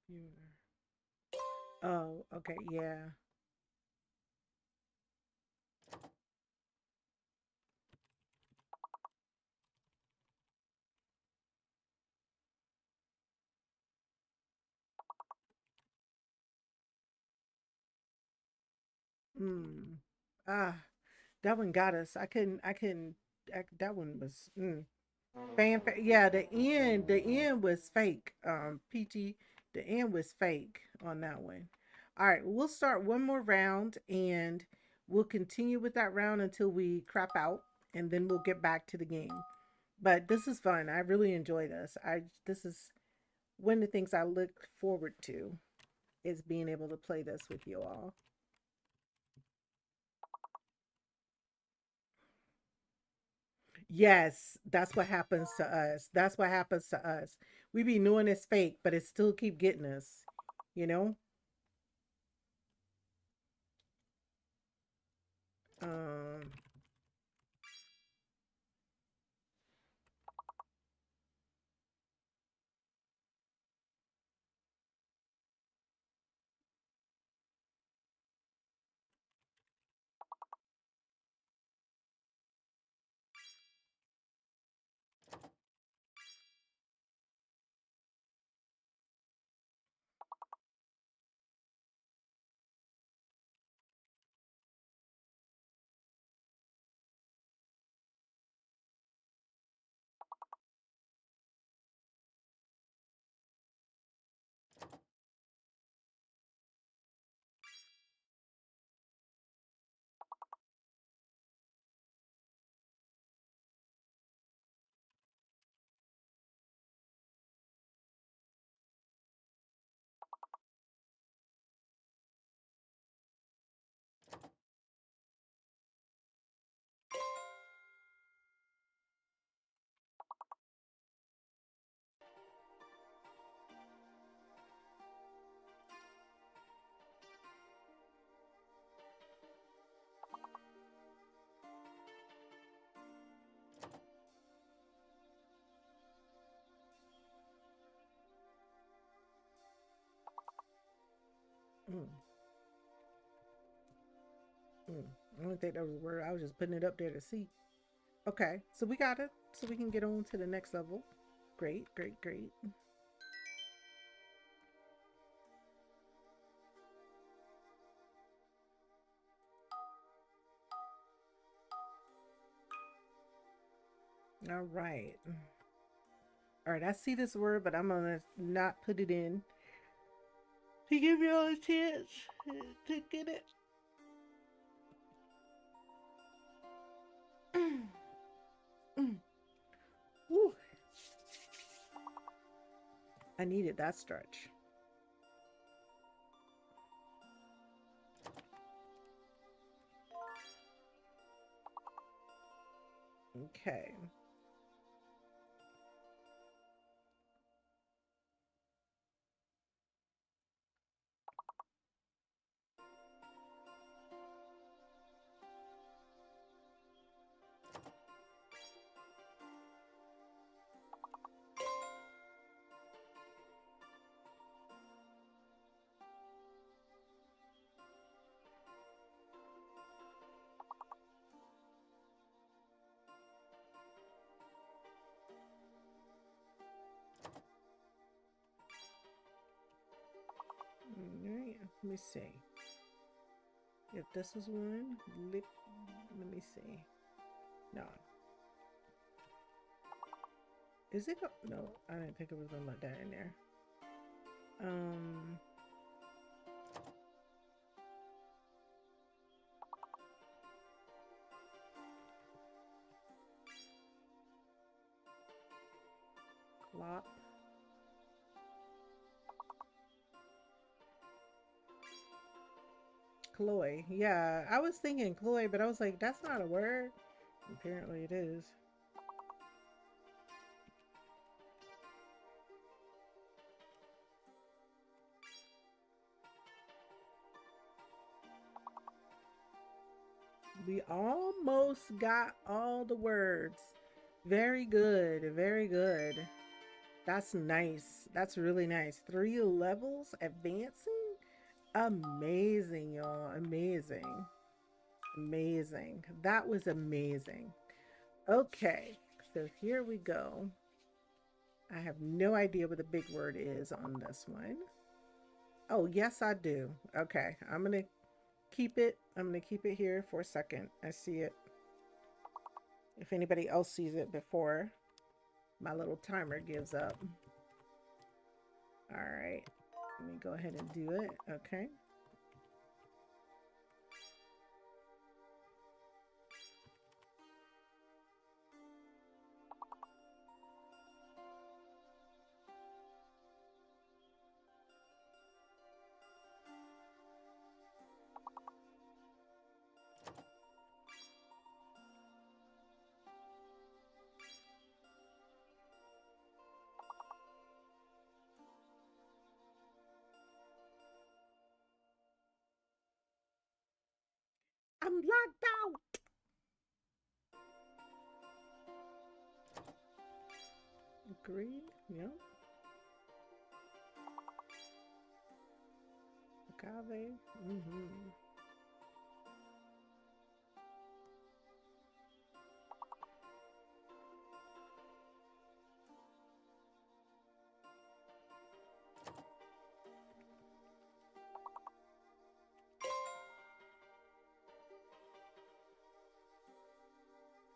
you- oh, okay, yeah. Hmm. Ah, that one got us. That one was yeah, the end was fake. PT, the end was fake on that one. All right, we'll start one more round and we'll continue with that round until we crap out and then we'll get back to the game. But this is fun. I really enjoy this. I This is one of the things I look forward to is being able to play this with you all. Yes, that's what happens to us. That's what happens to us. We be knowing it's fake, but it still keep getting us, you know? Um, mm, mm. I don't think that was a word. I was just putting it up there to see. Okay, so we got it. So we can get on to the next level. Great, great, great. All right. All right, I see this word, but I'm gonna not put it in. to give you all a chance to get it. Woo. I needed that stretch. Okay. All right. Let me see. If this is one, let me see. No. Is it? No, I didn't think it was gonna let that in there. Clop. Cloy. Yeah, I was thinking Cloy, but I was like, that's not a word. Apparently it is. We almost got all the words. Very good. Very good. That's nice. That's really nice. 3 levels advancing. Amazing, y'all. Amazing. Amazing. That was amazing. Okay, so here we go. I have no idea what the big word is on this one. Oh, yes, I do. Okay, I'm going to keep it. I'm going to keep it here for a second. I see it. If anybody else sees it before my little timer gives up. All right, let me go ahead and do it. Okay. I'm locked out. Agreed. Yep. Agave. Mm-hmm.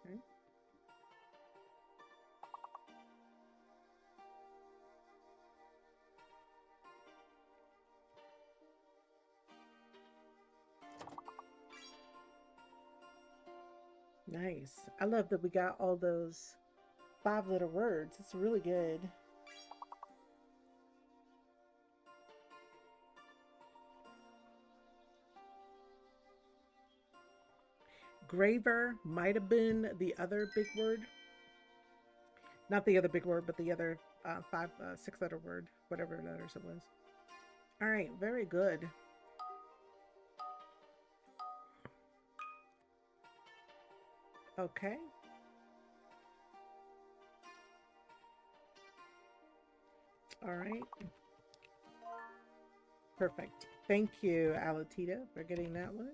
Okay. Nice. I love that we got all those 5-letter words. It's really good. Graver might have been the other big word. Not the other big word, but the other 6-letter word, whatever letters it was. All right, very good. Okay. All right. Perfect. Thank you, Alatita, for getting that one.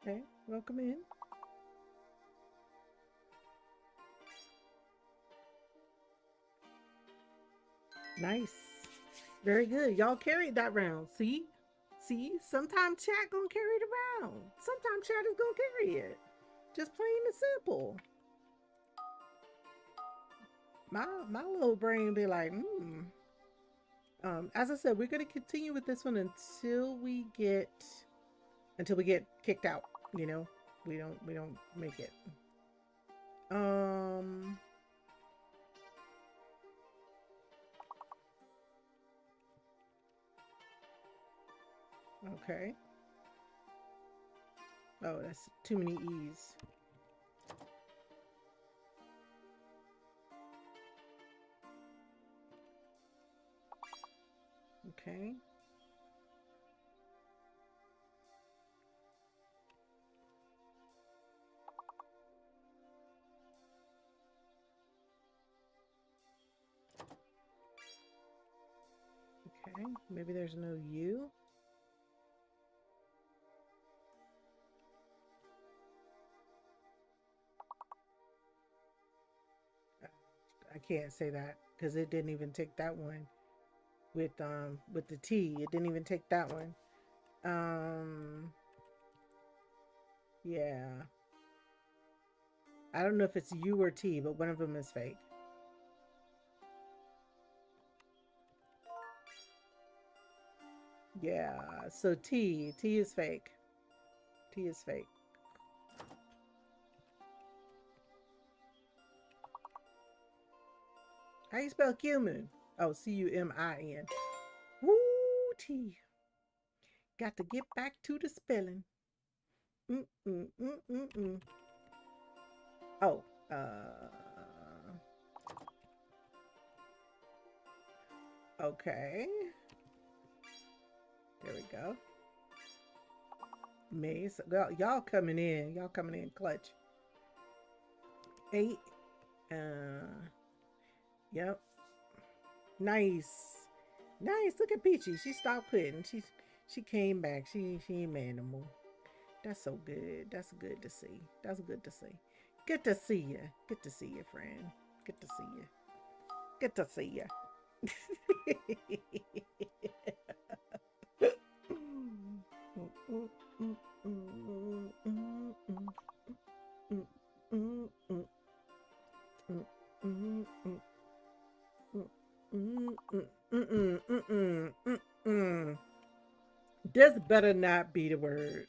Okay, welcome in. Nice. Very good. Y'all carried that round. See? See? Sometimes chat gonna carry it around. Sometimes chat is gonna carry it. Just plain and simple. My little brain be like, as I said, we're gonna continue with this one until we get kicked out. You know, we don't make it. Um. Okay. Oh, that's too many E's. Okay. Okay. Maybe there's no U. I can't say that because it didn't even take that one with the T. It didn't even take that one. Yeah. I don't know if it's U or T, but one of them is fake. Yeah. So T is fake. T is fake. How you spell cumin? Oh, Cumin. Woo, T. Got to get back to the spelling. Mm. Oh, okay. There we go. Maze. Well, y'all coming in. Y'all coming in clutch. 8. Yep. Nice. Nice. Look at Peachy. She stopped quitting. She came back. She ain't mad no more. That's so good. That's good to see. That's good to see. Good to see you. Good to see you, friend. Good to see you. Good to see you. This better not be the word.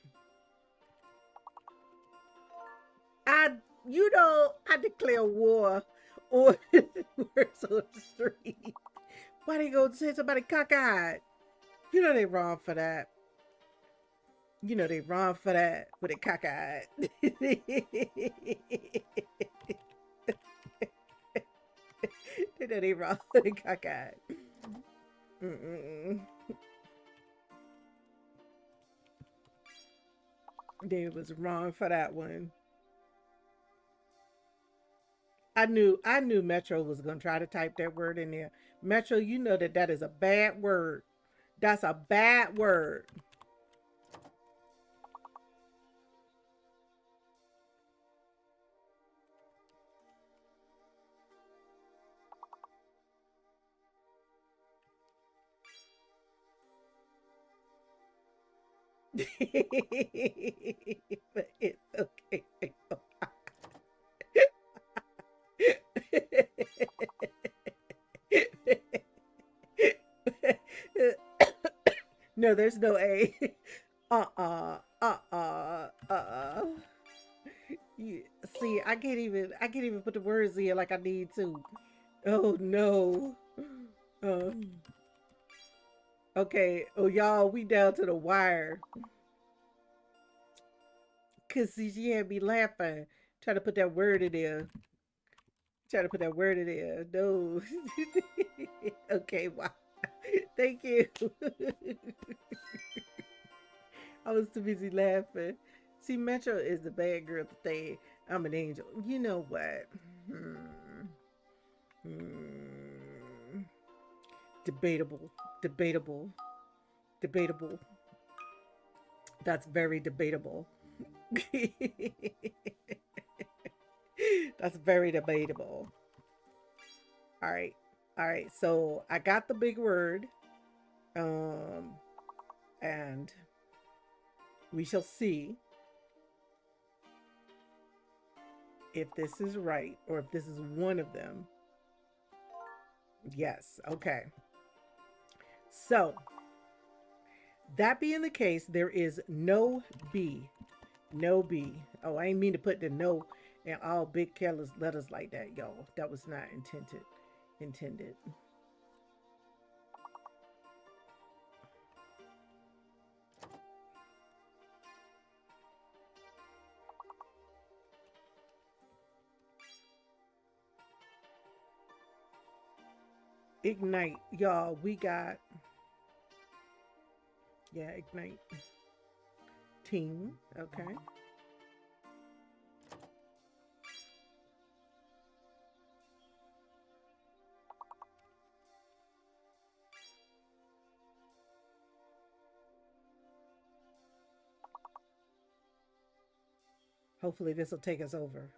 I declare war on words on the street. Why they gonna say somebody cockeyed? You know they wrong for that. You know they wrong for that with a cockeyed. They know they wrong for the cockeyed. They was wrong for that one. I knew Metro was gonna try to type that word in there. Metro, you know that is a bad word. That's a bad word. But it's okay. No, there's no A. Uh-uh. Yeah, see, I can't even put the words in like I need to. Oh no. Um, okay. Oh y'all, we down to the wire. Cause she had me laughing. Trying to put that word in there. Trying to put that word in there. No. Okay, wow. Thank you. I was too busy laughing. See, Metro is the bad girl today. I'm an angel. You know what? Hmm. Hmm. Debatable. Debatable. Debatable. That's very debatable. That's very debatable. All right. All right. So I got the big word. Um, and we shall see if this is right or if this is one of them. Yes. Okay. So, that being the case, there is no B. No B. Oh, I ain't mean to put the no in all big careless letters like that, y'all. That was not intended. Ignite, y'all. We got, yeah, ignite. Team. Okay. Hopefully this will take us over.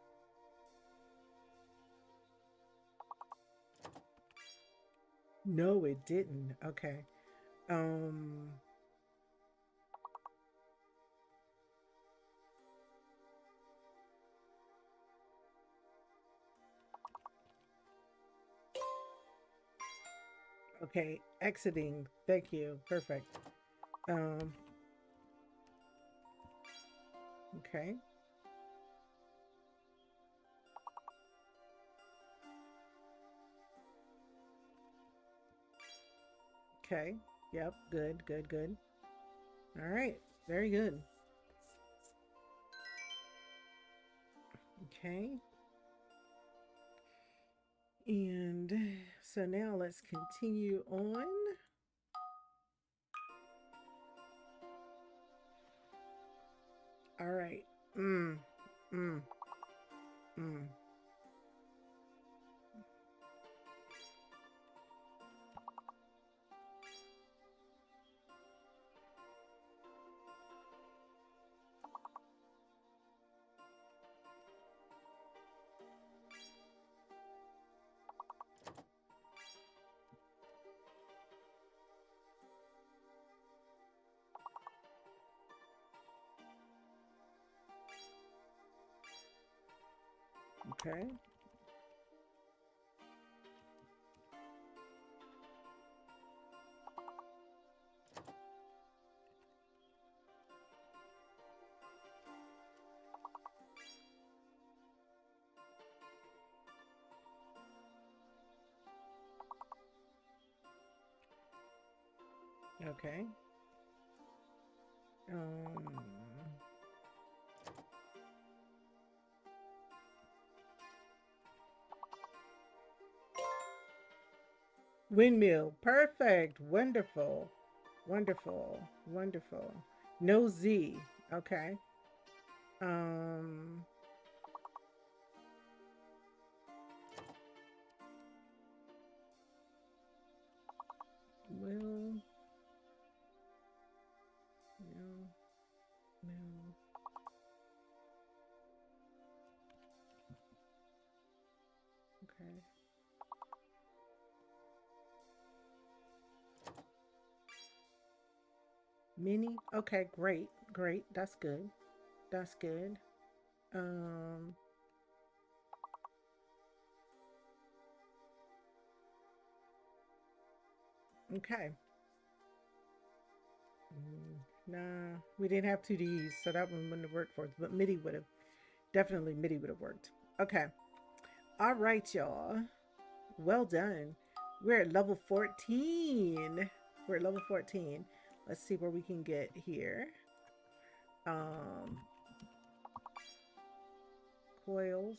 No, it didn't. Okay. Um okay, exiting. Thank you. Perfect. Um okay. Okay. Yep, good, good, good. All right. Very good. Okay. And so now let's continue on. All right. Mm. Mm. Mm. Okay. Okay. Um Windmill. Perfect. Wonderful. Wonderful. Wonderful. No Z. Okay. Um Will. No. No. Okay. Mini. Okay, great. Great. That's good. That's good. Um okay. Nah, we didn't have two D's, so that one wouldn't have worked for us. But MIDI would have definitely MIDI would have worked. Okay. All right, y'all. Well done. We're at level 14. We're at level 14. Let's see where we can get here. Um Coils.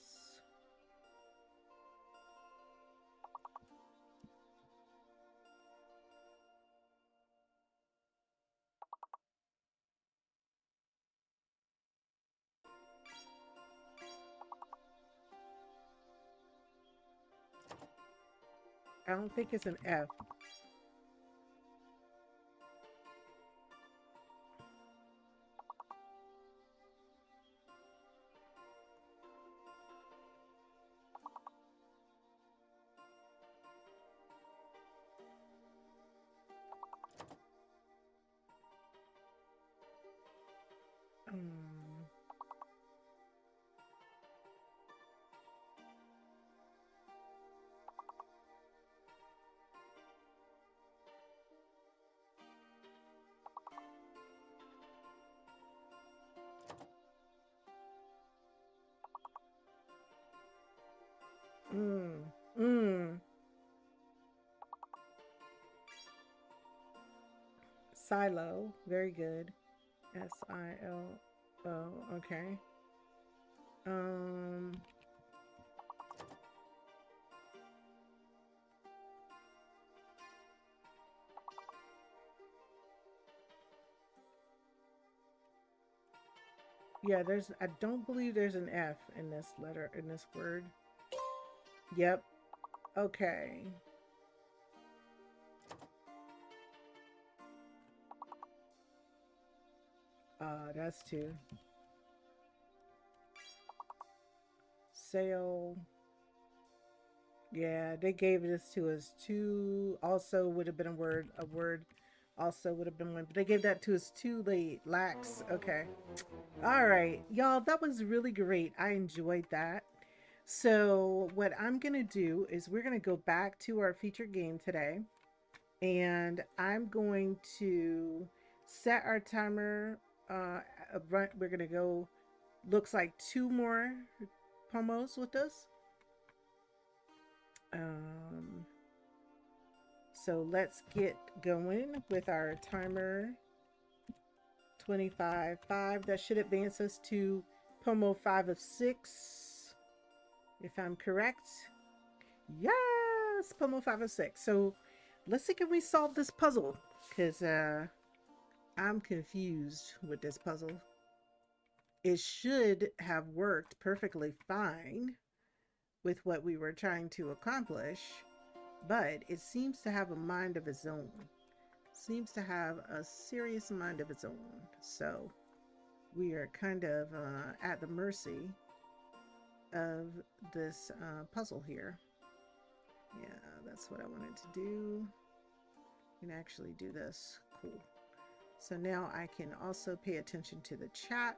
I don't think it's an F. Mm. Mm. Silo. Very good. Silo. Okay. Um. Yeah, I don't believe there's an F in this letter, in this word. Yep. Okay. That's two. Sale. Yeah, they gave this to us too. Also would have been a word. A word also would have been one. But they gave that to us too late. Lax. Okay. All right. Y'all, that was really great. I enjoyed that. So, what I'm going to do is we're going to go back to our featured game today. And I'm going to set our timer. We're going to go, looks like two more pomos with us. Um, So let's get going with our timer 25.5. That should advance us to Pomo 5 of 6, if I'm correct. Yes, Pomo 5 of 6. So let's see, can we solve this puzzle? Because I'm confused with this puzzle. It should have worked perfectly fine with what we were trying to accomplish, but it seems to have a mind of its own. Seems to have a serious mind of its own. So we are kind of at the mercy of this puzzle here. Yeah, that's what I wanted to do. You can actually do this. Cool. So now I can also pay attention to the chat.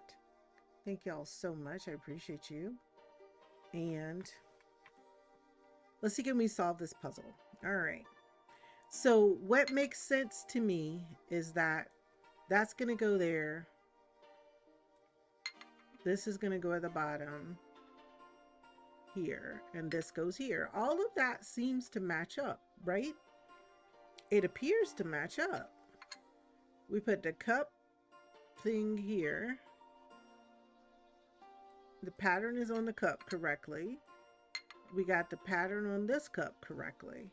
Thank y'all so much. I appreciate you. And let's see, can we solve this puzzle? All right. So what makes sense to me is that that's going to go there. This is going to go at the bottom here, and this goes here. All of that seems to match up, right? It appears to match up. We put the cup thing here. The pattern is on the cup correctly. We got the pattern on this cup correctly.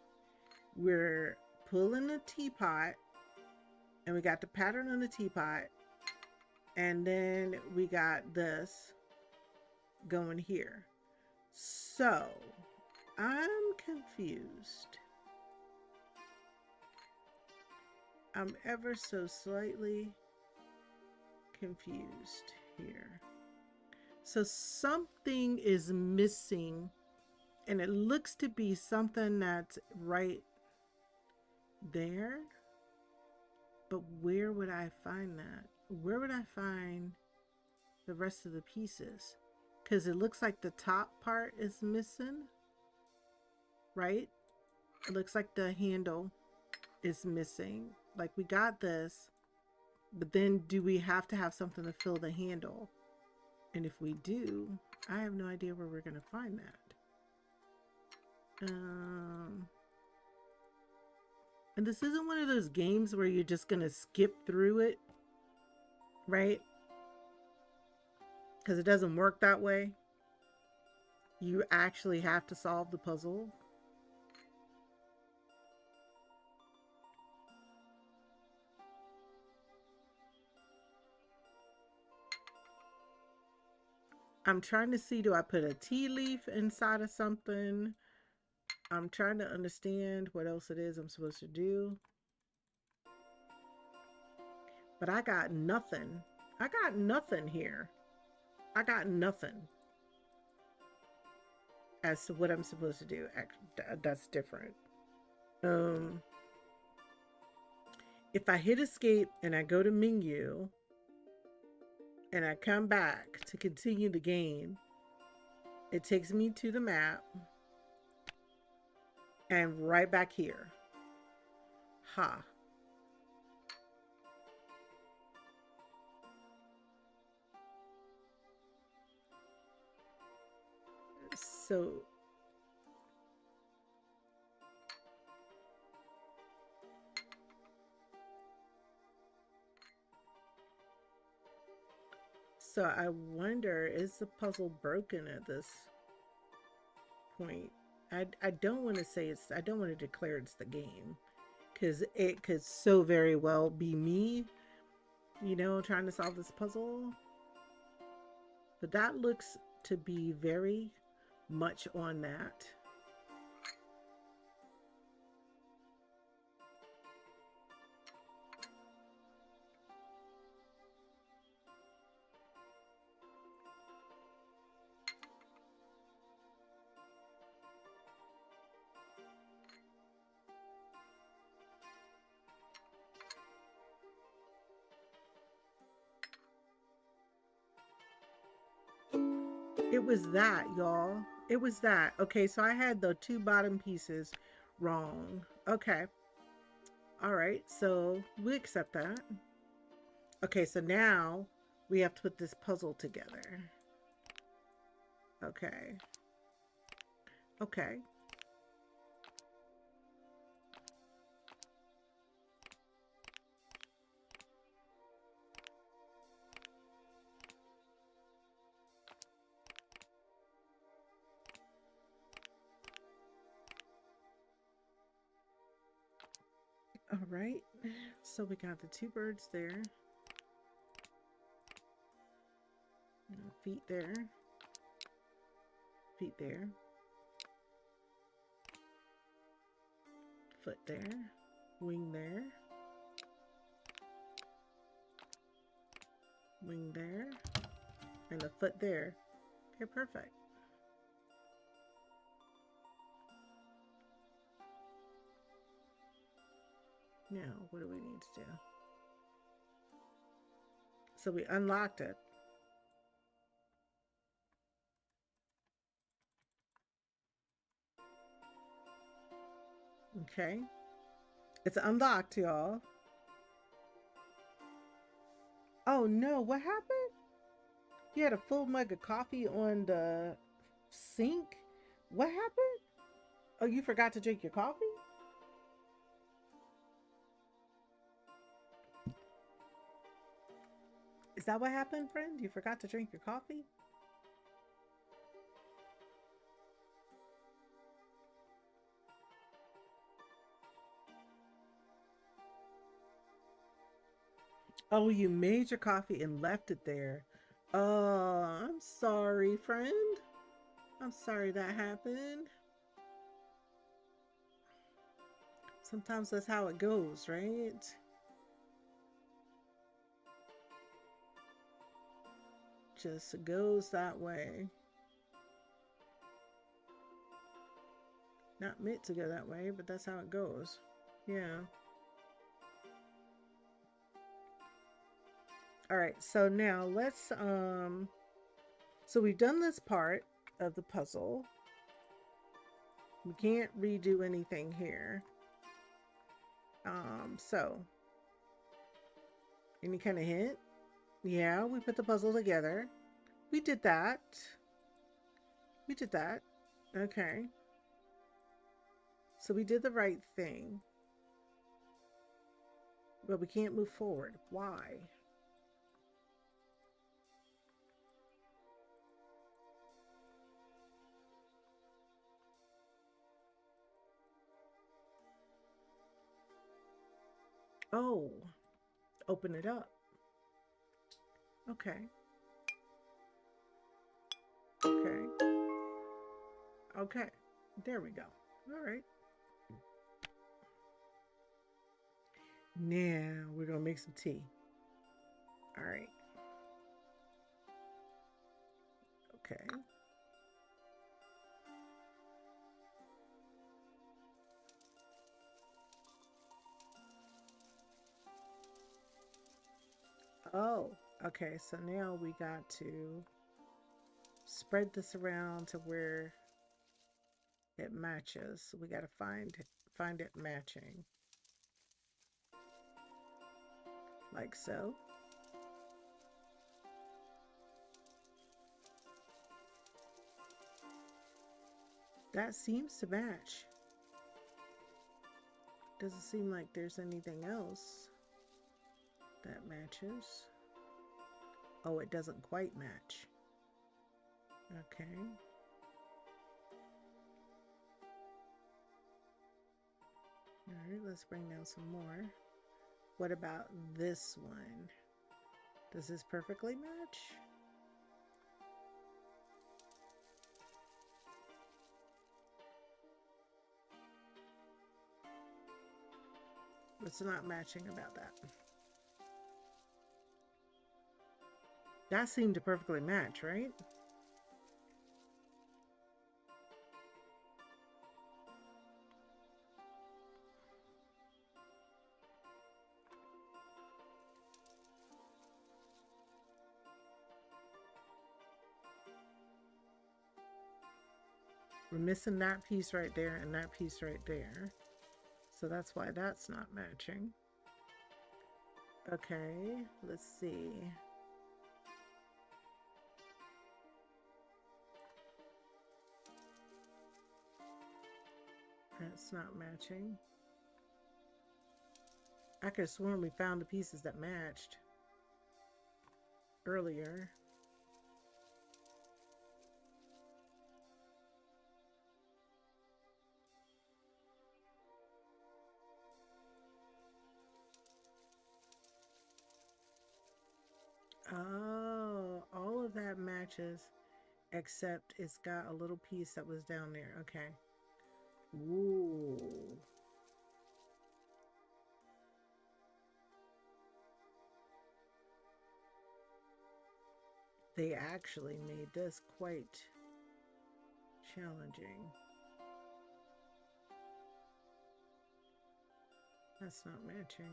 We're pulling the teapot, and we got the pattern on the teapot, and then we got this going here. So I'm confused. I'm ever so slightly confused here. So something is missing, and it looks to be something that's right there. But where would I find that? Where would I find the rest of the pieces? Because it looks like the top part is missing, right? It looks like the handle is missing. Like we got this, but then do we have to have something to fill the handle? And if we do, I have no idea where we're going to find that. And this isn't one of those games where you're just going to skip through it, right? Because it doesn't work that way. You actually have to solve the puzzle. I'm trying to see, do I put a tea leaf inside of something? I'm trying to understand what else it is I'm supposed to do. But I got nothing. I got nothing here. I got nothing as to what I'm supposed to do. That's different. If I hit escape and I go to menu and I come back to continue the game, it takes me to the map and right back here. Ha. So So I wonder, is the puzzle broken at this point? I don't want to say it's, I don't want to declare it's the game, because it could so very well be me, you know, trying to solve this puzzle. But that looks to be very much on that. It was that, y'all. It was that. Okay, so I had the two bottom pieces wrong. Okay. All right, so we accept that. Okay, so now we have to put this puzzle together. Okay. Okay. All right. So we got the two birds there. Feet there. Feet there. Foot there. Wing there. Wing there. And a foot there. Okay, perfect. Now, what do we need to do? So we unlocked it. Okay. It's unlocked, y'all. Oh no, what happened? You had a full mug of coffee on the sink? What happened? Oh, you forgot to drink your coffee? Is that what happened, friend? You forgot to drink your coffee? Oh, you made your coffee and left it there. Oh, I'm sorry, friend. I'm sorry that happened. Sometimes that's how it goes, right? Just goes that way. Not meant to go that way, but that's how it goes. Yeah. All right, so now let's so we've done this part of the puzzle. We can't redo anything here. So any kind of hint? Yeah, we put the puzzle together. We did that. We did that. Okay. So we did the right thing. But we can't move forward. Why? Oh, open it up. Okay. Okay. Okay. There we go. All right. Now we're going to make some tea. All right. Okay. Oh, okay. So now we got to spread this around to where it matches. We got to find it matching. Like so. That seems to match. Doesn't seem like there's anything else that matches. Oh, it doesn't quite match. Okay. All right, let's bring down some more. What about this one? Does this perfectly match? What's not matching about that? That seemed to perfectly match, right? We're missing that piece right there and that piece right there. So that's why that's not matching. Okay, let's see. That's not matching. I could have sworn we found the pieces that matched earlier. Oh, all of that matches except it's got a little piece that was down there. Okay. Ooh. They actually made this quite challenging. That's not matching.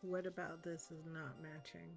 What about this is not matching?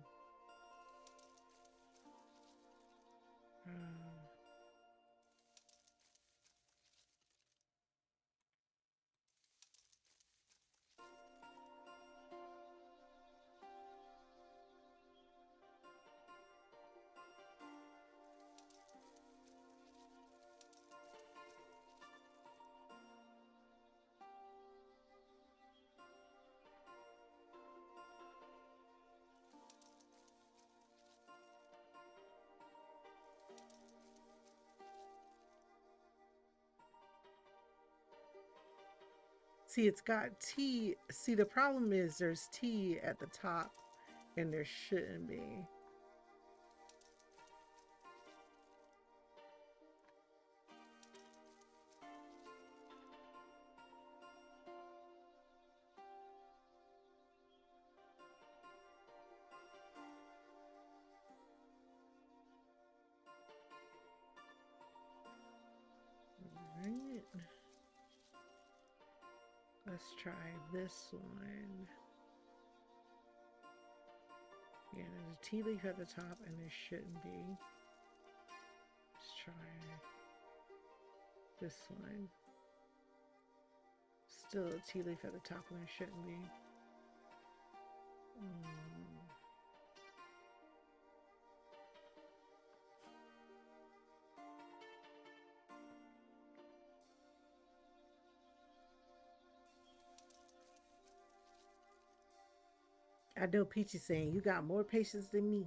See, it's got T. See, the problem is there's T at the top and there shouldn't be. Right. Let's try this one. Yeah, there's a tea leaf at the top and there shouldn't be. Let's try this one. Still a tea leaf at the top and there shouldn't be. I know Peachy's saying, you got more patience than me.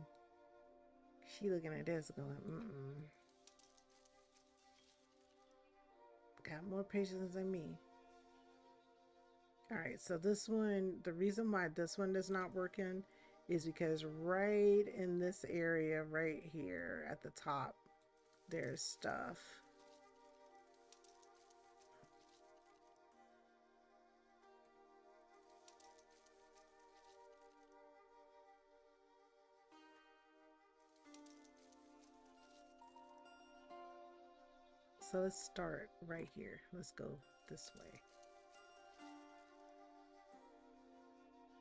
She looking at this going, got more patience than me. All right, so this one, the reason why this one is not working is because right in this area right here at the top, there's stuff. So let's start right here. Let's go this way.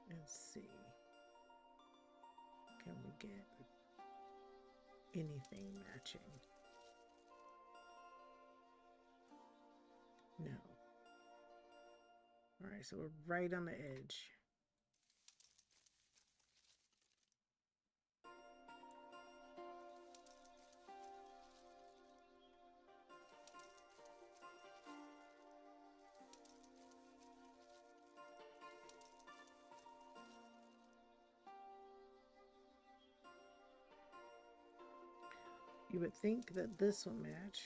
Let's see. Can we get anything matching? No. All right, so we're right on the edge. You would think that this will match,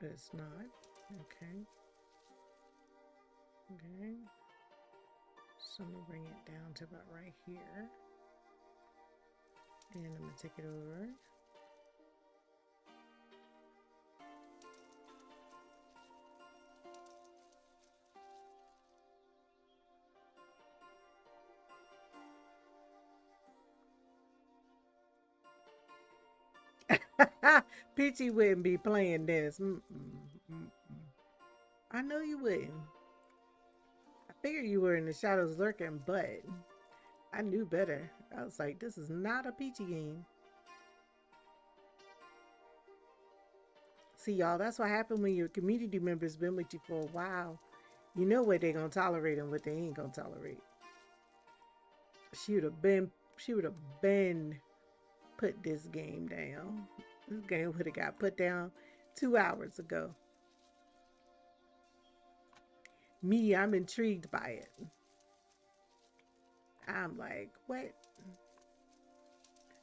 but it's not. Okay. Okay. So I'm gonna bring it down to about right here. And I'm gonna take it over. Peachy wouldn't be playing this. I know you wouldn't. I figured you were in the shadows lurking, but I knew better. I was like, this is not a Peachy game. See, y'all, that's what happened when your community members been with you for a while. You know what they're gonna tolerate and what they ain't gonna tolerate. She would have been. She would have been put this game down. This game would have got put down 2 hours ago. Me, I'm intrigued by it. I'm like, what?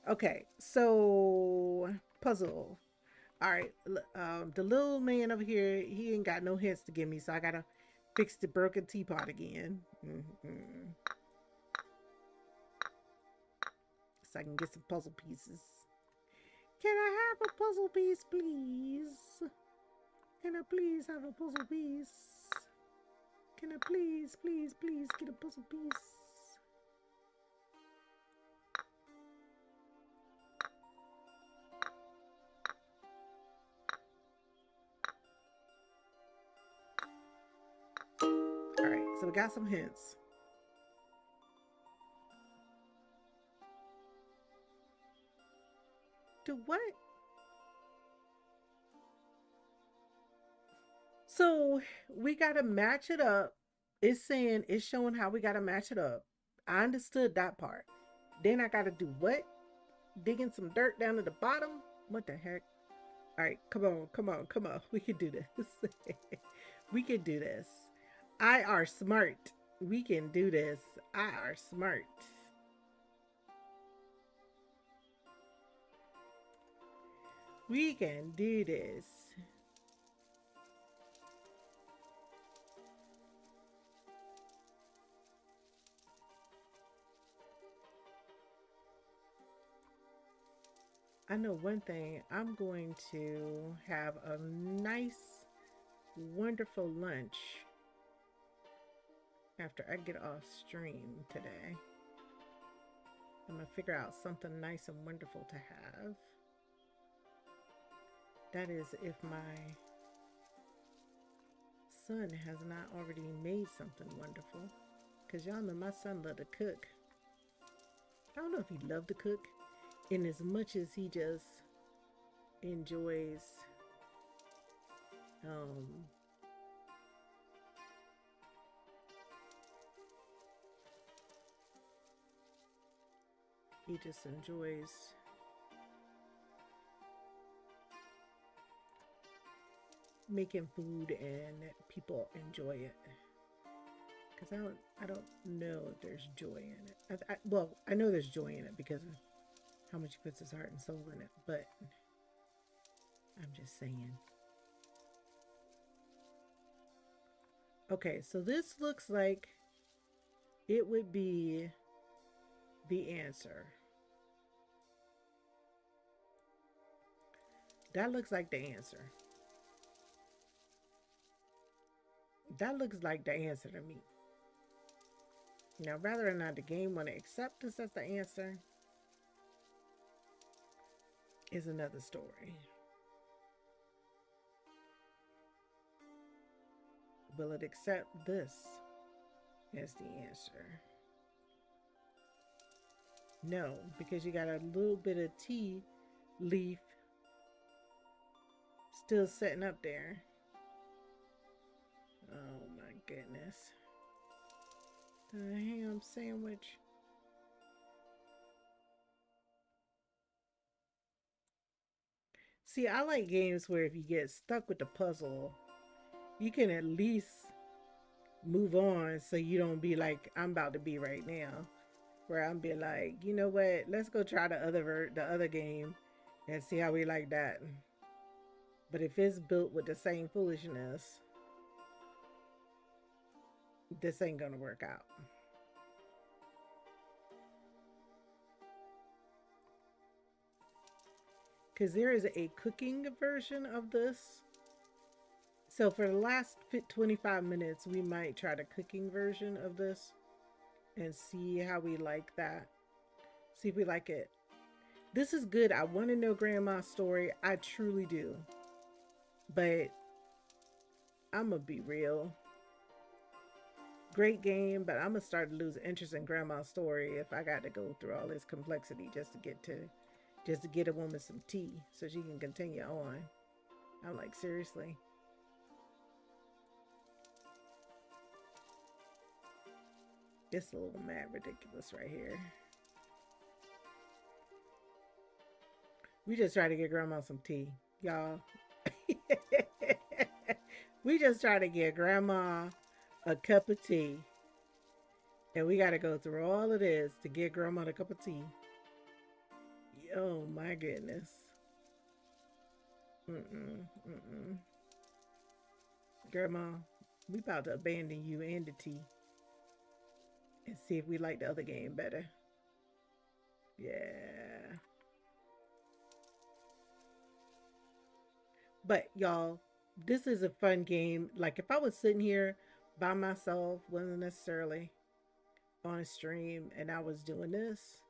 Okay, so puzzle. All right, the little man over here, he ain't got no hints to give me, so I gotta fix the broken teapot again. So I can get some puzzle pieces. Can I have a puzzle piece, please? Can I please have a puzzle piece? Can I please, please, please get a puzzle piece? All right, so we got some hints. To what? So we gotta match it up. It's showing how we gotta match it up. I understood that part. Then I gotta do what? Digging some dirt down to the bottom? What the heck? All right, come on, come on, come on. We can do this. We can do this. I are smart. We can do this. I are smart. We can do this. I know one thing. I'm going to have a nice, wonderful lunch after I get off stream today. I'm going to figure out something nice and wonderful to have. That is if my son has not already made something wonderful. Because y'all know my son loved to cook. I don't know if he loved to cook in as much as he just enjoys he just enjoys making food and people enjoy it. Because I don't know if there's joy in it. Well, I know there's joy in it because of how much he puts his heart and soul in it, but I'm just saying. Okay, so this looks like it would be the answer. That looks like the answer. That looks like the answer to me. Now, whether or not the game want to accept this as the answer is another story. Will it accept this as the answer? No, because you got a little bit of tea leaf still sitting up there. Oh my goodness. The ham sandwich. See, I like games where if you get stuck with the puzzle, you can at least move on so you don't be like I'm about to be right now, where I'm be like, you know what, let's go try the other game and see how we like that. But if it's built with the same foolishness, this ain't gonna work out. Because there is a cooking version of this. So for the last 25 minutes, we might try the cooking version of this and see how we like that. See if we like it. This is good. I want to know Grandma's story. I truly do. But I'm going to be real. Great game, but I'm going to start to lose interest in Grandma's story if I got to go through all this complexity just to get a woman some tea so she can continue on. I'm like, seriously? It's a little mad ridiculous right here. We just try to get Grandma some tea, y'all. We just try to get Grandma a cup of tea. And we got to go through all of this to get Grandma a cup of tea. Oh my goodness. Mm-mm. Grandma, we about to abandon you and the tea and see if we like the other game better. Yeah. But y'all, this is a fun game. Like if I was sitting here by myself, wasn't necessarily on a stream, and I was doing this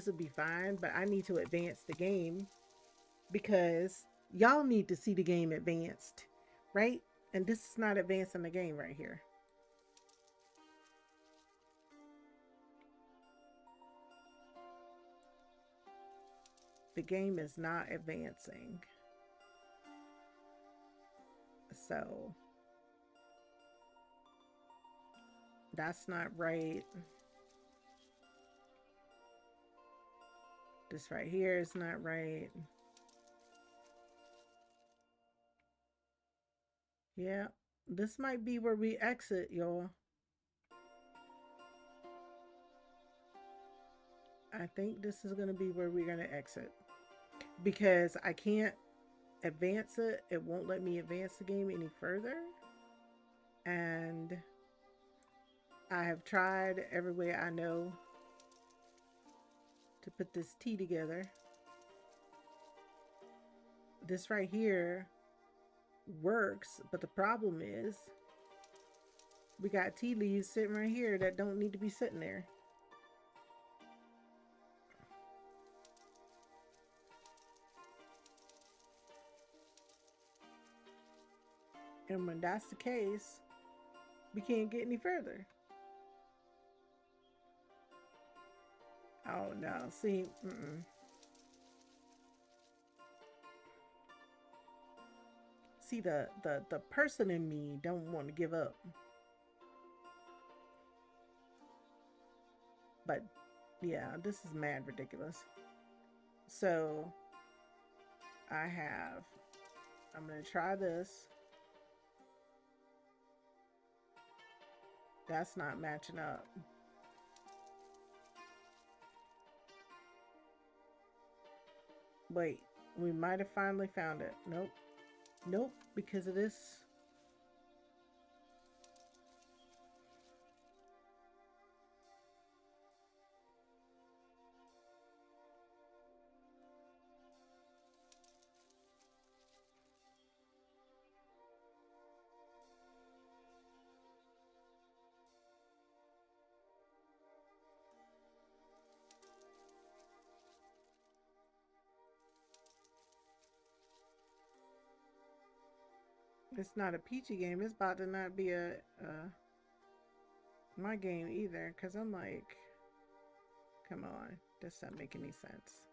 would be fine. But I need to advance the game because y'all need to see the game advanced, right? And this is not advancing the game right here. The game is not advancing. So that's not right. This right here is not right. Yeah, this might be where we exit, y'all. I think this is going to be where we're going to exit because I can't advance it. It won't let me advance the game any further. And I have tried every way I know to put this tea together. This right here works, but the problem is we got tea leaves sitting right here that don't need to be sitting there. And when that's the case, we can't get any further. Oh no, see, see the person in me don't want to give up. But yeah, this is mad ridiculous. So I'm gonna try this. That's not matching up. Wait, we might have finally found it. Nope. Nope, because of this. It's not a peachy game. It's about to not be a my game either. Cause I'm like, come on, this doesn't make any sense.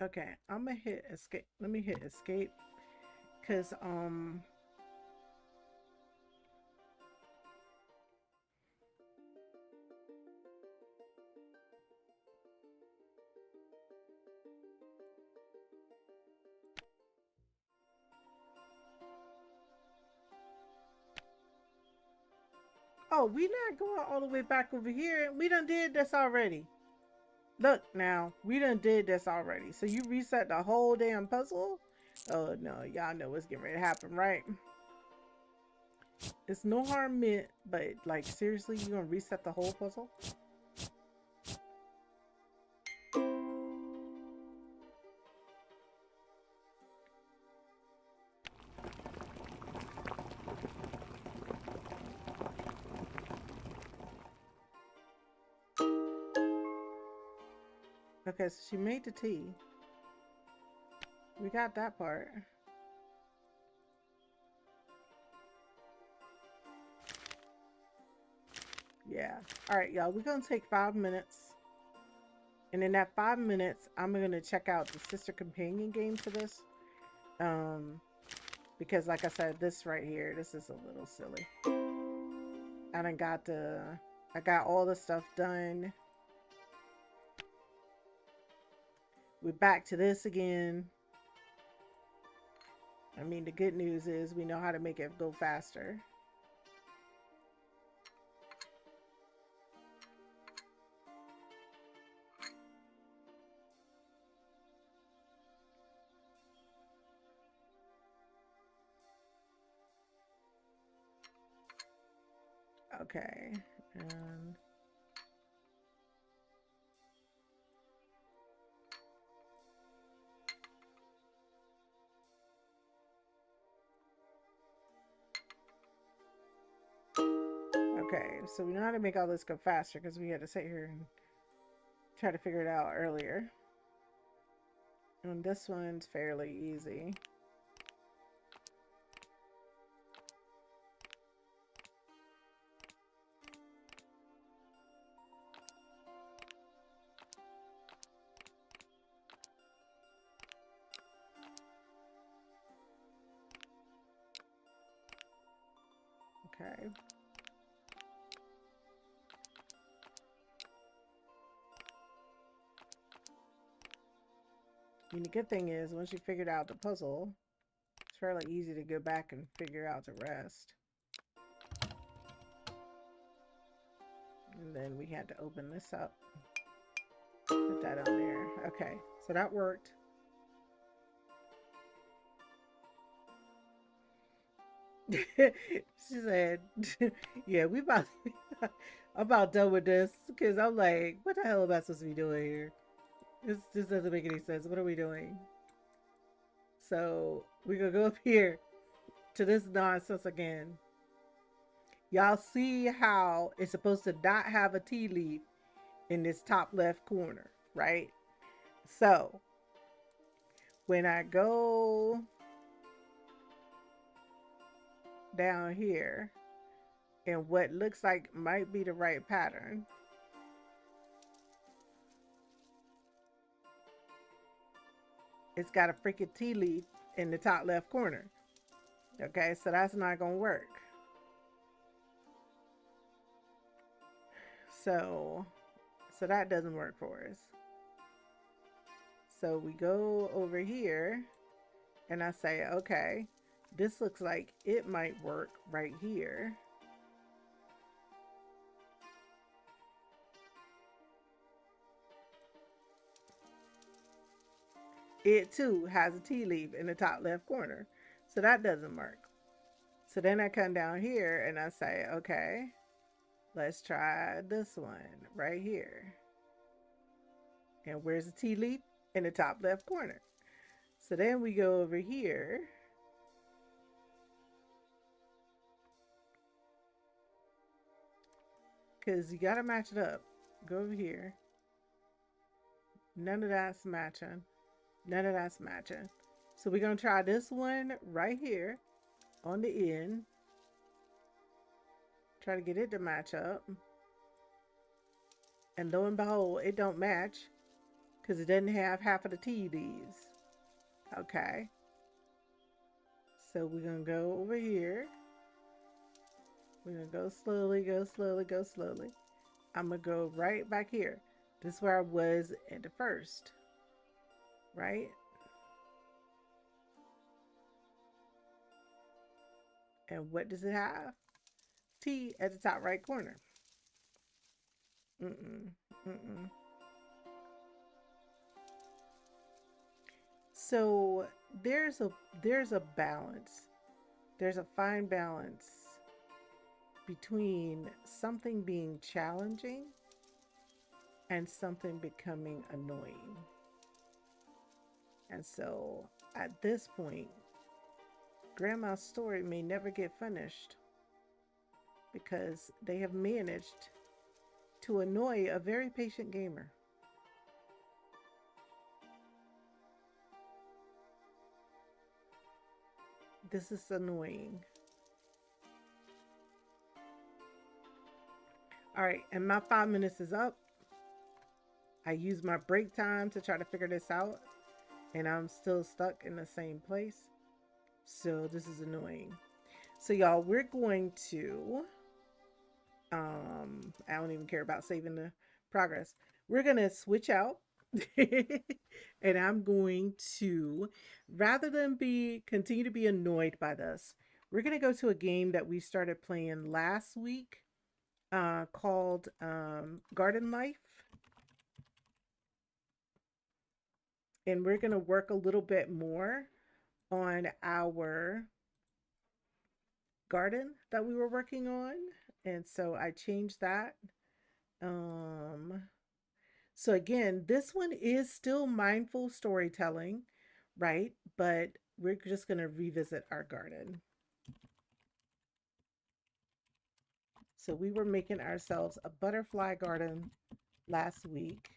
Okay, I'm gonna hit escape. Let me hit escape because oh, we not going all the way back over here. We done did this already. Look now, we done did this already. So you reset the whole damn puzzle? Oh no, y'all know what's getting ready to happen, right? It's no harm meant, but like seriously, you gonna reset the whole puzzle? Okay, so she made the tea. We got that part. Yeah. All right, y'all. We're gonna take 5 minutes, and in that 5 minutes, I'm gonna check out the sister companion game to this. Because like I said, this right here, this is a little silly. I got all the stuff done. We're back to this again. I mean, the good news is we know how to make it go faster. Okay, and okay, so we know how to make all this go faster because we had to sit here and try to figure it out earlier. And this one's fairly easy. Okay. I mean, the good thing is once you figured out the puzzle, it's fairly easy to go back and figure out the rest. And then we had to open this up. Put that on there. Okay, so that worked. She said, "Yeah, we about I'm about done with this because I'm like, what the hell am I supposed to be doing here? This doesn't make any sense. What are we doing?" So we're gonna go up here to this nonsense again. Y'all see how it's supposed to not have a tea leaf in this top left corner, right? So when I go down here and what looks like might be the right pattern, it's got a freaking tea leaf in the top left corner. Okay, so that's not gonna work. So that doesn't work for us. So we go over here and I say, okay, this looks like it might work right here. It too has a tea leaf in the top left corner. So that doesn't work. So then I come down here and I say, okay, let's try this one right here. And where's the tea leaf? In the top left corner. So then we go over here. Because you got to match it up. Go over here. None of that's matching. None of that's matching. So we're going to try this one right here on the end. Try to get it to match up. And lo and behold, it don't match. because it doesn't have half of the tea leaves. Okay. So we're going to go over here. We're going to go slowly, go slowly, go slowly. I'm going to go right back here. This is where I was at the first, right? And what does it have? T at the top right corner. Mm-mm, mm-mm. So there's a balance. There's a fine balance between something being challenging and something becoming annoying. And so at this point, Grandma's story may never get finished because they have managed to annoy a very patient gamer. This is annoying. All right, and my 5 minutes is up. I used my break time to try to figure this out, and I'm still stuck in the same place. So this is annoying. So y'all, we're going to I don't even care about saving the progress. We're gonna switch out. And I'm going to, rather than be continue to be annoyed by this, we're gonna go to a game that we started playing last week, called Garden Life. And we're gonna work a little bit more on our garden that we were working on. And so I changed that. Um, so again, this one is still mindful storytelling, right? But we're just going to revisit our garden. So we were making ourselves a butterfly garden last week.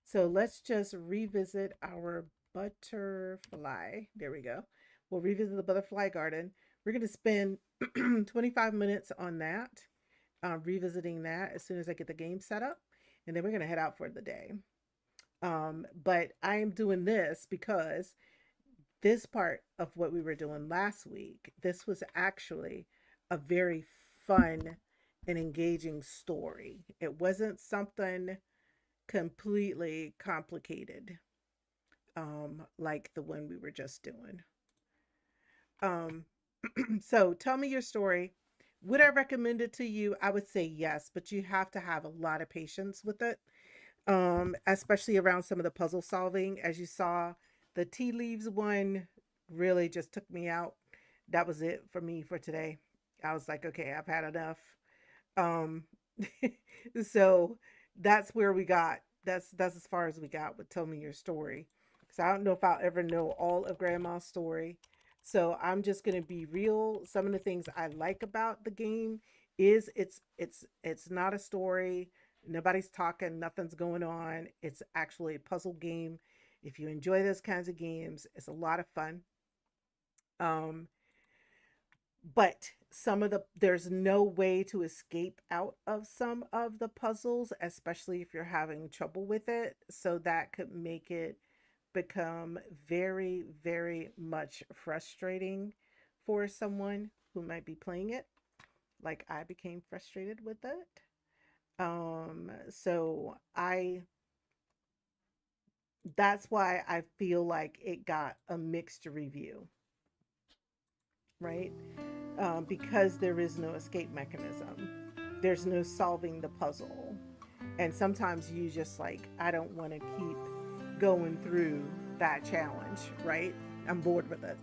So let's just revisit our butterfly. There we go. We'll revisit the butterfly garden. We're going to spend 25 minutes on that, revisiting that as soon as I get the game set up. And then we're going to head out for the day. But I am doing this because this part of what we were doing last week, this was actually a very fun and engaging story. It wasn't something completely complicated, like the one we were just doing. Um, so tell me your story. Would I recommend it to you? I would say yes, but you have to have a lot of patience with it, especially around some of the puzzle solving. As you saw, the tea leaves one really just took me out. That was it for me for today. I was like, okay, I've had enough. Um, so that's where we got. That's as far as we got with Tell Me Your Story. Because I don't know if I'll ever know all of Grandma's story. So I'm just gonna be real. Some of the things I like about the game is it's not a story. Nobody's talking, nothing's going on. It's actually a puzzle game. If you enjoy those kinds of games, it's a lot of fun. Um, but some of there's no way to escape out of some of the puzzles, especially if you're having trouble with it. So that could make it become very, very much frustrating for someone who might be playing it. Like I became frustrated with it. So I that's why I feel like it got a mixed review, right? Because there is no escape mechanism, there's no solving the puzzle. And sometimes you just like, I don't want to keep going through that challenge, right? I'm bored with it.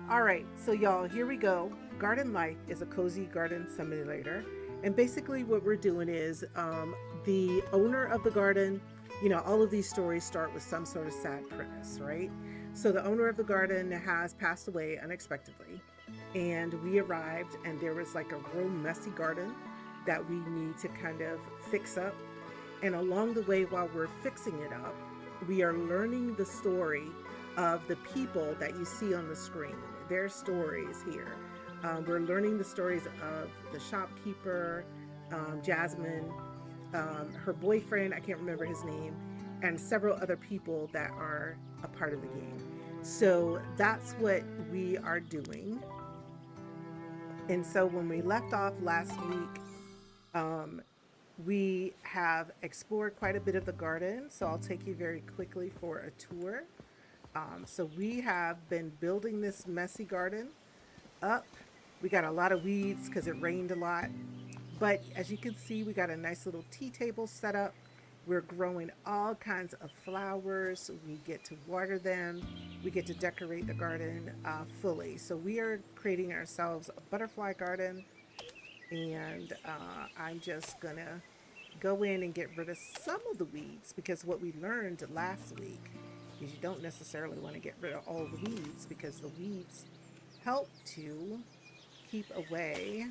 All right, so y'all, here we go. Garden Life is a cozy garden simulator. And basically, what we're doing is the owner of the garden, all of these stories start with some sort of sad premise, right? So the owner of the garden has passed away unexpectedly. And we arrived, and there was like a real messy garden that we need to kind of fix up. And along the way, while we're fixing it up, we are learning the story of the people that you see on the screen, their stories here. We're learning the stories of the shopkeeper, Jasmine, her boyfriend, I can't remember his name, and several other people that are a part of the game. So that's what we are doing. And so when we left off last week, um, we have explored quite a bit of the garden. So I'll take you very quickly for a tour. So we have been building this messy garden up. We got a lot of weeds because it rained a lot. But as you can see, we got a nice little tea table set up. We're growing all kinds of flowers. We get to water them. We get to decorate the garden fully. So we are creating ourselves a butterfly garden. And I'm just going to go in and get rid of some of the weeds, because what we learned last week is you don't necessarily want to get rid of all the weeds, because the weeds help to keep away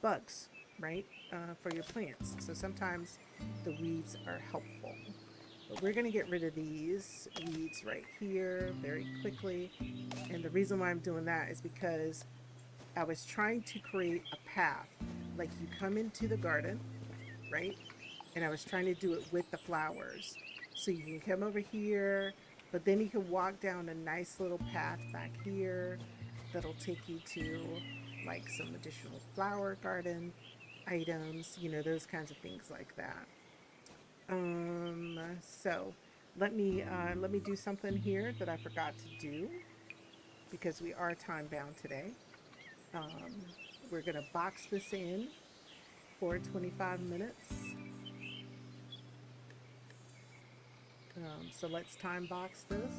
bugs, right, for your plants. So sometimes the weeds are helpful. But we're going to get rid of these weeds right here very quickly. And the reason why I'm doing that is because I was trying to create a path. Like, you come into the garden, right? And I was trying to do it with the flowers. So you can come over here, but then you can walk down a nice little path back here that'll take you to like some additional flower garden items, those kinds of things like that. So let me do something here that I forgot to do, because we are time bound today. Um, we're gonna box this in for 25 minutes. So let's time box this.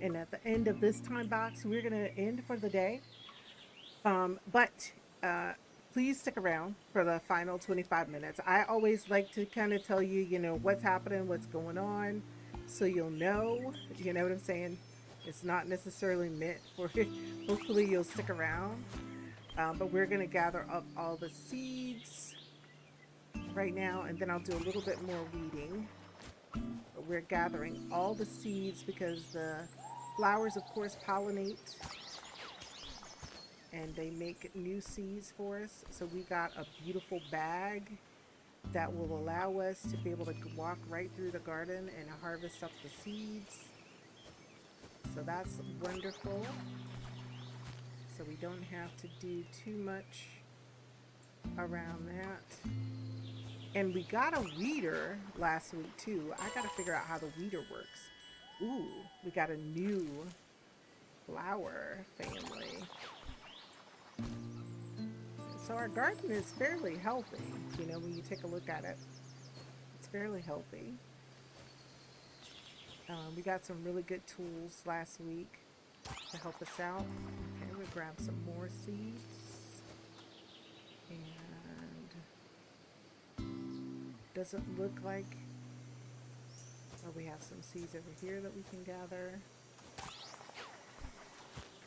And at the end of this time box, we're going to end for the day. But please stick around for the final 25 minutes. I always like to kind of tell you, what's happening, what's going on, so you'll know, you know what I'm saying? It's not necessarily meant for hopefully you'll stick around. But we're going to gather up all the seeds right now, and then I'll do a little bit more weeding. But we're gathering all the seeds because the flowers, of course, pollinate and they make new seeds for us. So we got a beautiful bag that will allow us to be able to walk right through the garden and harvest up the seeds. So that's wonderful. So we don't have to do too much around that. And we got a weeder last week too. I got to figure out how the weeder works. Ooh, we got a new flower family. So our garden is fairly healthy. When you take a look at it, it's fairly healthy. We got some really good tools last week to help us out. Okay, we grab some more seeds. And doesn't look like, oh, we have some seeds over here that we can gather.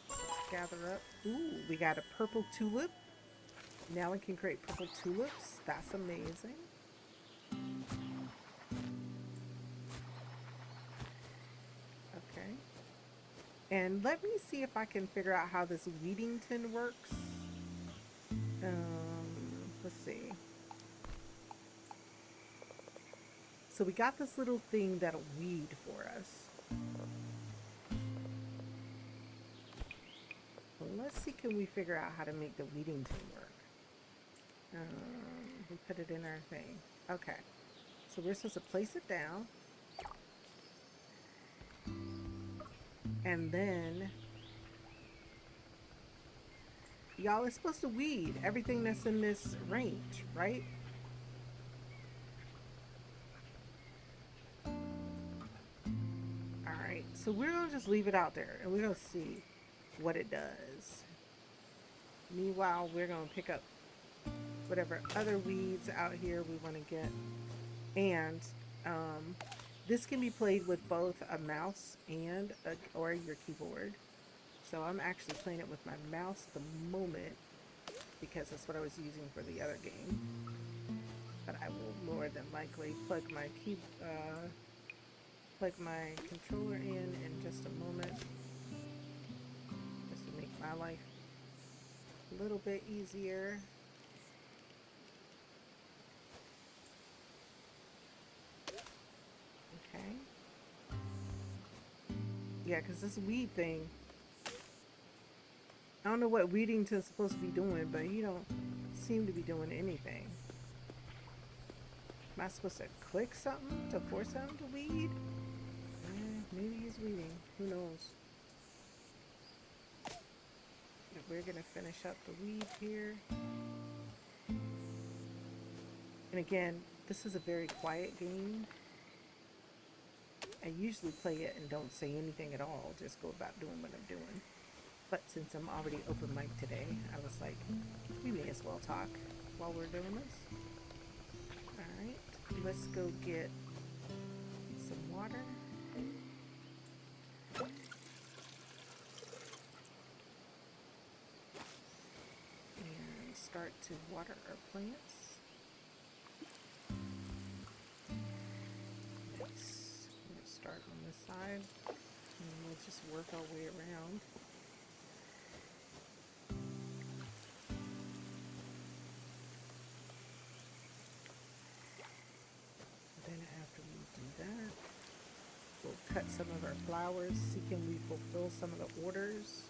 Let's gather up. Ooh, we got a purple tulip. Now we can create purple tulips. That's amazing. Okay. And let me see if I can figure out how this weeding tin works. Let's see. So we got this little thing that'll weed for us. Well, let's see, can we figure out how to make the weeding tin work? We put it in our thing. Okay. So we're supposed to place it down. And then, y'all, it's supposed to weed everything that's in this range, right? Alright, so we're going to just leave it out there and we're going to see what it does. Meanwhile, we're going to pick up whatever other weeds out here we want to get. And this can be played with both a mouse and or your keyboard. So I'm actually playing it with my mouse at the moment because that's what I was using for the other game. But I will more than likely plug my controller in just a moment, just to make my life a little bit easier. Okay. Yeah, because this weed thing, I don't know what Weedington's supposed to be doing, but he don't seem to be doing anything. Am I supposed to click something to force him to weed? Maybe he's weeding. Who knows? But we're gonna finish up the weed here. And again, this is a very quiet game. I usually play it and don't say anything at all, just go about doing what I'm doing. But since I'm already open mic today, I was like, we may as well talk while we're doing this. Alright, let's go get some water. And start to water our plants. Nice. I'm going to start on this side and we'll just work our way around. After we do that, we'll cut some of our flowers, see can we fulfill some of the orders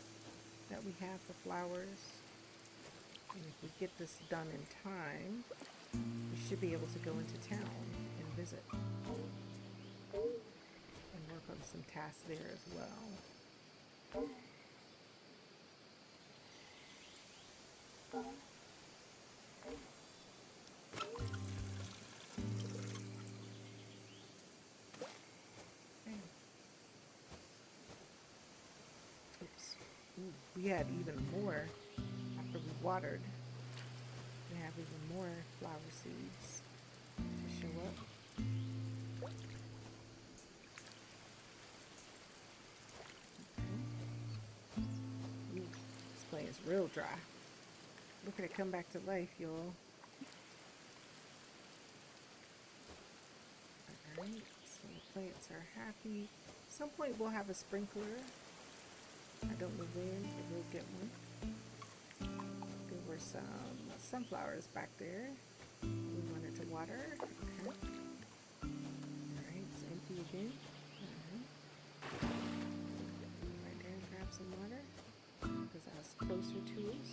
that we have for flowers. And if we get this done in time, we should be able to go into town and visit and work on some tasks there as well. We had even more after we watered. We have even more flower seeds to show up. Okay. Ooh, this plant is real dry. Look at it come back to life, y'all. Alright, so the plants are happy. At some point we'll have a sprinkler. I don't know when, but we'll get one. There were some sunflowers back there we wanted to water. Okay. Alright, it's empty again. Right there and grab some water because that's closer to us.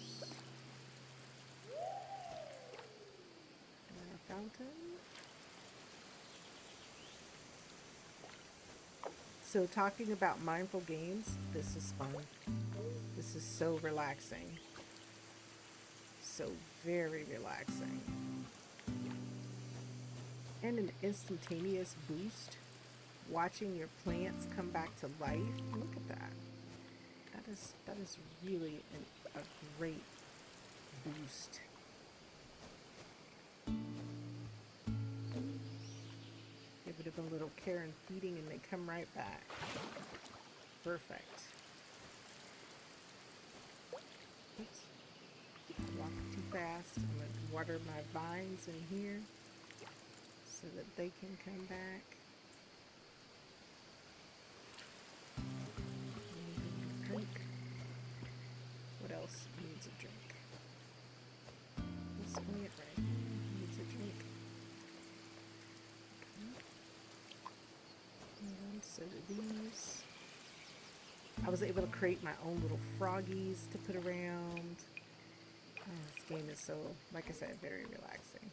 And our fountain. So talking about mindful games, this is fun. This is so relaxing. So very relaxing. And an instantaneous boost. Watching your plants come back to life. Look at that. That is really a great boost. Give it a little care and feeding and they come right back. Perfect. Oops. I walked too fast. I'm going to water my vines in here so that they can come back. Drink. What else needs a drink? This plant right here needs a drink. And so do these. I was able to create my own little froggies to put around. Oh, this game is so, like I said, very relaxing.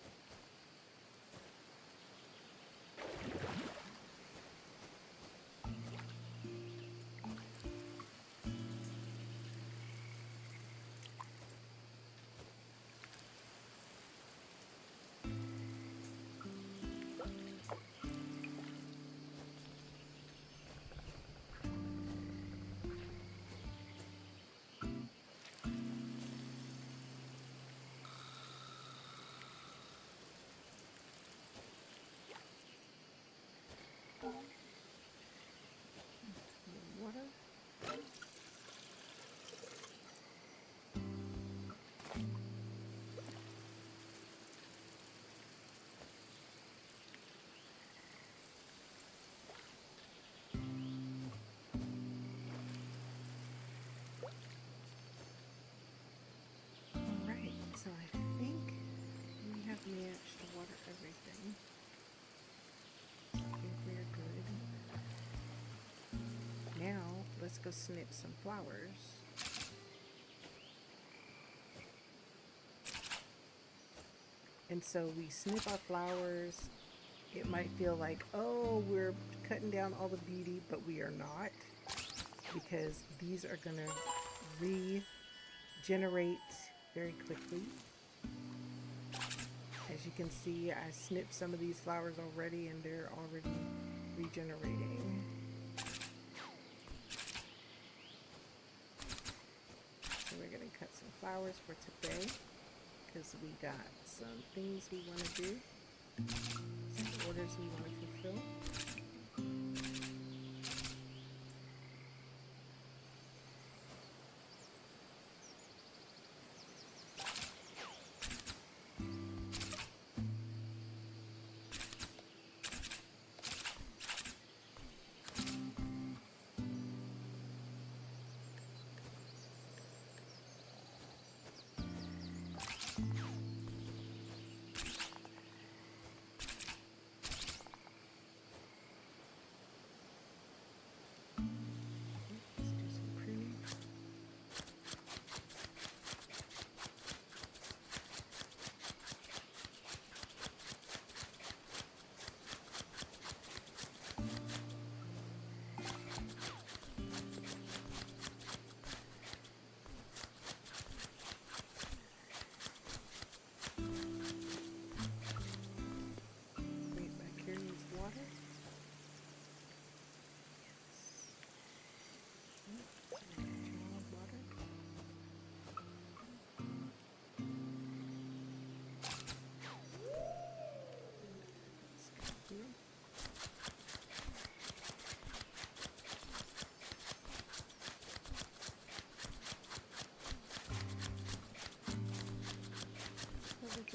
Water. let's go snip some flowers. And so we snip our flowers. It might feel like, oh, we're cutting down all the beauty, but we are not, because these are going to regenerate very quickly. As you can see, I snipped some of these flowers already, and they're already regenerating. So we're going to cut some flowers for today, because we got some things we want to do, some orders we want to fulfill.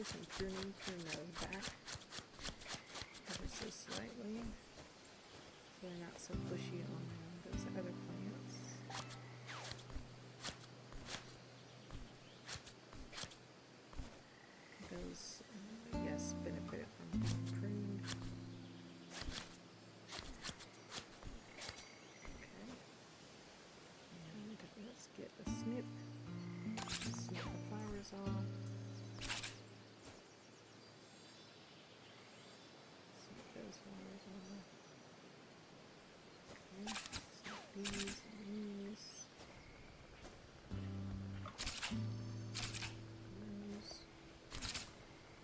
Some pruning, turn those back ever so slightly so they're not so bushy on those other plants. Those, yes, benefit from being pruned. Okay, and let's get a snip the flowers off.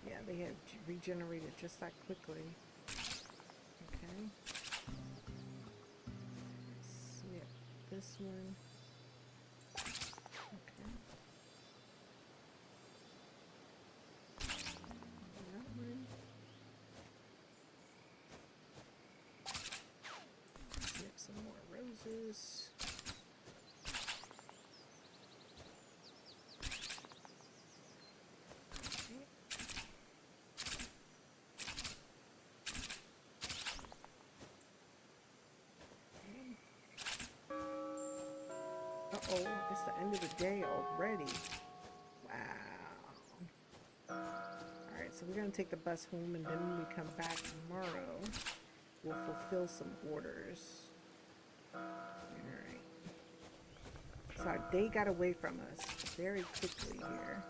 Yeah, they have regenerated just that quickly. Okay. Snip this one. Okay. That one. Snip some more roses. Uh-oh, it's the end of the day already. Wow. Alright, so we're going to take the bus home, and then when we come back tomorrow, we'll fulfill some orders. Alright. So our day got away from us very quickly here.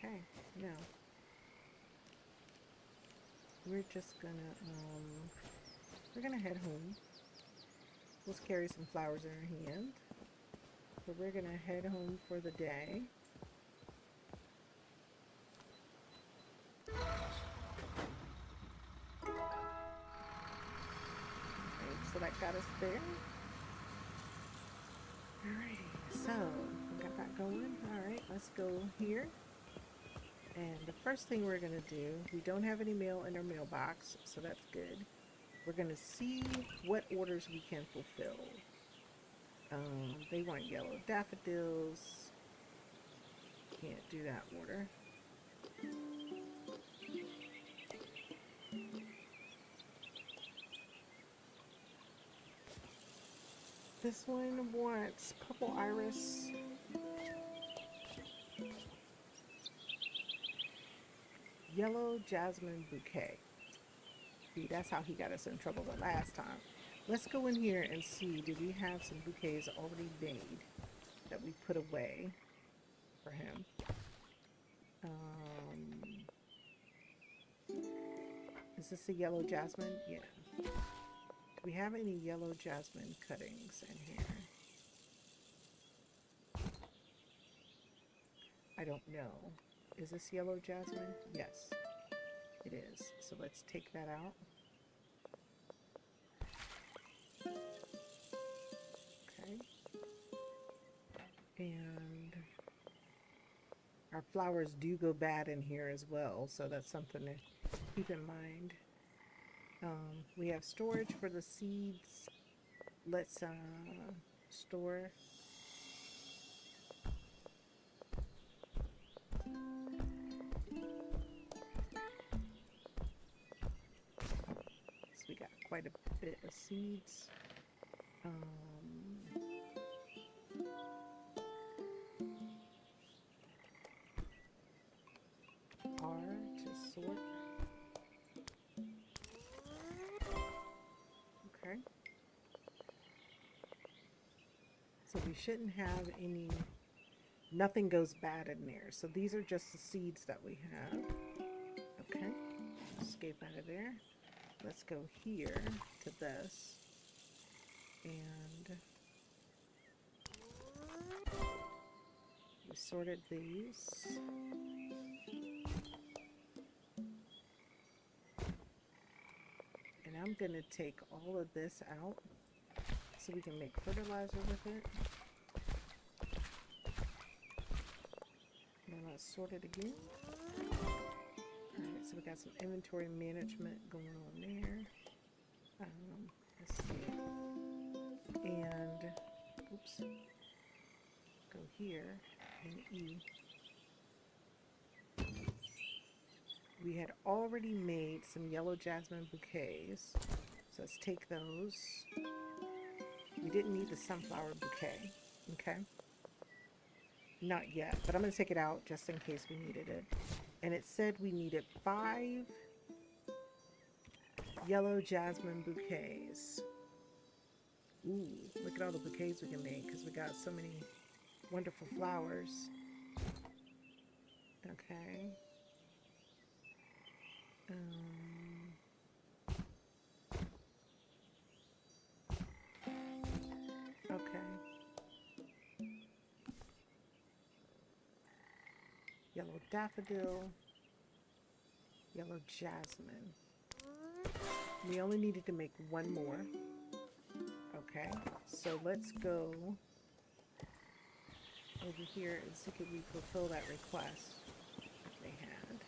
Okay, now we're just gonna head home. We'll carry some flowers in our hand, but we're gonna head home for the day. Okay, so that got us there. Alrighty, so we got that going. Alright, let's go here. And the first thing we're going to do, we don't have any mail in our mailbox, so that's good. We're going to see what orders we can fulfill. They want yellow daffodils. Can't do that order. This one wants purple iris. Yellow jasmine bouquet. See, that's how he got us in trouble the last time. Let's go in here and see, do we have some bouquets already made that we put away for him? Is this a yellow jasmine? Yeah. Do we have any yellow jasmine cuttings in here? I don't know. Is this yellow jasmine? Yes, it is. So let's take that out. Okay. And our flowers do go bad in here as well, so that's something to keep in mind. We have storage for the seeds. Let's store. So we got quite a bit of seeds. R to sort. Okay. So we shouldn't have any, nothing goes bad in there. So these are just the seeds that we have. Okay, escape out of there. Let's go here to this. And we sorted these. And I'm gonna take all of this out so we can make fertilizer with it. Now let's sort it again. Alright, so we got some inventory management going on there. Let's see. And, oops, go here and E. We had already made some yellow jasmine bouquets, so let's take those. We didn't need the sunflower bouquet, okay? Not yet, but I'm going to take it out just in case we needed it. And it said we needed 5 yellow jasmine bouquets. Ooh, look at all the bouquets we can make because we got so many wonderful flowers. Okay. Okay. Yellow daffodil, yellow jasmine. We only needed to make one more. Okay, so let's go over here and see if we fulfill that request they had.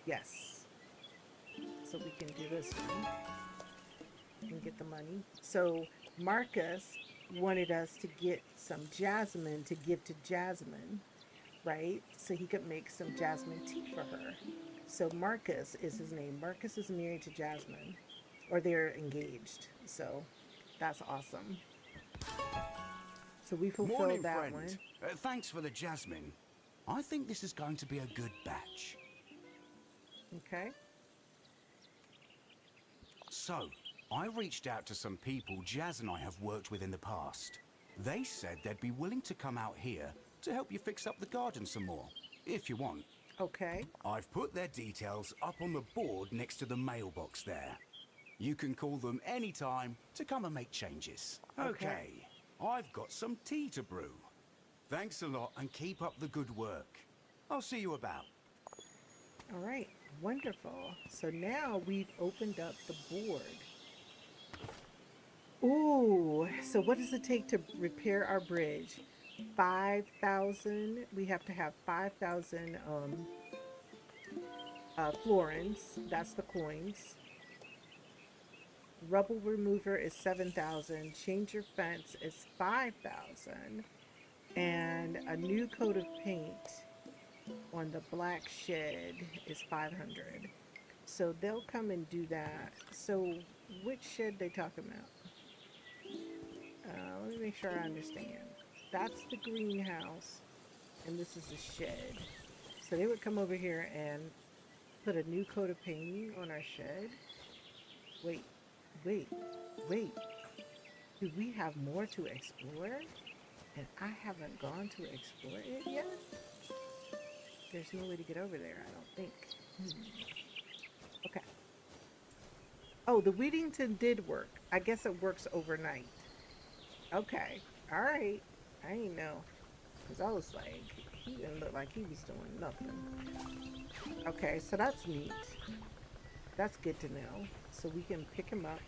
Yes. So we can do this one and get the money. So Marcus wanted us to get some jasmine to give to Jasmine, right? So he could make some jasmine tea for her. So Marcus is his name. Marcus is married to Jasmine, or they're engaged. So that's awesome. So we fulfilled Morning, that friend. one. Thanks for the jasmine. I think this is going to be a good batch. Okay. So, I reached out to some people Jazz and I have worked with in the past. They said they'd be willing to come out here to help you fix up the garden some more, if you want. Okay. I've put their details up on the board next to the mailbox there. You can call them anytime to come and make changes. Okay. I've got some tea to brew. Thanks a lot and keep up the good work. I'll see you about. All right. Wonderful. So now we've opened up the board. Ooh, so what does it take to repair our bridge? 5,000. We have to have 5,000 florins. That's the coins. Rubble remover is 7,000. Change your fence is 5,000. And a new coat of paint on the black shed is 500. So they'll come and do that. So which shed they talking about? Let me make sure I understand. That's the greenhouse, and this is the shed. So they would come over here and put a new coat of painting on our shed. Wait, wait, wait. Do we have more to explore? And I haven't gone to explore it yet? There's no way to get over there, I don't think. Okay. Oh, the Weedington did work. I guess it works overnight. Okay. All right. I ain't know. Because I was like, he didn't look like he was doing nothing. Okay, so that's neat. That's good to know. So we can pick him up.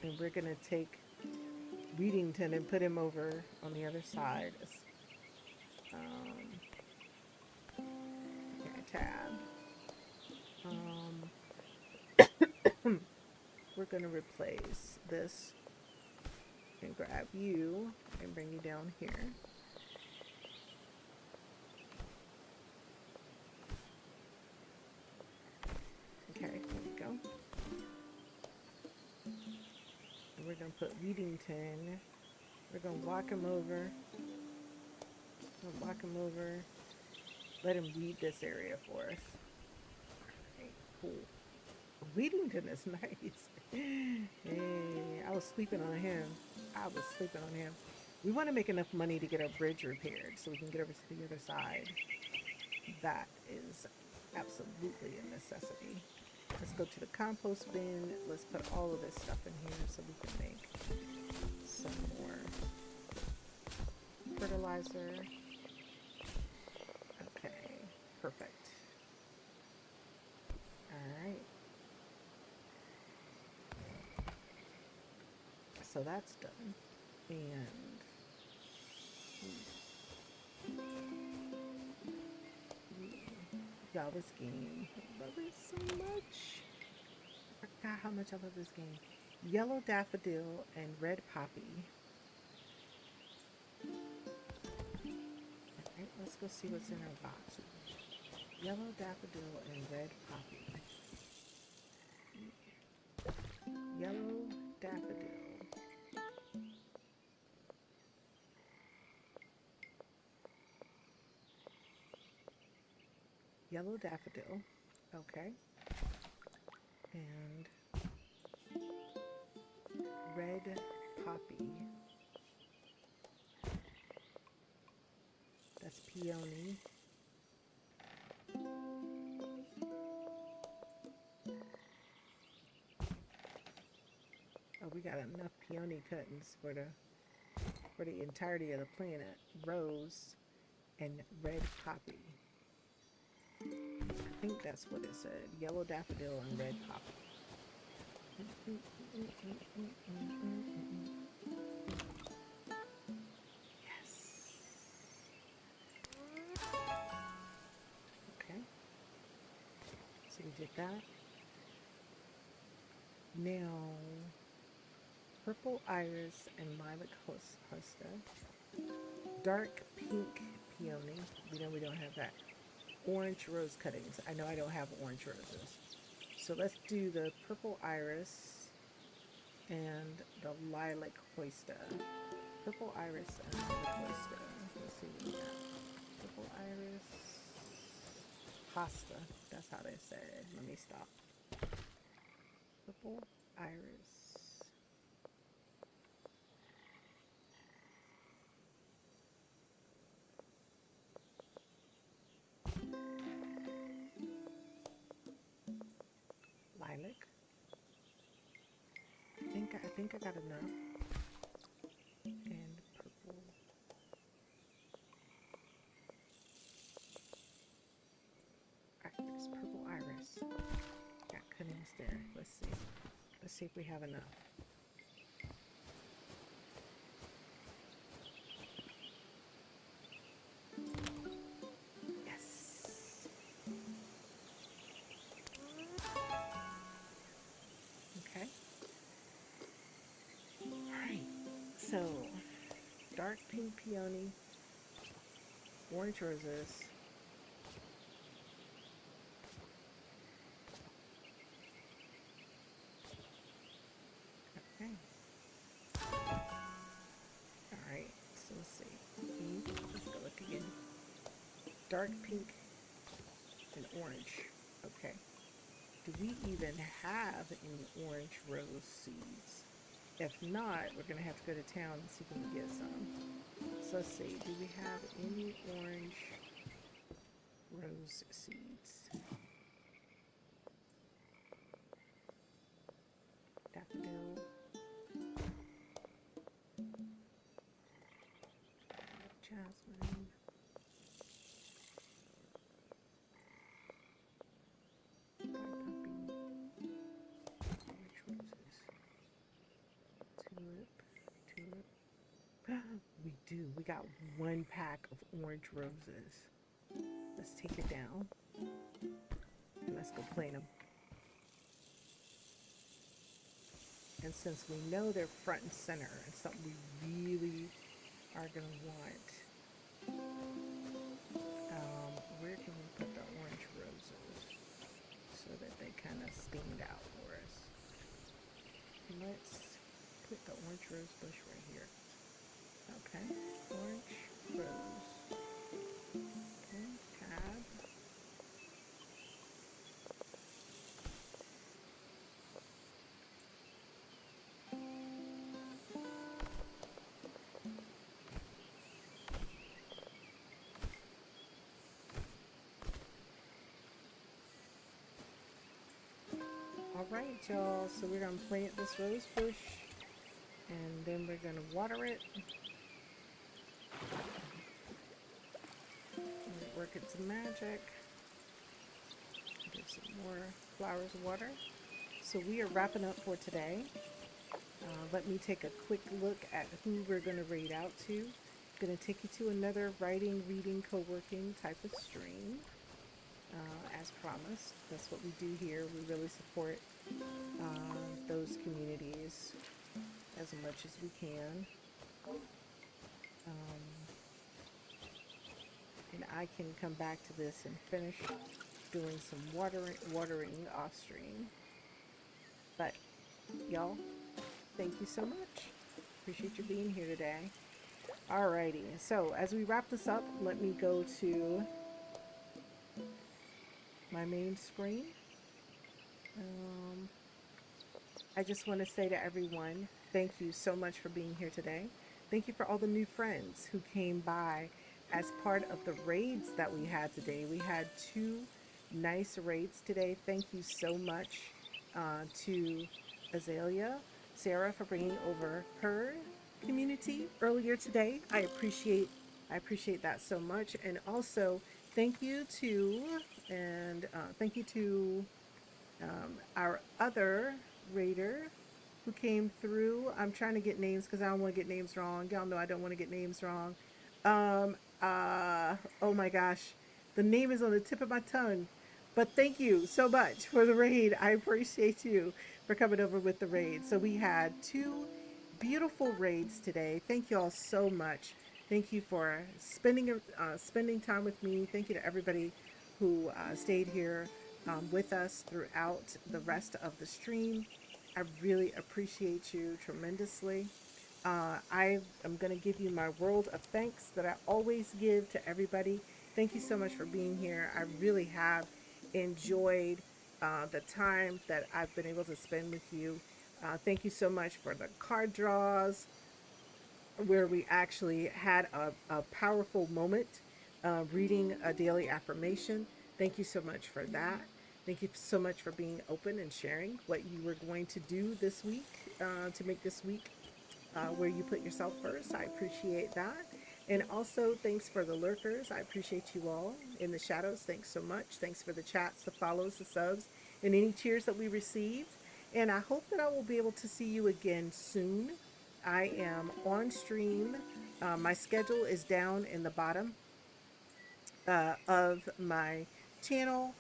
And we're going to take Weedington and put him over on the other side. Tab. We're going to replace this and grab you and bring you down here. Okay, here we go. And we're going to put Weedington. We're going to walk him over. Let him weed this area for us. Okay, cool. Weedington is nice. Hey, I was sleeping on him. We want to make enough money to get our bridge repaired so we can get over to the other side. That is absolutely a necessity. Let's go to the compost bin. Let's put all of this stuff in here so we can make some more fertilizer. Okay, perfect. Alright. So that's done. And y'all, this game, I love it so much. I forgot how much I love this game. Yellow daffodil and red poppy. Alright, let's go see what's in our box. Yellow daffodil and red poppy. Yellow daffodil. Yellow daffodil. Okay. And red poppy. That's peony. Oh, we got enough peony cuttings for the entirety of the planet. Rose and red poppy. I think that's what it said. Yellow daffodil and red poppy. Yes. Okay. So we did that. Now, purple iris and lilac hosta. Dark pink peony. We know we don't have that. Orange rose cuttings. I know I don't have orange roses. So let's do the purple iris and the lilac hosta. Purple iris and lilac hosta. Let's see what we got. Purple iris. Hosta. That's how they say it. Let me stop. Purple iris. Lilac. I think I got enough. And purple. Iris. Purple iris. Got cuttings there. Let's see. Let's see if we have enough. Yes. Okay. Alright. So, dark pink peony, orange roses, okay, dark pink and orange. Okay. Do we even have any orange rose seeds? If not, we're going to have to go to town and see if we can get some. So let's see. Do we have any orange rose seeds? Daffodil. Jasmine. White poppy. Orange roses. Tulip. Tulip. We do. We got one pack of orange roses. Let's take it down. And let's go plant them. And since we know they're front and center and something we really are going to want, where can we put the orange roses so that they kind of stand out for us? Let's put the orange rose bush right here. Okay, orange rose. Okay, tab. All right, y'all. So we're gonna plant this rose bush, and then we're gonna water it. Work its magic. Give some more flowers water. So we are wrapping up for today. Let me take a quick look at who we're going to read out to. I'm going to take you to another writing, reading, co-working type of stream. As promised, that's what we do here. We really support those communities as much as we can. And I can come back to this and finish doing some watering off stream. But y'all, thank you so much. Appreciate you being here today. Alrighty, so as we wrap this up, let me go to my main screen. I just want to say to everyone, thank you so much for being here today. Thank you for all the new friends who came by as part of the raids that we had today. We had 2 nice raids today. Thank you so much to Azalea, Sarah, for bringing over her community earlier today. I appreciate that so much. And also thank you to our other raider who came through. I'm trying to get names because I don't want to get names wrong. Y'all know I don't want to get names wrong. Oh my gosh, the name is on the tip of my tongue. But thank you so much for the raid. I appreciate you for coming over with the raid. So we had 2 beautiful raids today. Thank you all so much. Thank you for spending time with me. Thank you to everybody who stayed here with us throughout the rest of the stream. I really appreciate you tremendously. I am going to give you my world of thanks that I always give to everybody. Thank you so much for being here. I really have enjoyed the time that I've been able to spend with you. Thank you so much for the card draws, where we actually had a powerful moment reading a daily affirmation. Thank you so much for that. Thank you so much for being open and sharing what you were going to do this week to make this week where you put yourself first. I appreciate that. And also, thanks for the lurkers. I appreciate you all in the shadows. Thanks so much. Thanks for the chats, the follows, the subs, and any cheers that we received. And I hope that I will be able to see you again soon. I am on stream. My schedule is down in the bottom of my channel.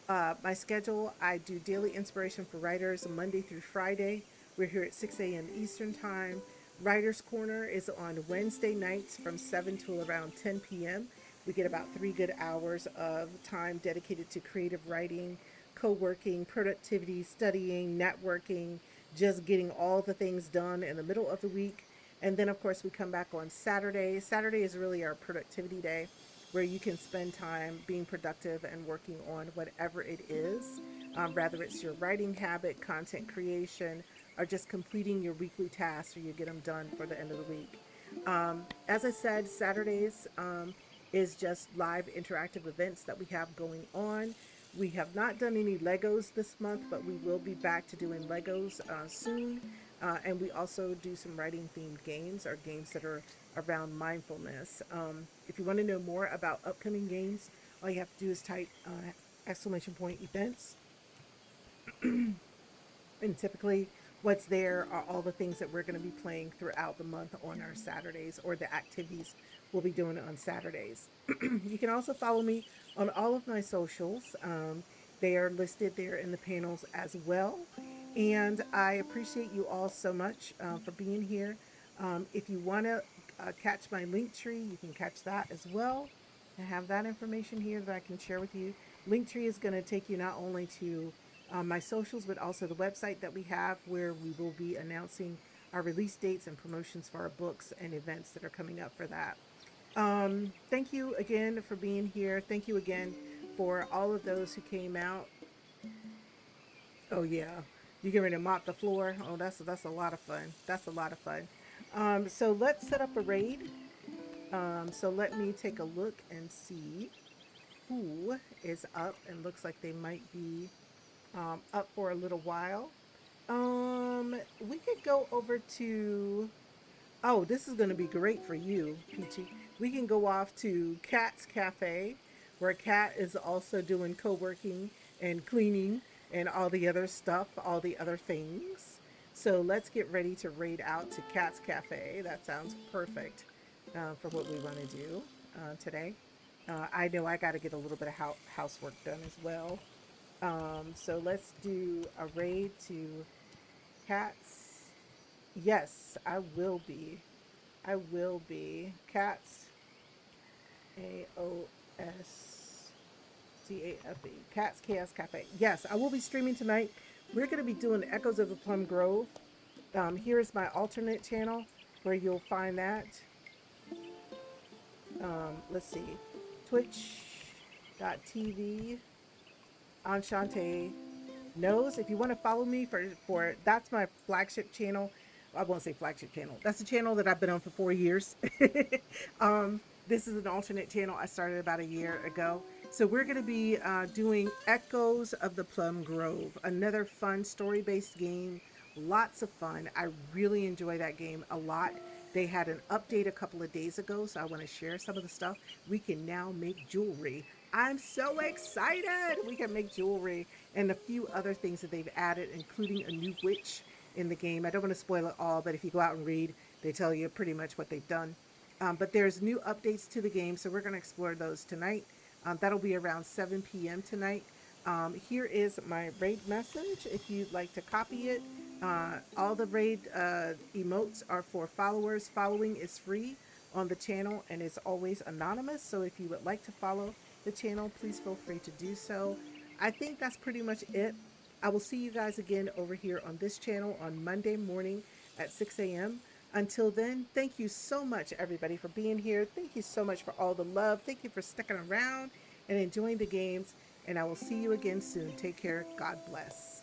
My schedule, I do daily inspiration for writers Monday through Friday. We're here at 6 a.m. Eastern Time. Writer's Corner is on Wednesday nights from 7 to around 10 p.m. We get about 3 good hours of time dedicated to creative writing, co-working, productivity, studying, networking, just getting all the things done in the middle of the week. And then, of course, we come back on Saturday. Saturday is really our productivity day. where you can spend time being productive and working on whatever it is, whether it's your writing habit, content creation, or just completing your weekly tasks so you get them done for the end of the week. As I said, Saturdays is just live interactive events that we have going on. We have not done any Legos this month, but we will be back to doing Legos soon. And we also do some writing themed games or games that are around mindfulness. If you want to know more about upcoming games, all you have to do is type exclamation point events, and typically what's there are all the things that we're going to be playing throughout the month on our Saturdays, or the activities we'll be doing on Saturdays. You can also follow me on all of my socials. They are listed there in the panels as well. And I appreciate you all so much for being here. If you want to catch my link tree, you can catch that as well. I have that information here that I can share with you. Linktree is going to take you not only to my socials, but also the website that we have, where we will be announcing our release dates and promotions for our books and events that are coming up for that. Thank you again for being here. Thank you again for all of those who came out. Oh yeah, you get ready to mop the floor. Oh, that's a lot of fun. That's a lot of fun. So let's set up a raid. So let me take a look and see who is up, and looks like they might be up for a little while. We could go over to. Oh, this is going to be great for you, Peachy. We can go off to Cat's Cafe, where Cat is also doing co-working and cleaning and all the other stuff, all the other things. So let's get ready to raid out to Cat's Cafe. That sounds perfect for what we want to do today. I know I got to get a little bit of housework done as well. So let's do a raid to Cats. Yes, I will be. I will be. Cats. AOSTAFE. Cats Chaos Cafe. Yes, I will be streaming tonight. We're going to be doing Echoes of the Plum Grove. Here is my alternate channel where you'll find that. Let's see. Twitch.tv. Enchante knows. If you want to follow me for that's my flagship channel. I won't say flagship channel. That's the channel that I've been on for 4 years. This is an alternate channel I started about a year ago. So we're going to be doing Echoes of the Plum Grove, another fun story-based game. Lots of fun. I really enjoy that game a lot. They had an update a couple of days ago, so I want to share some of the stuff. We can now make jewelry. I'm so excited! We can make jewelry and a few other things that they've added, including a new witch in the game. I don't want to spoil it all, but if you go out and read, they tell you pretty much what they've done. But there's new updates to the game, so we're going to explore those tonight. That'll be around 7 p.m. tonight. Here is my raid message if you'd like to copy it. All the raid emotes are for followers. Following is free on the channel and is always anonymous. So if you would like to follow the channel, please feel free to do so. I think that's pretty much it. I will see you guys again over here on this channel on Monday morning at 6 a.m. Until then, thank you so much, everybody, for being here. Thank you so much for all the love. Thank you for sticking around and enjoying the games. And I will see you again soon. Take care. God bless.